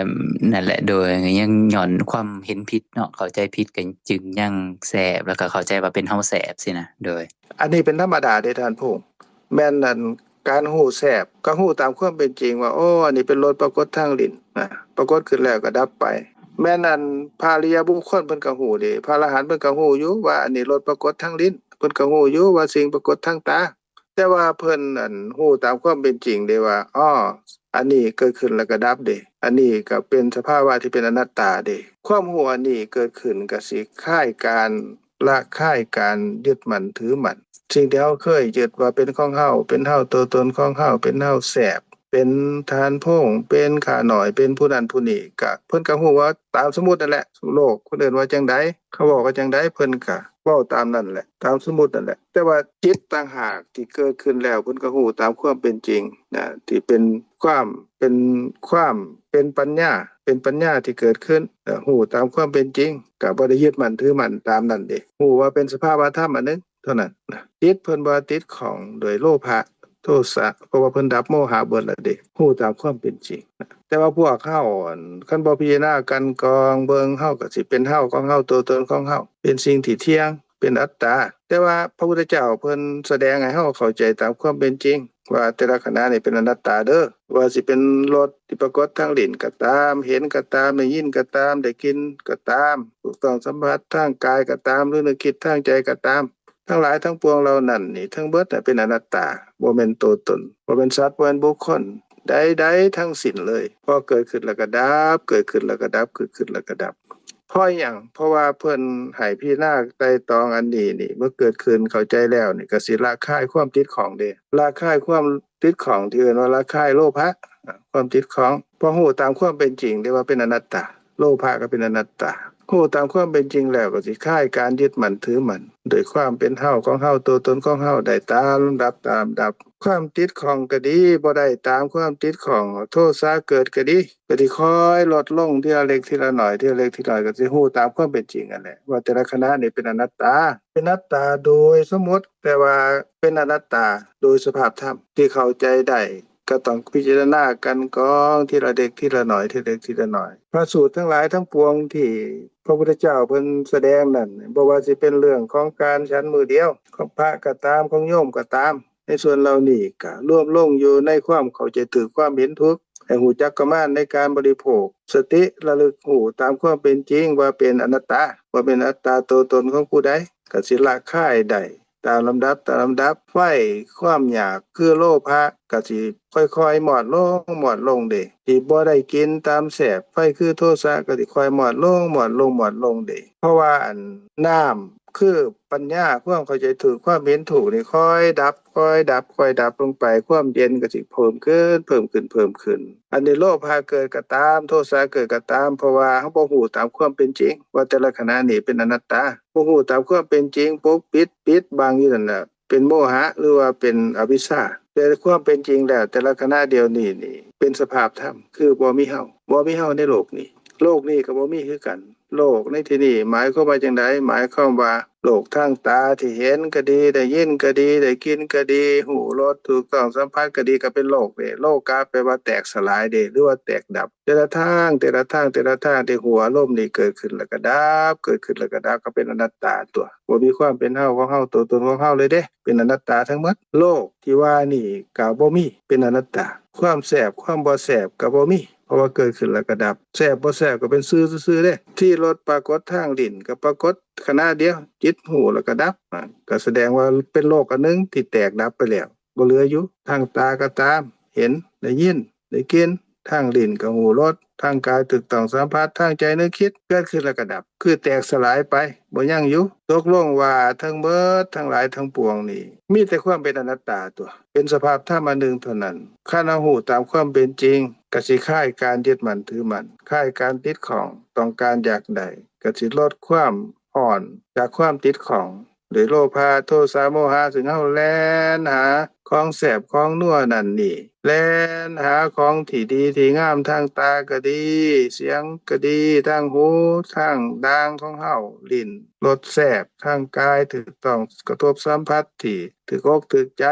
นั่นแหละโดยยังย้อนความเห็นผิดเนาะเข้าใจผิดก็จึงยังแซ่บแล้วก็เข้าใจว่าเป็นเฮาแซ่บสินะโดยอันนี้เป็นธรรมดาเด้ท่านผู้แม่นนั่นการฮู้แซ่บก็ฮู้ตามความเป็นจริงว่าอันนี้เป็นรสปรากฏทางลิ้นปรากฏขึ้นแล้วก็ดับไปแม่นนั่นพระอริยบุคคลเพิ่นก็ฮู้เด้พระอรหันต์เพิ่นก็ฮู้อยู่ว่าอันนี้รสปรากฏทางลิ้นเพิ่นก็ฮู้อยู่ว่าสิ่งปรากฏทางตาแต่ว่าเพิ่นฮู้ตามความเป็นจริงเด้ว่าอันนี้เกิดขึ้นแล้วก็ดับเด้อันนี้ก็เป็นสภาวะที่เป็นอนัตตาเด้ความฮู้อันนี้เกิดขึ้นก็สิคล้ายการละคายการยึดมั่นถือมั่น สิ่งที่เฮาเคยยึดว่าเป็นของเฮาเป็นเฮาตัวตนของเฮาเป็นเฮาแสบเป็นทานโพงเป็นข้าน้อยเป็นผู้นั้นผู้นี้ก็เพิ่นก็ฮู้ว่าตามสมมุตินั่นแหละโลกคนอื่นว่าจังได๋เขาบอกว่าจังได๋เพิ่นก็เว้าตามนั้นแหละตามสมมุตินั่นแหละแต่ว่าจิตต่างหากที่เกิดขึ้นแล้วเพิ่นก็ฮู้ตามความเป็นจริงนะที่เป็นความเป็นปัญญาที่เกิดขึ้นฮู้ตามความเป็นจริงก็บ่ได้ยึดมั่นถือมั่นตามนั้นเด้ฮู้ว่าเป็นสภาวะธรรมอันนึงเท่านั้นนะจิตเพิ่นบ่ติดของโดยโลภะโทสะเพราะว่าเพิ่นดับโมหะเบิดแล้วเด้ฮู้ตามความเป็นจริงนะแต่ว่าพวกเฮาคันบ่พิจารณากันกองเบิ่งเฮาก็สิเป็นเฮาของเฮาตัวตนของเฮาเป็นสิ่งที่เที่ยงเป็นอัตตาแต่ว่าพระพุทธเจ้าเพิ่นแสดงให้เฮาเข้าใจตามความเป็นจริงว่าแต่ละขณะนี่เป็นอนัตตาเด้อว่าสิเป็นรสที่ปรากฏทางลิ้นก็ตามเห็นก็ตามได้ยินก็ตามได้กินก็ตามถูกต้องสัมผัสทางกายก็ตามหรือนึกคิดทางใจก็ตามทั้งหลายทั้งปวงเหล่านั้นนี่ทั้งเบิดน่ะเป็นอนัตตาบ่แม่นตัวตนบ่เป็นสัตว์บ่เป็นบุคคลใดๆทั้งสิ้นเลยพอเกิดขึ้นแล้วก็ดับเกิดขึ้นแล้วก็ดับเกิดขึ้นแล้วก็ดับเพราะหยังเพราะว่าเพิ่นให้พิจารณาไตร่ตรองอันนี้นี่เมื่อเกิดขึ้นเข้าใจแล้วนี่ก็สิละคายความติดของเด้ละคายความติดของที่เอิ้นว่าละคายโลภะความติดของพอฮู้ตามความเป็นจริงได้ว่าเป็นอนัตตาโลภะก็เป็นอนัตตาฮู้ตามความเป็นจริงแล้วก็สิคายการยึดมั่นถือมั่นโดยความเป็นเฮาของเฮาตัวตนของเฮาได้ตามลำดับตามดับความติดของก็ดีบ่ได้ตามความติดของโทสะเกิดก็ดีก็สิค่อยลดลงทีละเล็กทีละน้อยทีละเล็กทีละน้อยก็สิฮู้ตามความเป็นจริงนั่นแหละว่าแต่ละขณะนี่เป็นอนัตตาเป็นอนัตตาโดยสมมุติแต่ว่าเป็นอนัตตาโดยสภาพธรรมที่เข้าใจได้ก็ต้องพิจารณากันกองทีละเด็กทีละหน่อยทีละเล็กทีละน้อยพระสูตรทั้งหลายทั้งปวงที่พระพุทธเจ้าเพิ่นแสดงนั่นบ่ว่าสิเป็นเรื่องของการฉันมื้อเดียวของพระก็ตามของโยมก็ตามในส่วนเหล่านี้ก็รวมลงอยู่ในความเข้าใจถูกความเห็นถูกให้รู้จักประมาณในการบริโภคสติระลึกรู้ตามความเป็นจริงว่าเป็นอนัตตาว่าเป็นอัตตาตัวตนของผู้ใดก็สิละคายได้ตามลำดับไฟความอยากคือโลภะก็สิค่อยๆหมอดลงเด้ที่บ่ได้กินตามแสบไฟคือโทสะก็สิค่อยหมอดลงเด้เพราะว่าอันน้ำคือปัญญาความเข้าใจถูกความเห็นถูกนี่ค่อยดับลงไปความเย็นก็สิเพิ่มขึ้นอันนี้โลภะเกิดก็ตามโทสะเกิดก็ตามเพราะว่าเฮาบ่ฮู้ตามความเป็นจริงว่าแต่ละขณะนี้เป็นอนัตตาบ่ฮู้ตามความเป็นจริงปกปิดบังอยู่นั่นน่ะเป็นโมหะหรือว่าเป็นอวิชชาแต่ความเป็นจริงแล้วแต่ละขณะเดียวนี้เป็นสภาพธรรมคือบ่มีเฮาในโลกนี้ก็บ่มีคือกันโลกในที่นี้หมายความว่าจังได๋หมายความว่าโลกทางตาที่เห็นก็ดีได้ยินก็ดีได้กินก็ดีหูรสถูกต้องสัมผัสก็ดีก็เป็นโลกเด้โลกาแปลว่าแตกสลายเด้หรือว่าแตกดับแต่ละทางที่หัวลมนี่เกิดขึ้นแล้วก็ดับก็เป็นอนัตตาตัวบ่มีความเป็นเฮาของเฮาตัวตนของเฮาเลยเด้เป็นอนัตตาทั้งหมดโลกที่ว่านี่ก็บ่มีเป็นอนัตตาความแสบความบ่แสบก็บ่มีเพราะว่าเกิดขึ้นแล้วก็ดับแสบบ่แสบก็เป็นซื่อๆเด้ที่รสปรากฏทางลิ้นก็ปรากฏขณะเดียวจิตหูแล้วก็ดับก็แสดงว่าเป็นโลกอันนึงที่แตกดับไปแล้วบ่เหลืออยู่ทางตาก็ตามเห็นได้ยินได้กินทางลิ้นก็หูรสทางกายถูกต้องสัมผัสทางใจนึกคิดเกิดขึ้นแล้วก็ดับคือแตกสลายไปบ่ยังอยู่ตกลงว่าทั้งเบิดทั้งหลายทั้งปวงนี่มีแต่ความเป็นอนัตตาตัวเป็นสภาพธรรมอันหนึ่งเท่านั้นคันหูตามความเป็นจริงก็สิคายการยึดมั่นถือมั่นคายการติดของต้องการอยากได้ก็สิลดความอ่อนจากความติดของโดยโลภะโทสะโมหะซึ่งเฮาแล่นหาของแสบของนัวนั่นนี่แล่นหาของที่ดีที่งามทางตาก็ดีเสียงก็ดีทางหูทางด่างของเฮาลิ้นรสแสบทางกายถูกต้องกระทบสัมผัสที่ถูกอกถูกใจ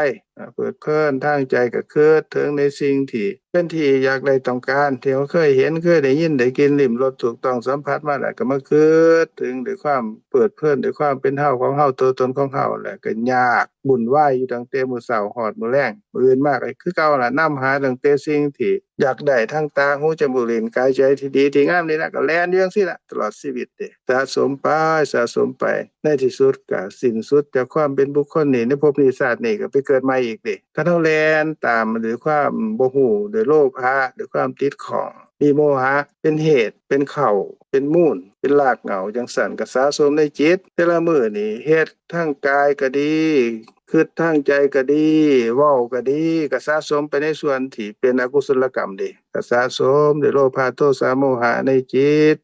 เปิดเพลินทางใจก็เกิดถึงในสิ่งที่เป็นที่อยากได้ต้องการที่เราเคยเห็นเคยได้ยินได้กินลิ้มรสถูกต้องสัมผัสมาแล้วก็มาเกิดถึงด้วยความเปิดเพลินด้วยความเป็นเฮาของเฮาตัวตนของเฮาแหละก็ยากบุญวายอยู่ตั้งแต่มื้อเช้าฮอดมื้อแลงมื้ออื่นมาก็คือเก่าล่ะนำหาตั้งแต่สิ่งที่อยากได้ทางตาหูจมูกลิ้นกายใจที่ดีที่งามนี่ล่ะก็แล่นอยู่จังซี่ล่ะตลอดชีวิตเด้สะสมไปในที่สุดก็สิ้นสุดจากความเป็นบุคคลนี่ในภพนี้ชาตินี้ก็ไปเกิดใหม่อีกเด้ถ้าเฮาแล่นตามด้วยความบ่ฮู้ด้วยโลภะด้วยความติดของมีโมหะเป็นเหตุเป็นเข้าเป็นมูลเป็นรากเหง้าจังซั่นก็สะสมในจิตแต่ละมื้อนี่เฮ็ดทั้งกายก็ดี คิดทางใจก็ดีเว้าก็ดีก็สะสมไปในส่วนที่เป็นอกุศลกรรมเด้ก็สะสมด้วยโลภะโทสะโมหะในจิต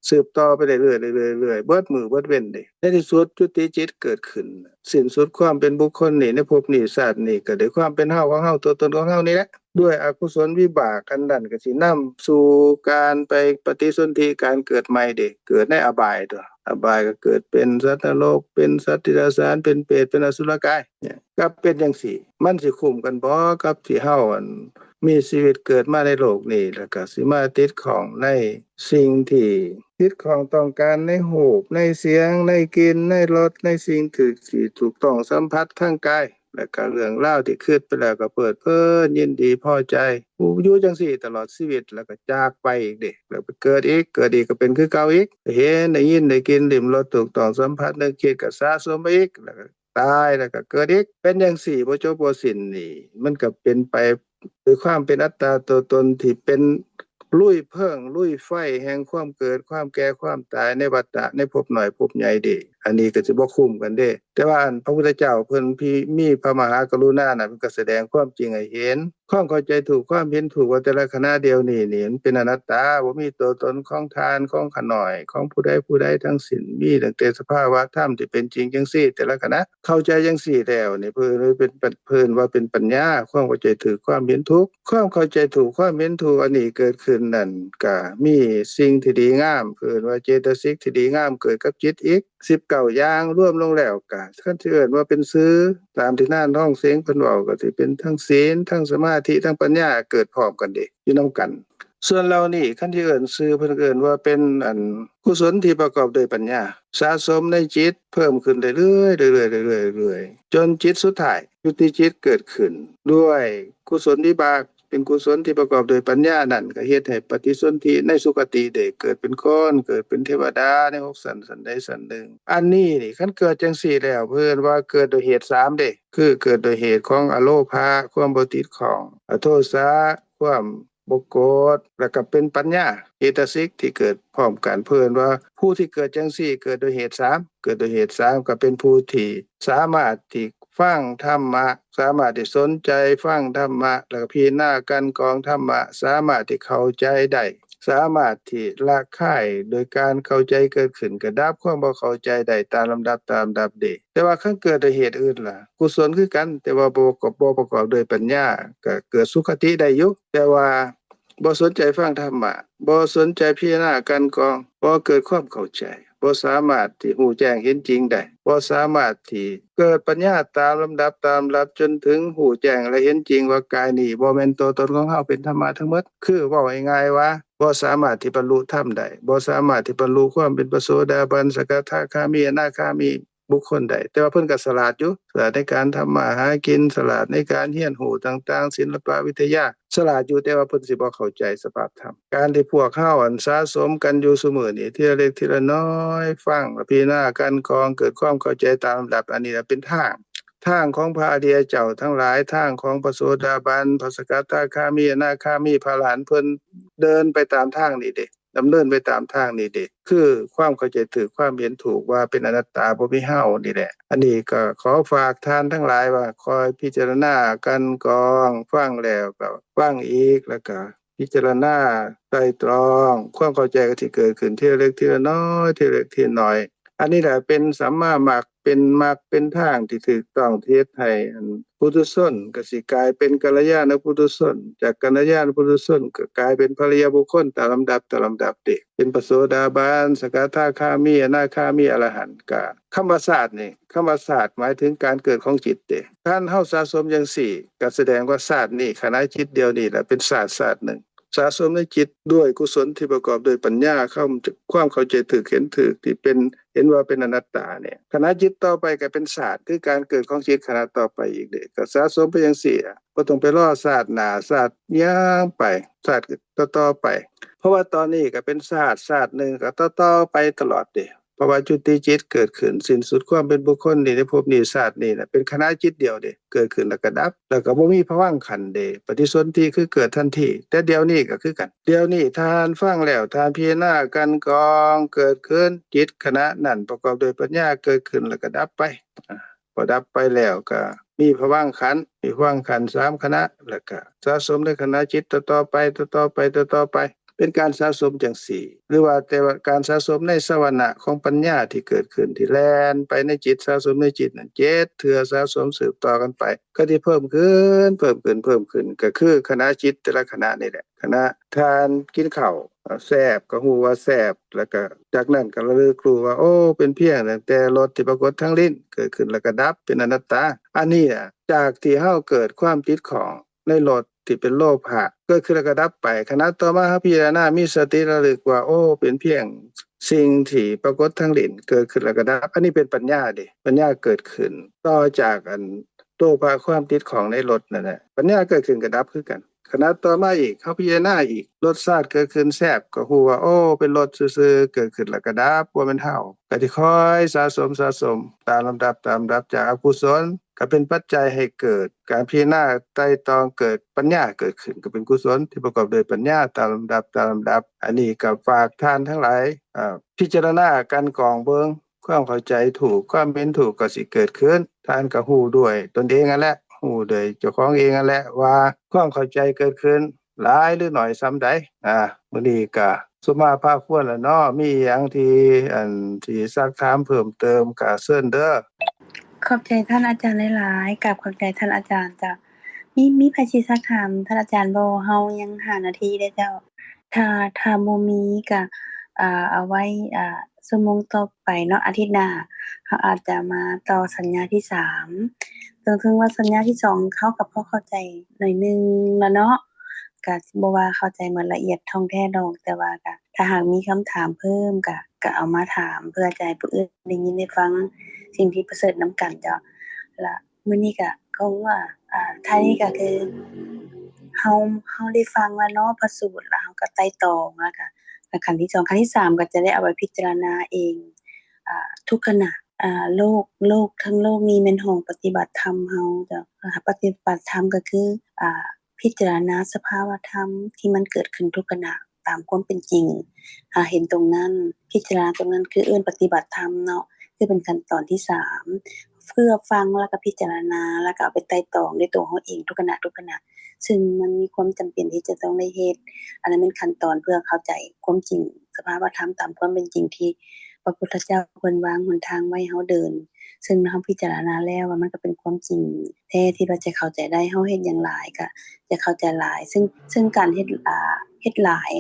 สืบต่อไปเรื่อยๆเรื่อยๆเบิดมื้อเบิดเว้นเด้ในที่สุดจุติจิตเกิดขึ้นสิ้นสุดความเป็นบุคคลนี่ในภพนี้ชาตินี้ก็ด้วยความเป็นเฮาของเฮาตัวตนของเฮานี่แหละด้วยอกุศลวิบากอันนั้นก็สินำสู่การไปปฏิสนธิการเกิดใหม่เด้เกิดในอบายตั่วอบายก็เกิดเป็นสัตว์นรกเป็นสัตว์เดรัจฉานเป็นเปรตเป็นอสุรกายเนี่ยก็เป็นจังซี่มันสิคุ้มกันบ่กับที่เฮามีชีวิตเกิดมาในโลกนี้แล้วก็สิมาติดของในสิ่งที่ติดของต้องการในรูปในเสียงในกลิ่นในรสในสิ่งที่ถูกต้องสัมผัสทางกายแล้วก็เรื่องราวที่คิดไปแล้วก็เพลิดเพลินยินดีพอใจอยู่จังซี่ตลอดชีวิตแล้วก็จากไปอีกเด้แล้วไปเกิดอีกก็เป็นคือเก่าอีกเห็นได้ยินได้กินลิ้มรสถูกต้องสัมผัสนึกคิดก็สะสมไปอีกแล้วก็ตายแล้วก็เกิดอีกเป็นจังซี่บ่จบบ่สิ้นนี่มันก็เป็นไปด้วยความเป็นอัตตาตัวตนที่เป็นลุยเพลิงลุยไฟแห่งความเกิดความแก่ความตายในวัฏฏะในภพน้อยภพใหญ่เด้อันนี้ก็สิบ่คุ้มกันเด้แต่ว่าพระพุทธเจ้าเพิ่นมีพระมหากรุณาน่ะเพิ่นก็แสดงความจริงให้เห็นความเข้าใจถูกความเห็นถูกว่าแต่ละขณะเดียวนี้มันเป็นอนัตตาบ่มีตัวตนของทานของขน้อยของผู้ใดทั้งสิ้นมีตั้งแต่สภาวะธรรมที่เป็นจริงจังซี่แต่ละขณะเข้าใจจังซี่แล้วนี่เพิ่นว่าเป็นปัญญาความเข้าใจถูกความเห็นถูกความเข้าใจถูกความเห็นถูกอันนี้เกิดขึ้นนั่นก็มีสิ่งที่ดีงามเพิ่นว่าเจตสิกที่ดีงามเกิดกับจิตอีก19อย่างรวมลงแล้วก็คันสิเอิ้นว่าเป็นศีลตามที่น่านท้องเสียงเพิ่นเว้าก็สิเป็นทั้งศีลทั้งสมาธิทั้งปัญญาเกิดพร้อมกันเด้อยู่นำกันส่วนเรานี่คันสิเอิ้นชื่อเพิ่นเอิ้นว่าเป็นกุศลที่ประกอบด้วยปัญญาสะสมในจิตเพิ่มขึ้นเรื่อยๆเรื่อยๆจนจิตสุดท้ายยุติจิตเกิดขึ้นด้วยกุศลวิบากเป็นกุศลที่ประกอบด้วยปัญญานั่นก็เฮ็ดให้ปฏิสนธิในสุคติได้เกิดเป็นคนเกิดเป็นเทวดาใน6สันสันใดสันหนึ่งอันนี้นี่คันเกิดจังซี่แล้วเพิ่นว่าเกิดโดยเหตุ3เด้คือเกิดโดยเหตุของอโลภะความบ่ติดของอโทสะความบ่โกรธแล้วก็เป็นปัญญาเจตสิกที่เกิดพร้อมกันเพิ่นว่าผู้ที่เกิดจังซี่เกิดโดยเหตุ3เกิดโดยเหตุ3ก็เป็นผู้ที่สามารถที่ฟังธรรมะสามารถที่สนใจฟังธรรมะแล้วก็พิจารณากันกองธรรมะสามารถที่เข้าใจได้สามารถที่ละคายโดยการเข้าใจเกิดขึ้นก็ดับความบ่เข้าใจได้ตามลำดับเดแต่ว่าคันเกิดด้วยเหตุอื่นล่ะกุศลคือกันแต่ว่าบ่ประกอบด้วยปัญญาก็เกิดสุขติได้อยู่แต่ว่าบ่สนใจฟังธรรมะบ่สนใจพิจารณากันกองบ่เกิดความเข้าใจบ่สามารถที่รู้แจ้งเห็นจริงได้บ่สามารถที่เกิดปัญญาตามลำดับจนถึงรู้แจ้งและเห็นจริงว่ากายนี้บ่แม่นตัวตนของเฮาเป็นธรรมะทั้งหมดคือเว้าง่ายๆว่าบ่สามารถที่บรรลุธรรมได้บ่สามารถที่บรรลุความเป็นพระโสดาบันสกทาคามีอนาคามีบุคคลใดแต่ว่าเพิ่นก็ฉลาดอยู่ฉลาดในการทำมาหากินฉลาดในการเรียนรู้ต่างๆศิลปวิทยาฉลาดอยู่แต่ว่าเพิ่นสิบ่เข้าใจสภาพธรรมการที่พวกเฮาสะสมกันอยู่ซุมื้อนี้ทีละเล็กทีละน้อยฟังพิจารณากันกองเกิดความเข้าใจตามลำดับอันนี้ล่ะเป็นทางของพระอริยเจ้าทั้งหลายทางของพระโสดาบันพระสกทาคามีอนาคามีพระอรหันต์เพิ่นเดินไปตามทางนี้เด้ดำเนินไปตามทางนี้เด้คือความเข้าใจถูกความเห็นถูกว่าเป็นอนัตตาบ่มีเฮานี่แหละอันนี้ก็ขอฝากท่านทั้งหลายว่าคอยพิจารณากันกองฟังแล้วก็ฟังอีกแล้วก็พิจารณาไตร่ตรองความเข้าใจก็สิเกิดขึ้นทีละเล็กทีละน้อยทีละเล็กทีละน้อยอันนี้แหละเป็นสัมมามรรคเป็นมรรคเป็นทางที่ถูกต้องที่เฮ็ดให้ปุถุชนก็สิกลายเป็นกัลยาณปุถุชนจากกัลยาณปุถุชนก็กลายเป็นพระอริยบุคคลตามลำดับเด้เป็นพระโสดาบันสกทาคามีอนาคามีอรหันต์ก็คำว่าศาสตร์นี่คำว่าศาสตร์หมายถึงการเกิดของจิตเด้ท่านเฮาสะสมจังซี่ก็แสดงว่าศาสตร์นี่ขณะจิตเดียวนี่แหละเป็นศาสตร์หนึ่งสะสมในจิตด้วยกุศลที่ประกอบด้วยปัญญาความเข้าใจถูกเห็นถูกที่เป็นเห็นว่าเป็นอนัตตาเนี่ยขณะจิตต่อไปก็เป็นศาสตร์คือการเกิดของจิตขณะต่อไปอีกเด้ก็สะสมไปจังซี่บ่ต้องไปรอศาสตร์หน้าศาสตร์ย่างไปศาสตร์ต่อไปเพราะว่าตอนนี้ก็เป็นศาสตร์นึงก็ต่อไปตลอดเด้เพราะว่าจุติจิตเกิดขึ้นสิ้นสุดความเป็นบุคคลนี่ในภพนี้ชาตินี้น่ะเป็นคณะจิตเดียวเด้เกิดขึ้นแล้วก็ดับแล้วก็บ่มีภวังค์ขันธ์เด้ปฏิสนธิคือเกิดทันทีแต่เดี๋ยวนี้ก็คือกันเดี๋ยวนี้ทานฟังแล้วทานพิจารณากันกองเกิดขึ้นจิตขณะนั้นประกอบด้วยปัญญาเกิดขึ้นแล้วก็ดับไปพ พอดับไปแล้วก็มีภวังค์ขันธ์3คณะแล้วก็สะสมในขณะจิตต่อๆไปเป็นการสะสมจังสี่หรือว่าแต่ว่าการสะสมในสวรรค์ของปัญญาที่เกิดขึ้นที่แล่นไปในจิตสะสมในจิตนั่น7เทื่อสะสมสืบต่อกันไปก็ที่เพิ่มขึ้นก็คือขณะจิตแต่ละขณะนี่แหละขณะทานกินข้าวแซ่บก็ฮู้ว่าแซ่บแล้วก็จากนั้นก็ระลึกรู้ว่าโอ้เป็นเพียงแต่รสที่ปรากฏทางลิ้นเกิดขึ้นแล้วก็ดับเป็นอนัตตาอันนี้จากที่เฮาเกิดความติดของในรสที่เป็นโลภะเกิดขึ้นแล้วก็ดับไปขณะต่อมาเฮาพิจารณามีสติระลึกว่าโอ้เป็นเพียงสิ่งที่ปรากฏทางลิ้นเกิดขึ้นแล้วก็ดับอันนี้เป็นปัญญาดิปัญญาเกิดขึ้นต่อจากอันโลภะความติดของในรสนั่นแหละปัญญาเกิดขึ้นก็ดับคือกันขณะต่อมาอีกเฮาพิจารณาอีกรสชาติเกิดขึ้นแซ่บก็ฮู้ว่าโอ้เป็นรสซื่อๆเกิดขึ้นแล้วก็ดับบ่แม่นเฮาก็สิค่อยสะสมตามลำดับจากอกุศลก็เป็นปัจจัยให้เกิดการพิจารณาไตร่ตรองเกิดปัญญาเกิดขึ้นก็เป็นกุศลที่ประกอบด้วยปัญญาตามลำดับอันนี้ก็ฝากท่านทั้งหลายพิจารณากันกรองเบิ่งความเข้าใจถูกความเป็นถูกก็สิเกิดขึ้นท่านก็ฮู้ด้วยตนเองนั่นแหละฮู้ด้วยเจ้าของเองนั่นแหละว่าความเข้าใจเกิดขึ้นหลายหรือน้อยส่ำใดมื้อนี้ก็สุมาพาควรแล้วเนาะมีหยังที่ซักถามเพิ่มเติมก็เชิญเด้อขอบใจท่านอาจารย์หลายๆกราบขอบใจท่านอาจารย์จ้ะมีไผสิซักถามท่านอาจารย์บ่เฮายัง5นาทีเด้อเจ้าถ้าบ่มีก็เอาไว้ชั่วโมงต่อไปเนาะอาทิตย์หน้าเฮาอาจจะมาต่อสัญญาที่3ถึงว่าสัญญาที่2เขาก็พอเข้าใจหน่อยนึงแล้วเนาะก็บ่ว่าเข้าใจหมดละเอียดท่องแท้ดอกแต่ว่าก็ถ้าหากมีคำถามเพิ่มก็เอามาถามเพื่อจะให้ผู้อื่นได้ยินได้ฟังสิ่งที่ประเสริฐนํกันจ้ะและมื้อนี้ก็คงว่าท้ายนี้ก็คือเฮาได้ฟังแล้วเนาะพระสูตรแล้วเฮาก็ไต่ตรองแล้วก็ขั้นที่2ขั้นที่3ก็จะได้เอาไปพิจารณาเองทุกขณะโลกทั้งโลกนี้แม่นห้องปฏิบัติธรรมเฮาจ้ะปฏิบัติธรรมก็คือพิจารณาสภาวธรรมที่มันเกิดขึ้นทุกขณะตามความเป็นจริงเห็นตรงนั้นพิจารณาตรงนั้นคือเอิ้นปฏิบัติธรรมเนาะคือเป็นขั้นตอนที่3เพื่อฟังแล้วก็พิจารณาแล้วก็เอาไปไต่ตรองด้วยตัวเฮาเองทุกขณะซึ่งมันมีความจำเป็นที่จะต้องได้เฮ็ดอันนั้นเป็นขั้นตอนเพื่อเข้าใจความจริงสภาวธรรมตามความเป็นจริงที่พระพุทธเจ้าเพิ่นวางหนทางไว้ให้เฮาเดินซึ่งเฮาพิจารณาแล้วว่ามันก็เป็นความจริงแท้ที่ว่าจะเข้าใจได้เฮาเฮ็ดอย่างหลายก็จะเข้าใจหลายซึ่งการเฮ็ดหลาย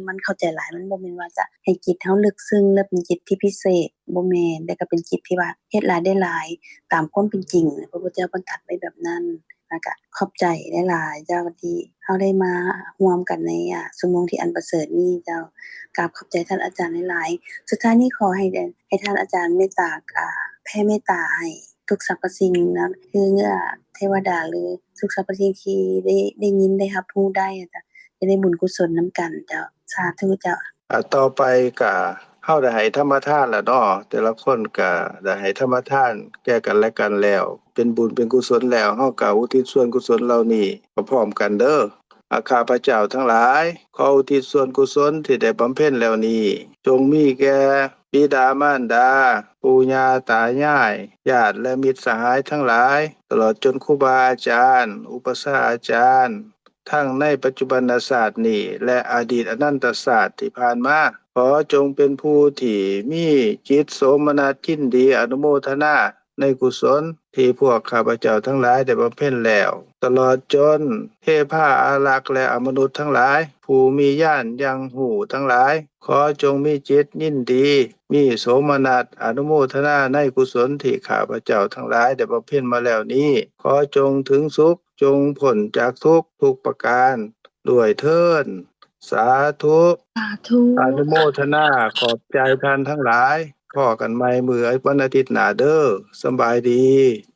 มันเข้าใจหลายมันบ่แม่นว่าจะให้จิตเฮาลึกซึ้งและเป็นจิตที่พิเศษบ่แม่นแต่ก็เป็นจิตที่ว่าเฮ็ดหลายได้หลายตามความเป็นจริงพระพุทธเจ้าเพิ่นตรัสไว้แบบนั้นแล้วก็ขอบใจหลายๆเจ้าที่เฮาได้มาร่วมกันในชั่วโมงที่อันประเสริฐนี้เจ้ากราบขอบใจท่านอาจารย์หลายๆสุดท้ายนี้ขอให้ท่านอาจารย์เมตตาแผ่เมตตาให้ทุกสรรพสิ่งนะคือเทวดาหรือทุกสรรพสิ่งที่ได้ยินได้รับรู้ได้จ้ะจะได้บุญกุศลนํกันเจ้าสาธุเจ้าต่อไปก็เฮาได้ให้ธรรมทานแล้วเนาะแต่ละคนก็ได้ให้ธรรมทานแก่กันและกันแล้วเป็นบุญเป็นกุศลแล้วเฮาก็อุทิศส่วนกุศลเหล่านี้พร้อมกันเด้อข้าพเจ้าทั้งหลายขออุทิศส่วนกุศลที่ได้บำเพ็ญแล้วนี้จงมีแก่บิดามารดาปู่ย่าตายายญาติและมิตรสหายทั้งหลายตลอดจนครูบาอาจารย์อุปชฌาย์อาจารย์ทั้งในปัจจุบันศาสตร์นี้และอดีตอนันตศาสตร์ที่ผ่านมาขอจงเป็นผู้ที่มีจิตโสมนัสยินดีอนุโมทนาในกุศลที่พวกข้าพเจ้าทั้งหลายได้บำเพ็ญแล้วตลอดจนเทพอารักษ์และอมนุษย์ทั้งหลายผู้มีญาณยังหูทั้งหลายขอจงมีจิตยินดีมีโสมนัสอนุโมทนาในกุศลที่ข้าพเจ้าทั้งหลายได้บำเพ็ญมาแล้วนี้ขอจงถึงสุขจงพ้นจากทุกข์ทุกประการด้วยเถิดสาธุอนุโมทนาขอบใจท่านทั้งหลายพ้อกันใหม่มื้อวันอาทิตย์หน้าเด้อสำบายดี